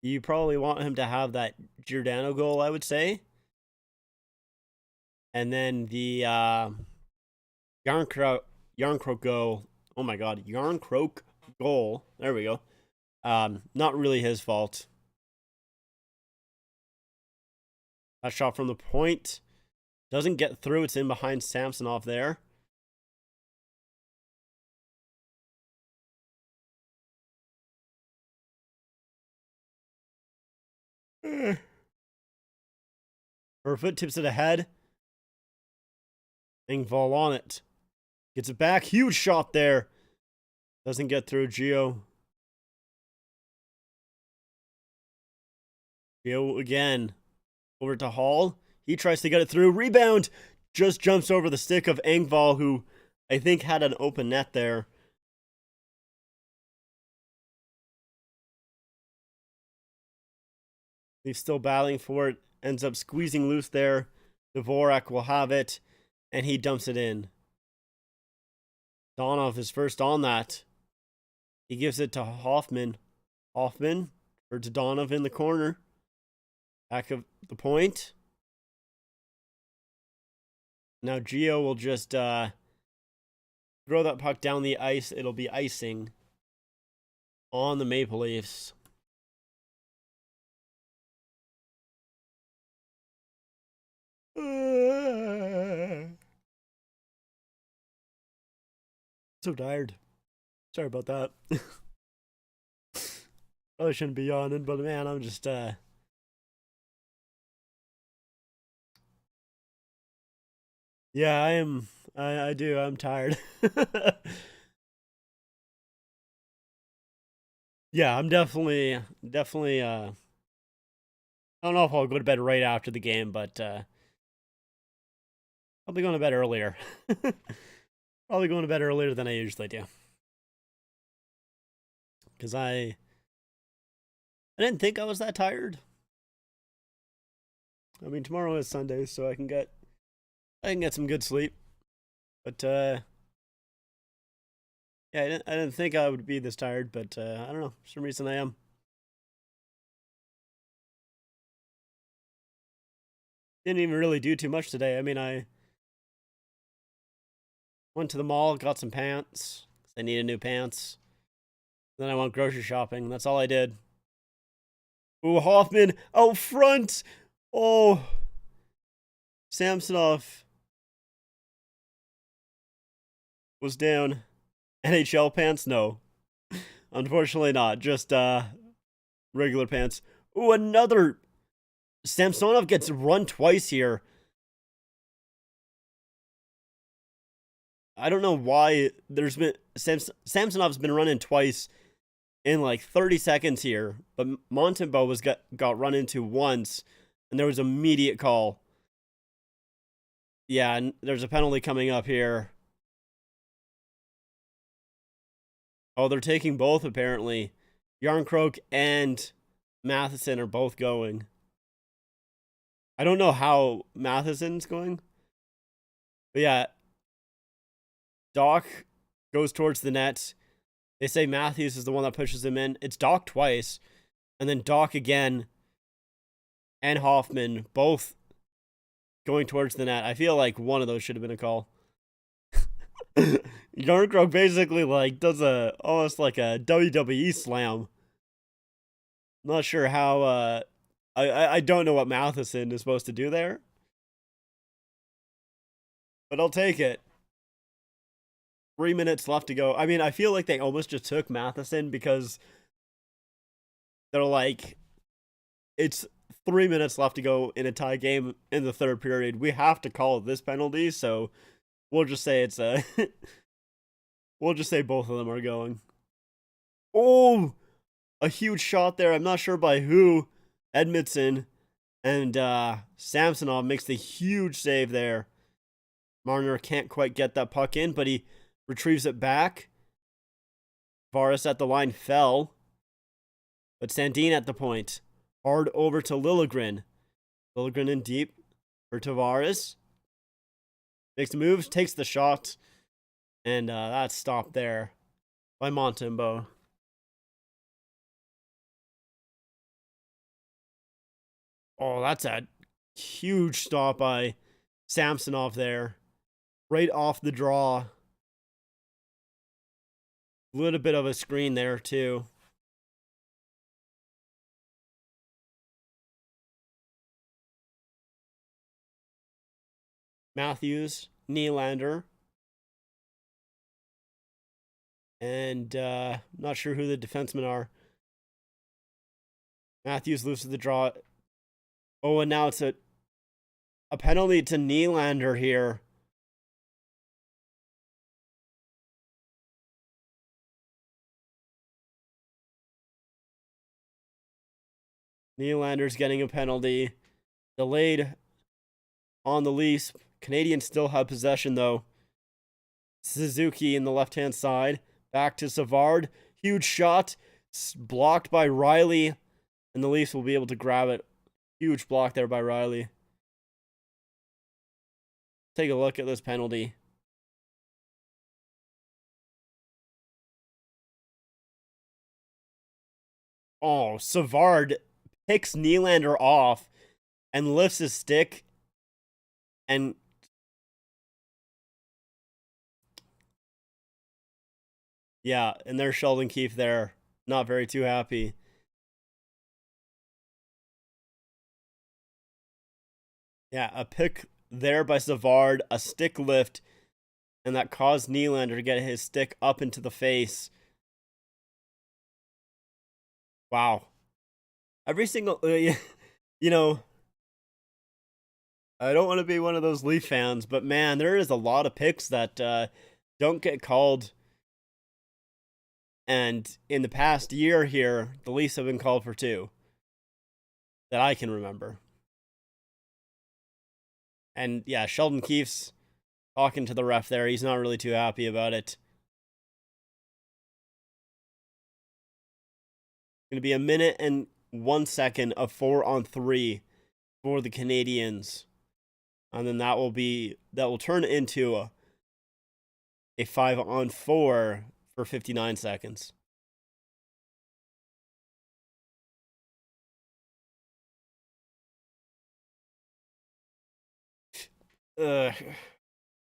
you probably want him to have that Giordano goal, I would say. And then the Yarncroke goal. Oh my god, Yarncroke goal. There we go. Not really his fault. That shot from the point doesn't get through. It's in behind Samsonov there. Herfoot tips it ahead. Engvall on it. Gets it back. Huge shot there. Doesn't get through Gio. Gio again. Over to Hall. He tries to get it through. Rebound. Just jumps over the stick of Engvall, who I think had an open net there. He's still battling for it. Ends up squeezing loose there. Dvorak will have it. And he dumps it in. Donov is first on that. He gives it to Hoffman. Hoffman or to Donov in the corner. Back of the point. Now Gio will just throw that puck down the ice. It'll be icing on the Maple Leafs. So tired. Sorry about that. I shouldn't be yawning, but man, I'm just yeah, I am. I do. I'm tired. Yeah, I'm definitely. I don't know if I'll go to bed right after the game, but I'll be going to bed earlier. Probably going to bed earlier than I usually do. Because I didn't think I was that tired. I mean, tomorrow is Sunday, so I can get some good sleep. But yeah, I didn't think I would be this tired, but I don't know. For some reason I am. Didn't even really do too much today. I mean, I went to the mall, got some pants. I needed new pants. Then I went grocery shopping. That's all I did. Ooh, Hoffman out front. Oh, Samsonov was down. NHL pants? No. Unfortunately not. Just regular pants. Ooh, another. Samsonov gets run twice here. I don't know why there's been Samsonov's been running twice in like 30 seconds here, but Montembeau got run into once, and there was immediate call. Yeah, and there's a penalty coming up here. Oh, they're taking both apparently. Yarncroke and Matheson are both going. I don't know how Matheson's going, but yeah, Doc goes towards the net. They say Matthews is the one that pushes him in. It's Doc twice, and then Doc again, and Hoffman both going towards the net. I feel like one of those should have been a call. Yarncroke basically like does almost like a WWE slam. I'm not sure how. I don't know what Matheson is supposed to do there. but I'll take it. 3 minutes left to go. I mean, I feel like they almost just took Matheson because they're like, it's 3 minutes left to go in a tie game in the third period. We have to call this penalty, so we'll just say it's a. We'll just say both of them are going. Oh, a huge shot there. I'm not sure by who. Edmondson and Samsonov makes the huge save there. Marner can't quite get that puck in, but he retrieves it back. Varus at the line fell. But Sandin at the point. Hard over to Liljegren. Liljegren in deep for Tavares. Makes the moves, takes the shot. And that's stopped there by Montembeault. Oh, that's a huge stop by Samsonov there. Right off the draw. A little bit of a screen there, too. Matthews, Nylander. And not sure who the defensemen are. Matthews loses the draw. Oh, and now it's a penalty to Nylander here. Nylander's getting a penalty. Delayed on the Leafs. Canadiens still have possession, though. Suzuki in the left-hand side. Back to Savard. Huge shot. Blocked by Riley. And the Leafs will be able to grab it. Huge block there by Riley. Take a look at this penalty. Oh, Savard picks Nylander off and lifts his stick. And yeah, and there's Sheldon Keefe there. Not very too happy. Yeah, a pick there by Savard, a stick lift, and that caused Nylander to get his stick up into the face. Wow. Every single, you know, I don't want to be one of those Leaf fans, but man, there is a lot of picks that don't get called. And in the past year here, the Leafs have been called for 2 that I can remember. And yeah, Sheldon Keefe's talking to the ref there. He's not really too happy about it. Going to be 1:01 of 4-on-3 for the Canadiens. And then that will turn into a 5-on-4 for 59 seconds.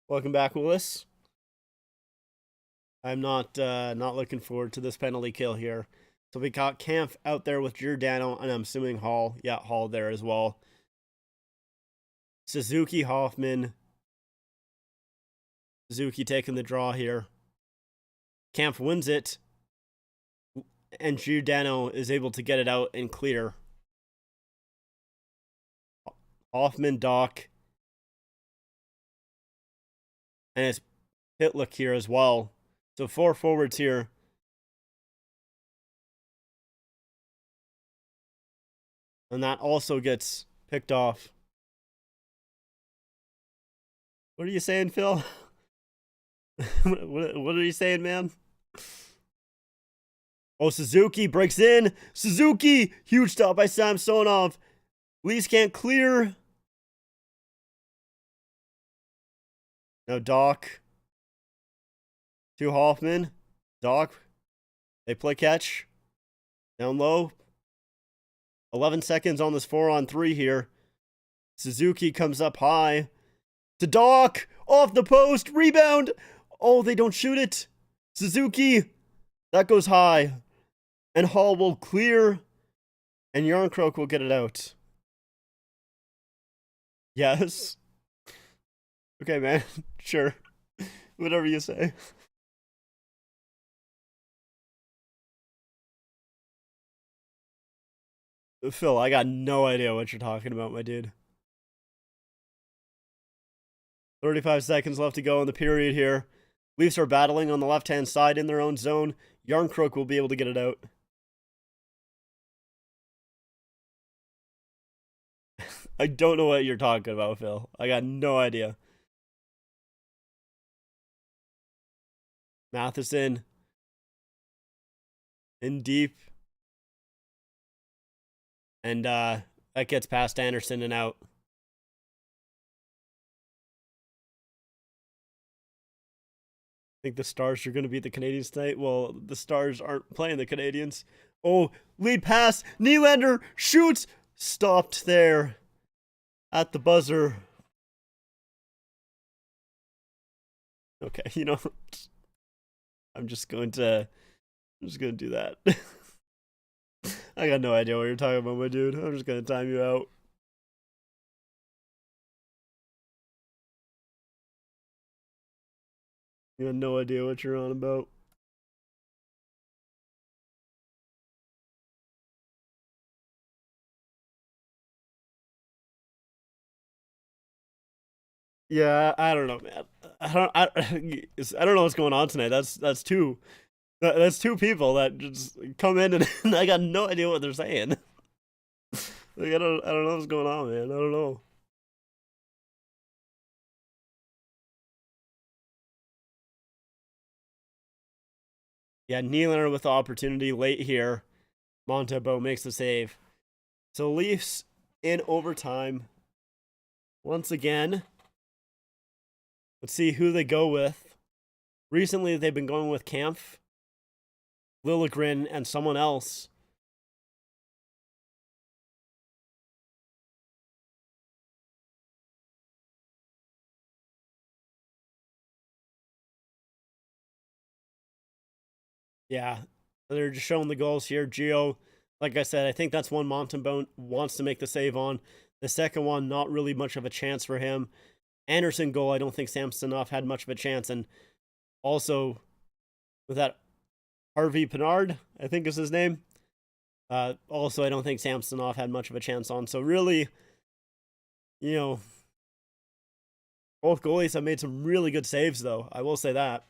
Welcome back, Willis. I'm not looking forward to this penalty kill here. So we got Kampf out there with Giordano, and I'm assuming Hall. Yeah, Hall there as well. Suzuki, Hoffman. Suzuki taking the draw here. Kampf wins it. And Giordano is able to get it out and clear. Hoffman, Doc. And it's Pitlick here as well. So 4 forwards here. And that also gets picked off. What are you saying, Phil? What are you saying, man? Oh, Suzuki breaks in. Suzuki! Huge stop by Samsonov. Leafs can't clear. Now Doc. To Hoffman. Doc. They play catch. Down low. 11 seconds on this 4-on-3 here. Suzuki comes up high. To Doc. Off the post. Rebound. Oh, they don't shoot it. Suzuki. That goes high. And Hall will clear. And Yarncroke will get it out. Yes. Okay, man. Sure. Whatever you say. Phil, I got no idea what you're talking about, my dude. 35 seconds left to go in the period here. Leafs are battling on the left-hand side in their own zone. Yarncrook will be able to get it out. I don't know what you're talking about, Phil. I got no idea. Matheson in deep. And that gets past Anderson and out. Think the Stars are going to beat the Canadiens tonight? Well, the Stars aren't playing the Canadiens. Oh, lead pass. Nylander shoots. Stopped there at the buzzer. Okay, you know, I'm just going to do that. I got no idea what you're talking about, my dude. I'm just going to time you out. You have no idea what you're on about. Yeah, I don't know, man. I don't know what's going on tonight. That's two people that just come in and I got no idea what they're saying. Like I don't know what's going on, man. I don't know. Yeah, Nylander with the opportunity late here. Montembeault makes the save. So Leafs in overtime. Once again. Let's see who they go with. Recently, they've been going with Kampf, Liljegren, and someone else. Yeah, they're just showing the goals here. Gio, like I said, I think that's one Montembeault wants to make the save on. The second one, not really much of a chance for him. Anderson goal, I don't think Samsonov had much of a chance. And also, with that Harvey Pinard, I think is his name. Also, I don't think Samsonov had much of a chance on. So really, you know, both goalies have made some really good saves, though. I will say that.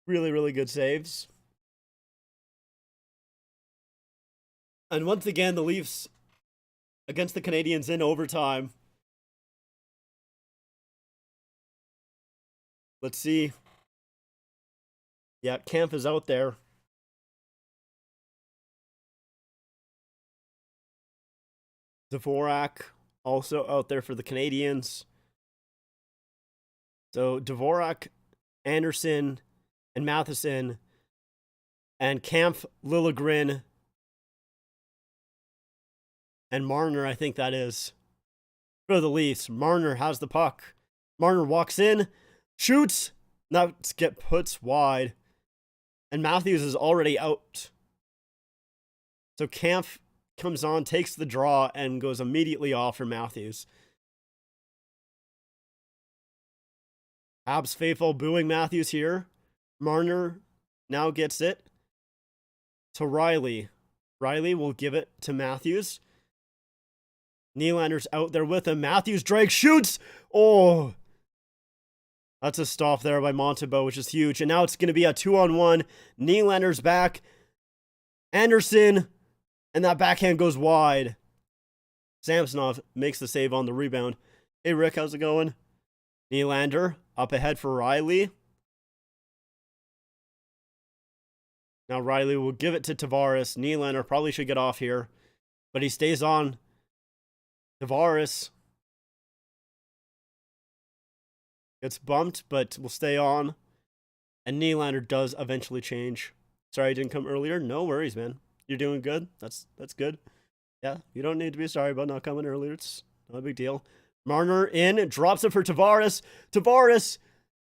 Really, really good saves. And once again, the Leafs against the Canadiens in overtime. Let's see. Yeah, Kampf is out there. Dvorak also out there for the Canadiens. So Dvorak, Anderson, and Matheson, and Kampf, Liljegren, and Marner, I think that is, for the Leafs. Marner has the puck. Marner walks in, shoots, now get puts wide, and Matthews is already out. So Kampf comes on, takes the draw, and goes immediately off for Matthews. Habs faithful booing Matthews here. Marner now gets it to Riley. Riley will give it to Matthews. Nylander's out there with him. Matthews, Drake shoots. Oh, that's a stop there by Montembeault, which is huge. And now it's going to be a 2-on-1. Nylander's back. Anderson, and that backhand goes wide. Samsonov makes the save on the rebound. Hey, Rick, how's it going? Nylander up ahead for Riley. Now Riley will give it to Tavares. Nylander probably should get off here, but he stays on. Tavares gets bumped, but will stay on. And Nylander does eventually change. Sorry I didn't come earlier. No worries, man. You're doing good. That's good. Yeah, you don't need to be sorry about not coming earlier. It's not a big deal. Marner in, drops it for Tavares. Tavares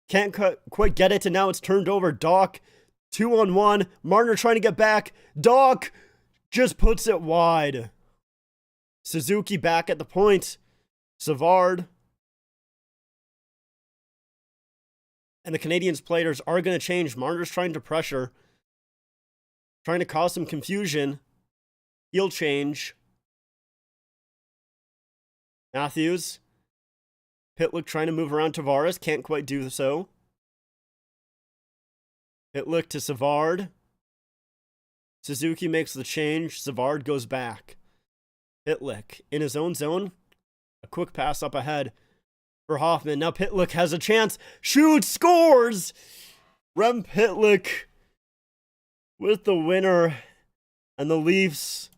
can't quite get it, and now it's turned over. Doc, 2-on-1. Marner trying to get back. Doc just puts it wide. Suzuki back at the point. Savard And the Canadiens players are going to change. Marner's trying to pressure, trying to cause some confusion. He'll change. Matthews. Pitlick trying to move around Tavares. Can't quite do so. Pitlick to Savard. Suzuki makes the change. Savard goes back. Pitlick in his own zone. A quick pass up ahead for Hoffman. Now Pitlick has a chance. Shoots, scores! Rem Pitlick with the winner. And the Leafs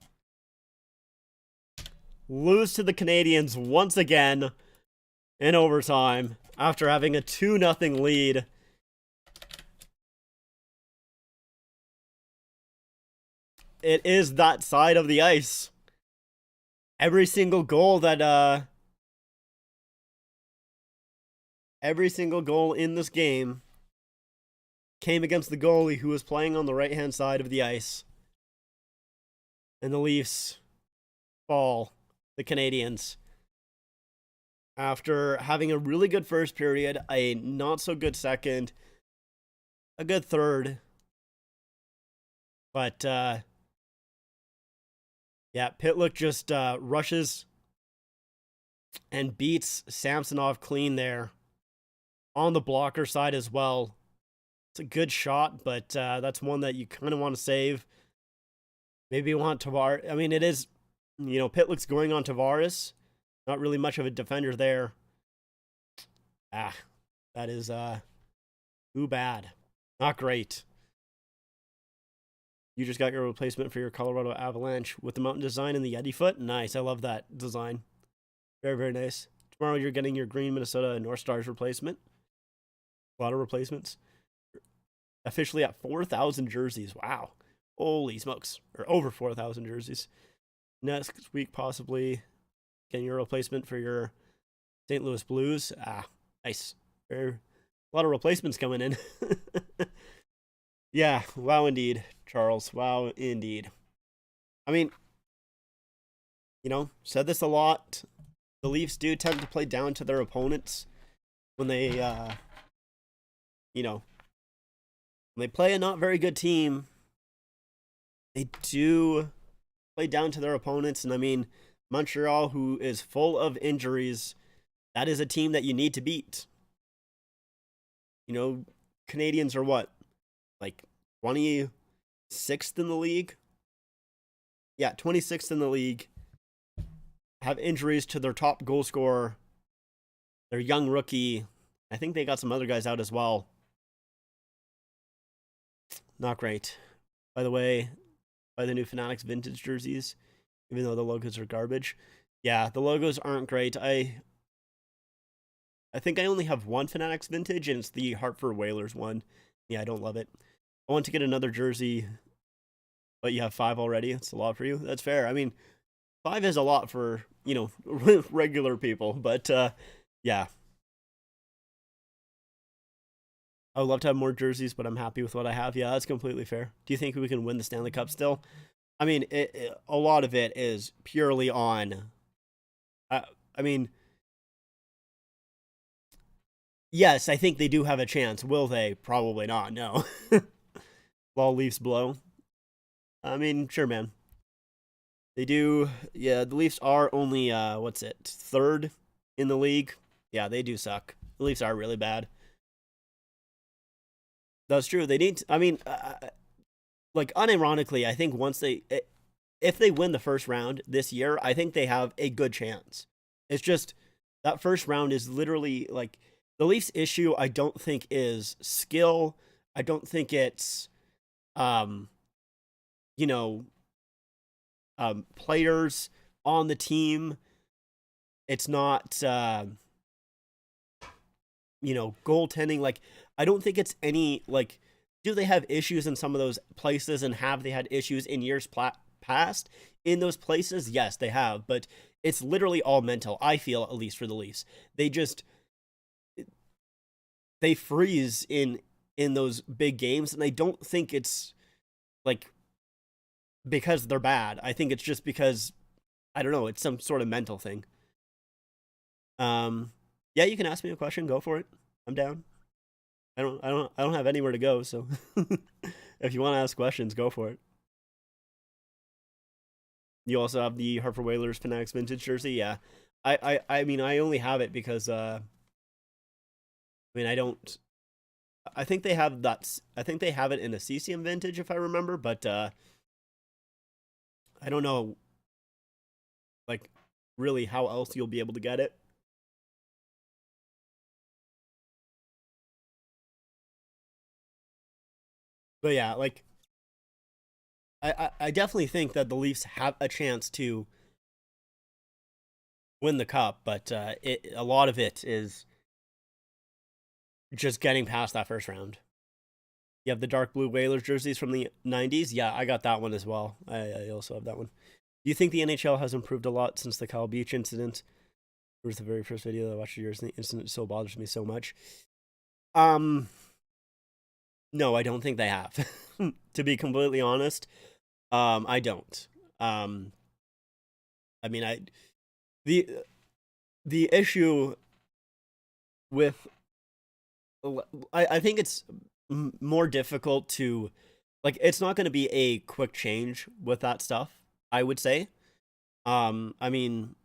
lose to the Canadiens once again in overtime after having a 2-0 lead. It is that side of the ice. Every single goal in this game came against the goalie who was playing on the right-hand side of the ice. And the Leafs fall the Canadiens after having a really good first period, a not so good second, a good third. But yeah, Pitlick just rushes and beats Samsonov clean there on the blocker side as well. It's a good shot, but that's one that you kind of want to save. Maybe you want Tavares. I mean, it is, Pitlick's going on Tavares. Not really much of a defender there. That is too bad. Not great. You just got your replacement for your Colorado Avalanche with the mountain design and the Yeti foot. Nice. I love that design. Very, very nice. Tomorrow you're getting your green Minnesota North Stars replacement. A lot of replacements. Officially at 4,000 jerseys. Wow. Holy smokes. Or over 4,000 jerseys. Next week, possibly getting your replacement for your St. Louis Blues. Nice. A lot of replacements coming in. Yeah, wow indeed, Charles. Wow indeed. I mean, said this a lot. The Leafs do tend to play down to their opponents when they, when they play a not very good team. They do play down to their opponents. And I mean, Montreal, who is full of injuries, that is a team that you need to beat. Canadiens are what? Like 26th in the league? Yeah, 26th in the league. Have injuries to their top goal scorer, their young rookie. I think they got some other guys out as well. Not great. By the way, by the new Fanatics vintage jerseys, even though the logos are garbage. Yeah, the logos aren't great. I think I only have one Fanatics vintage, and it's the Hartford Whalers one. Yeah, I don't love it. I want to get another jersey, but you have 5 already. It's a lot for you. That's fair. I mean, 5 is a lot for, regular people, but yeah. I would love to have more jerseys, but I'm happy with what I have. Yeah, that's completely fair. Do you think we can win the Stanley Cup still? I mean, a lot of it is purely on, yes, I think they do have a chance. Will they? Probably not, no. While Leafs blow. I mean, sure, man. They do. Yeah, the Leafs are only, third in the league? Yeah, they do suck. The Leafs are really bad. That's true. They need unironically, I think if they win the first round this year, I think they have a good chance. It's just that first round is literally like the Leafs' issue. I don't think is skill. I don't think it's, players on the team. It's not, goaltending. Like, I don't think it's any, like, do they have issues in some of those places, and have they had issues in years past in those places? Yes, they have, but it's literally all mental, I feel, at least for the Leafs. They freeze in those big games, and I don't think it's, like, because they're bad. I think it's just because, I don't know, it's some sort of mental thing. Yeah, you can ask me a question. Go for it. I'm down. I don't have anywhere to go. So if you want to ask questions, go for it. You also have the Hartford Whalers Fanatics vintage jersey. Yeah, I mean, I only have it because I mean, I don't. I think they have that. I think they have it in a CCM vintage, if I remember. But I don't know, like, really how else you'll be able to get it. But yeah, like, I definitely think that the Leafs have a chance to win the cup, but a lot of it is just getting past that first round. You have the dark blue Whalers jerseys from the 90s. Yeah, I got that one as well. I also have that one. Do you think the NHL has improved a lot since the Kyle Beach incident? It was the very first video that I watched of yours, and the incident so bothers me so much. Um, no, I don't think they have. To be completely honest, I don't. I mean, the the issue with I think it's more difficult to, like, it's not going to be a quick change with that stuff, I would say. I mean,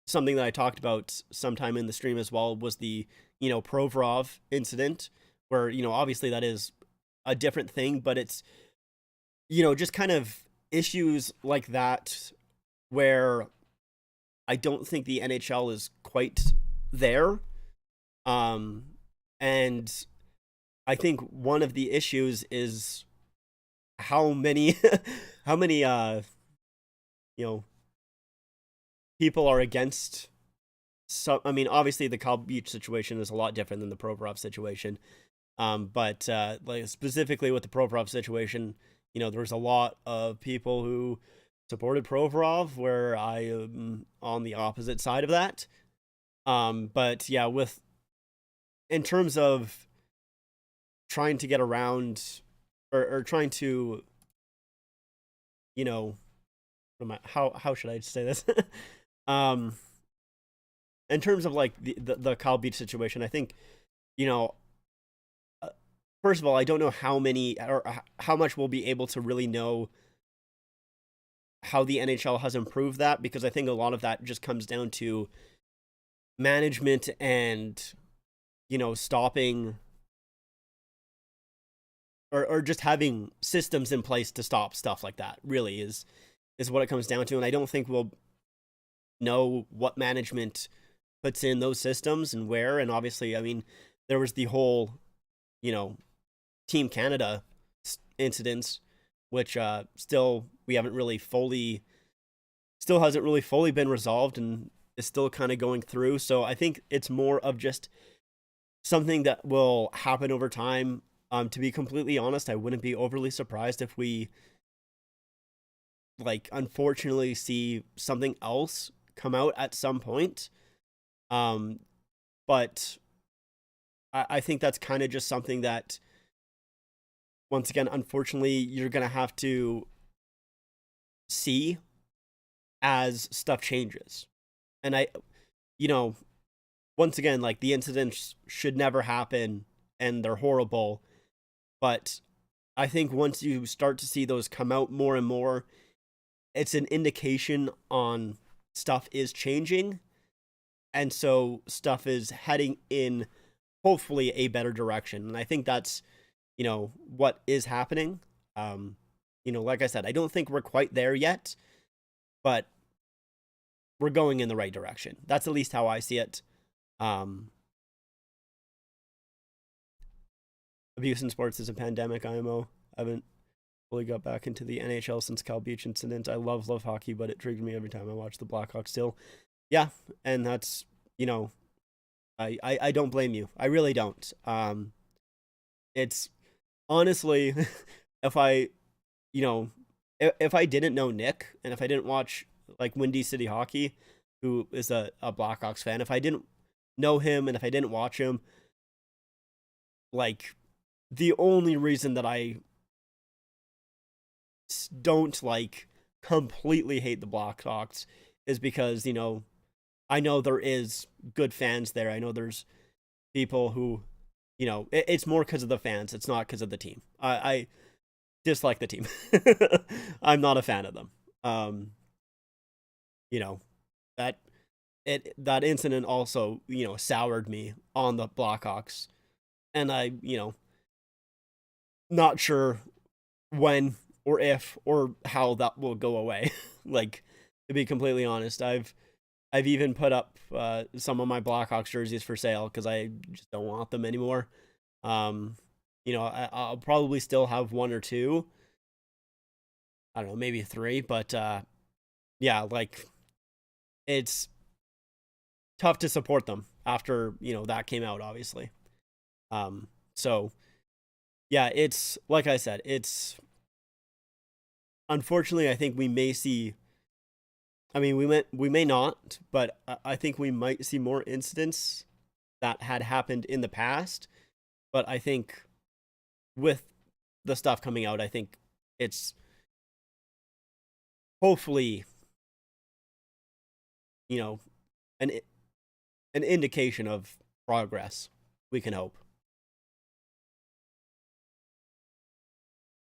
something that I talked about sometime in the stream as well was the, Provorov incident, where, obviously that is a different thing, but it's, just kind of issues like that where I don't think the NHL is quite there. And I think one of the issues is how many how many you know people are against. So I mean, obviously the Kyle Beach situation is a lot different than the Provorov situation. But like specifically with the Provorov situation, there was a lot of people who supported Provorov, where I am on the opposite side of that. But yeah, in terms of trying to get around, or trying to, you know, how should I say this? um, in terms of like the Kyle Beach situation, I think, you know, first of all, I don't know how many or how much we'll be able to really know how the NHL has improved that, because I think a lot of that just comes down to management and, stopping, or just having systems in place to stop stuff like that, really is what it comes down to. And I don't think we'll know what management puts in those systems and where. And obviously, I mean, there was the whole, Team Canada incidents, which still we haven't really fully, still hasn't really fully been resolved, and is still kind of going through. So I think it's more of just something that will happen over time. To be completely honest, I wouldn't be overly surprised if we, like, unfortunately see something else come out at some point. But I think that's kind of just something that, once again, unfortunately, you're going to have to see as stuff changes. And once again, like, the incidents should never happen and they're horrible. But I think once you start to see those come out more and more, it's an indication on stuff is changing. And so stuff is heading in, hopefully, a better direction. And I think that's, what is happening. Like I said, I don't think we're quite there yet, but we're going in the right direction. That's at least how I see it. Abuse in sports is a pandemic, IMO. I haven't fully got back into the NHL since Cal Beach incident. I love hockey, but it triggers me every time I watch the Blackhawks still. Yeah, and that's, I don't blame you. I really don't. It's honestly, if I, if I didn't know Nick, and if I didn't watch, like, Windy City Hockey, who is a Blackhawks fan, if I didn't know him and if I didn't watch him, like, the only reason that I don't, like, completely hate the Blackhawks is because, I know there is good fans there. I know there's people who, it's more because of the fans. It's not because of the team. I dislike the team. I'm not a fan of them. You know, that that incident also, soured me on the Blackhawks. And not sure when or if or how that will go away. Like, to be completely honest, I've even put up some of my Blackhawks jerseys for sale because I just don't want them anymore. Um, I'll probably still have one or two. I don't know, maybe three, but yeah, like, it's tough to support them after that came out, obviously. So yeah, it's like I said, it's unfortunately, I think we may see. I mean, we may not, but I think we might see more incidents that had happened in the past. But I think with the stuff coming out, I think it's hopefully you know an an indication of progress. We can hope,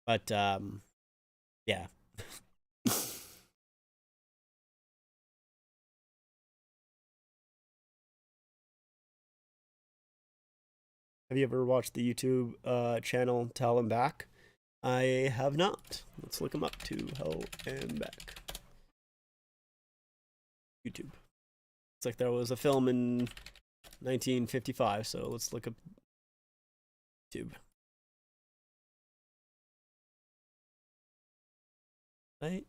but yeah. Have you ever watched the YouTube channel Tell Him Back? I have not. Let's look him up. To Hell and Back. YouTube. It's like there was a film in 1955, so let's look up YouTube. Right?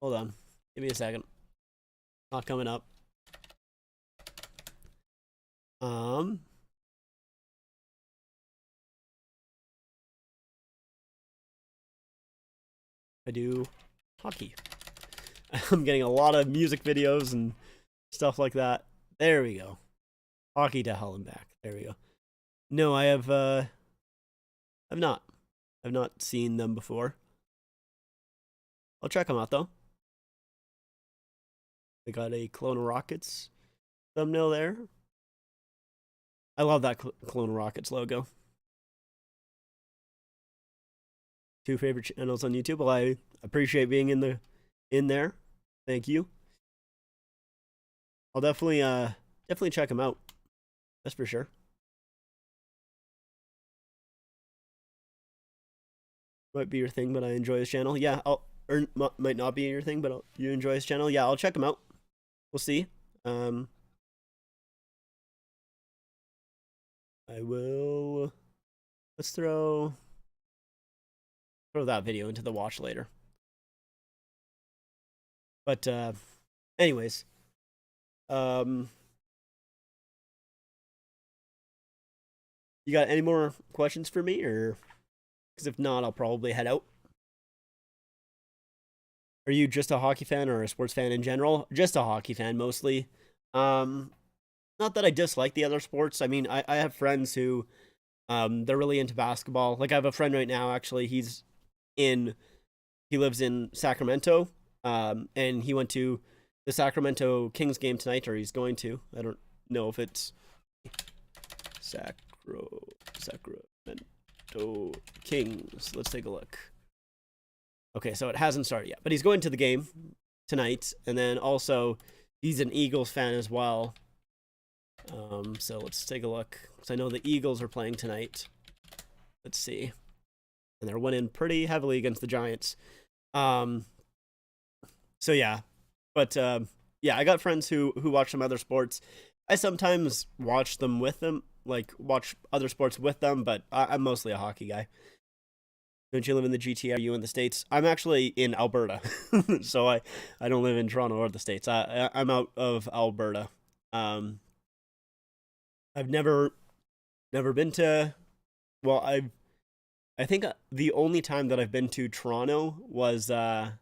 Hold on. Give me a second. Not coming up. I do hockey. I'm getting a lot of music videos and stuff like that. There we go. Hockey to Hell and Back. There we go. No, I've not. I've not seen them before. I'll check them out though. They got a Kelowna Rockets thumbnail there. I love that Kelowna Rockets logo. Two favorite channels on YouTube. Well, I appreciate being in there. Thank you. I'll definitely check them out. That's for sure. Might be your thing, but I enjoy his channel. Yeah, or might not be your thing, but you enjoy his channel. Yeah, I'll check him out. We'll see. I will. Let's throw that video into the watch later. But anyways, you got any more questions for me, or because if not, I'll probably head out. Are you just a hockey fan or a sports fan in general? Just a hockey fan mostly. Not that I dislike the other sports. I mean, I have friends who they're really into basketball. Like, I have a friend right now, actually, he lives in Sacramento. And he went to the Sacramento Kings game tonight, or he's going to. I don't know if it's Sacramento Kings. Let's take a look. Okay, so it hasn't started yet, but he's going to the game tonight, and then also he's an Eagles fan as well. So let's take a look, because I know the Eagles are playing tonight. Let's see, and they're winning pretty heavily against the Giants. So yeah, but yeah, I got friends who watch some other sports. I sometimes watch them with them, like watch other sports with them, but I'm mostly a hockey guy. Don't you live in the GTA? Are you in the States? I'm actually in Alberta. So I don't live in Toronto or the States. I'm out of Alberta. I've never been to, well, I think the only time that I've been to Toronto was I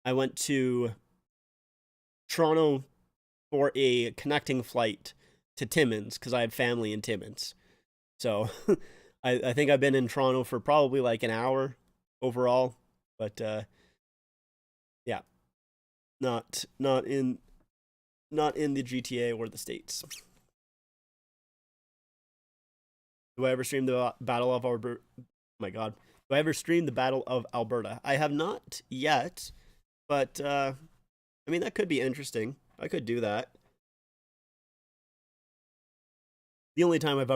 went to Toronto for a connecting flight to Timmins because I had family in Timmins. So I think I've been in Toronto for probably like an hour overall, but yeah, not in the GTA or the States. Do I ever stream the Battle of Alberta? Oh my God. Do I ever stream the Battle of Alberta? I have not yet, but I mean, that could be interesting. I could do that. The only time I've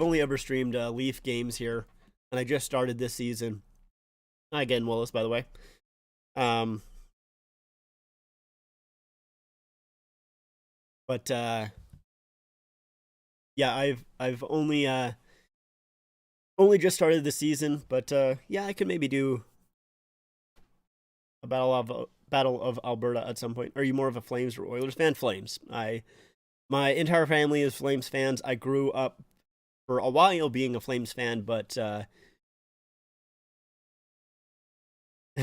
only ever streamed Leaf games here, and I just started this season. Hi again, Willis, by the way. But yeah, I've only just started the season, but yeah, I could maybe do a Battle of Alberta at some point. Are you more of a Flames or Oilers fan? Flames. My entire family is Flames fans. I grew up for a while being a Flames fan, but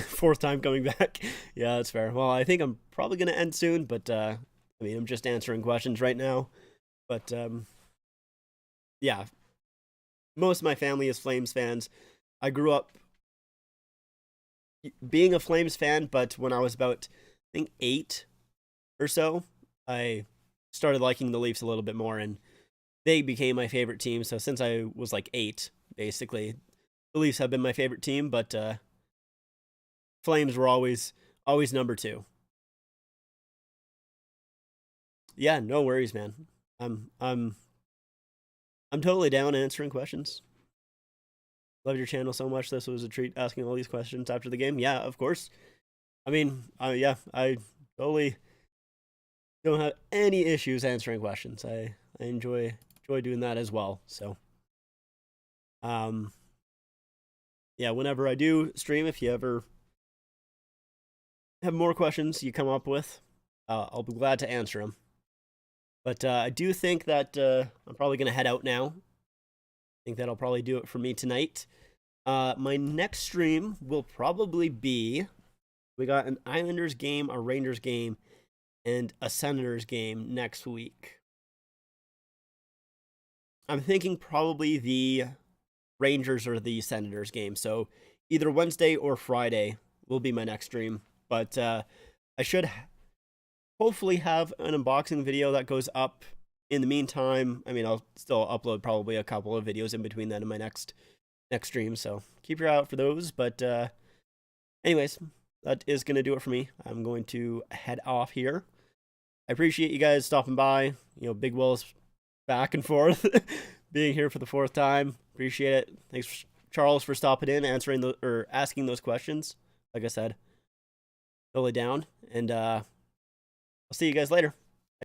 fourth time coming back. Yeah, that's fair. Well, I think I'm probably gonna end soon, but I mean, I'm just answering questions right now. But yeah, most of my family is Flames fans. I grew up being a Flames fan, but when I was about, I think, 8 or so, I started liking the Leafs a little bit more, and they became my favorite team. So since I was like 8, basically, the Leafs have been my favorite team, but Flames were always number 2. Yeah, no worries, man. I'm totally down answering questions. Love your channel so much. This was a treat asking all these questions after the game. Yeah, of course. I mean, yeah, I totally don't have any issues answering questions. I enjoy doing that as well. So, yeah, whenever I do stream, if you ever have more questions you come up with, I'll be glad to answer them. But I do think that I'm probably going to head out now. I think that'll probably do it for me tonight. My next stream will probably be, we got an Islanders game, a Rangers game, and a Senators game next week. I'm thinking probably the Rangers or the Senators game. So either Wednesday or Friday will be my next stream. But I should hopefully have an unboxing video that goes up in the meantime. I mean, I'll still upload probably a couple of videos in between then in my next stream, so keep your eye out for those. But anyways, that is going to do it for me. I'm going to head off here. I appreciate you guys stopping by. You know, Big Will's back and forth being here for the 4th time. Appreciate it. Thanks, Charles, for stopping in, asking those questions. Like I said, totally down. And I'll see you guys later.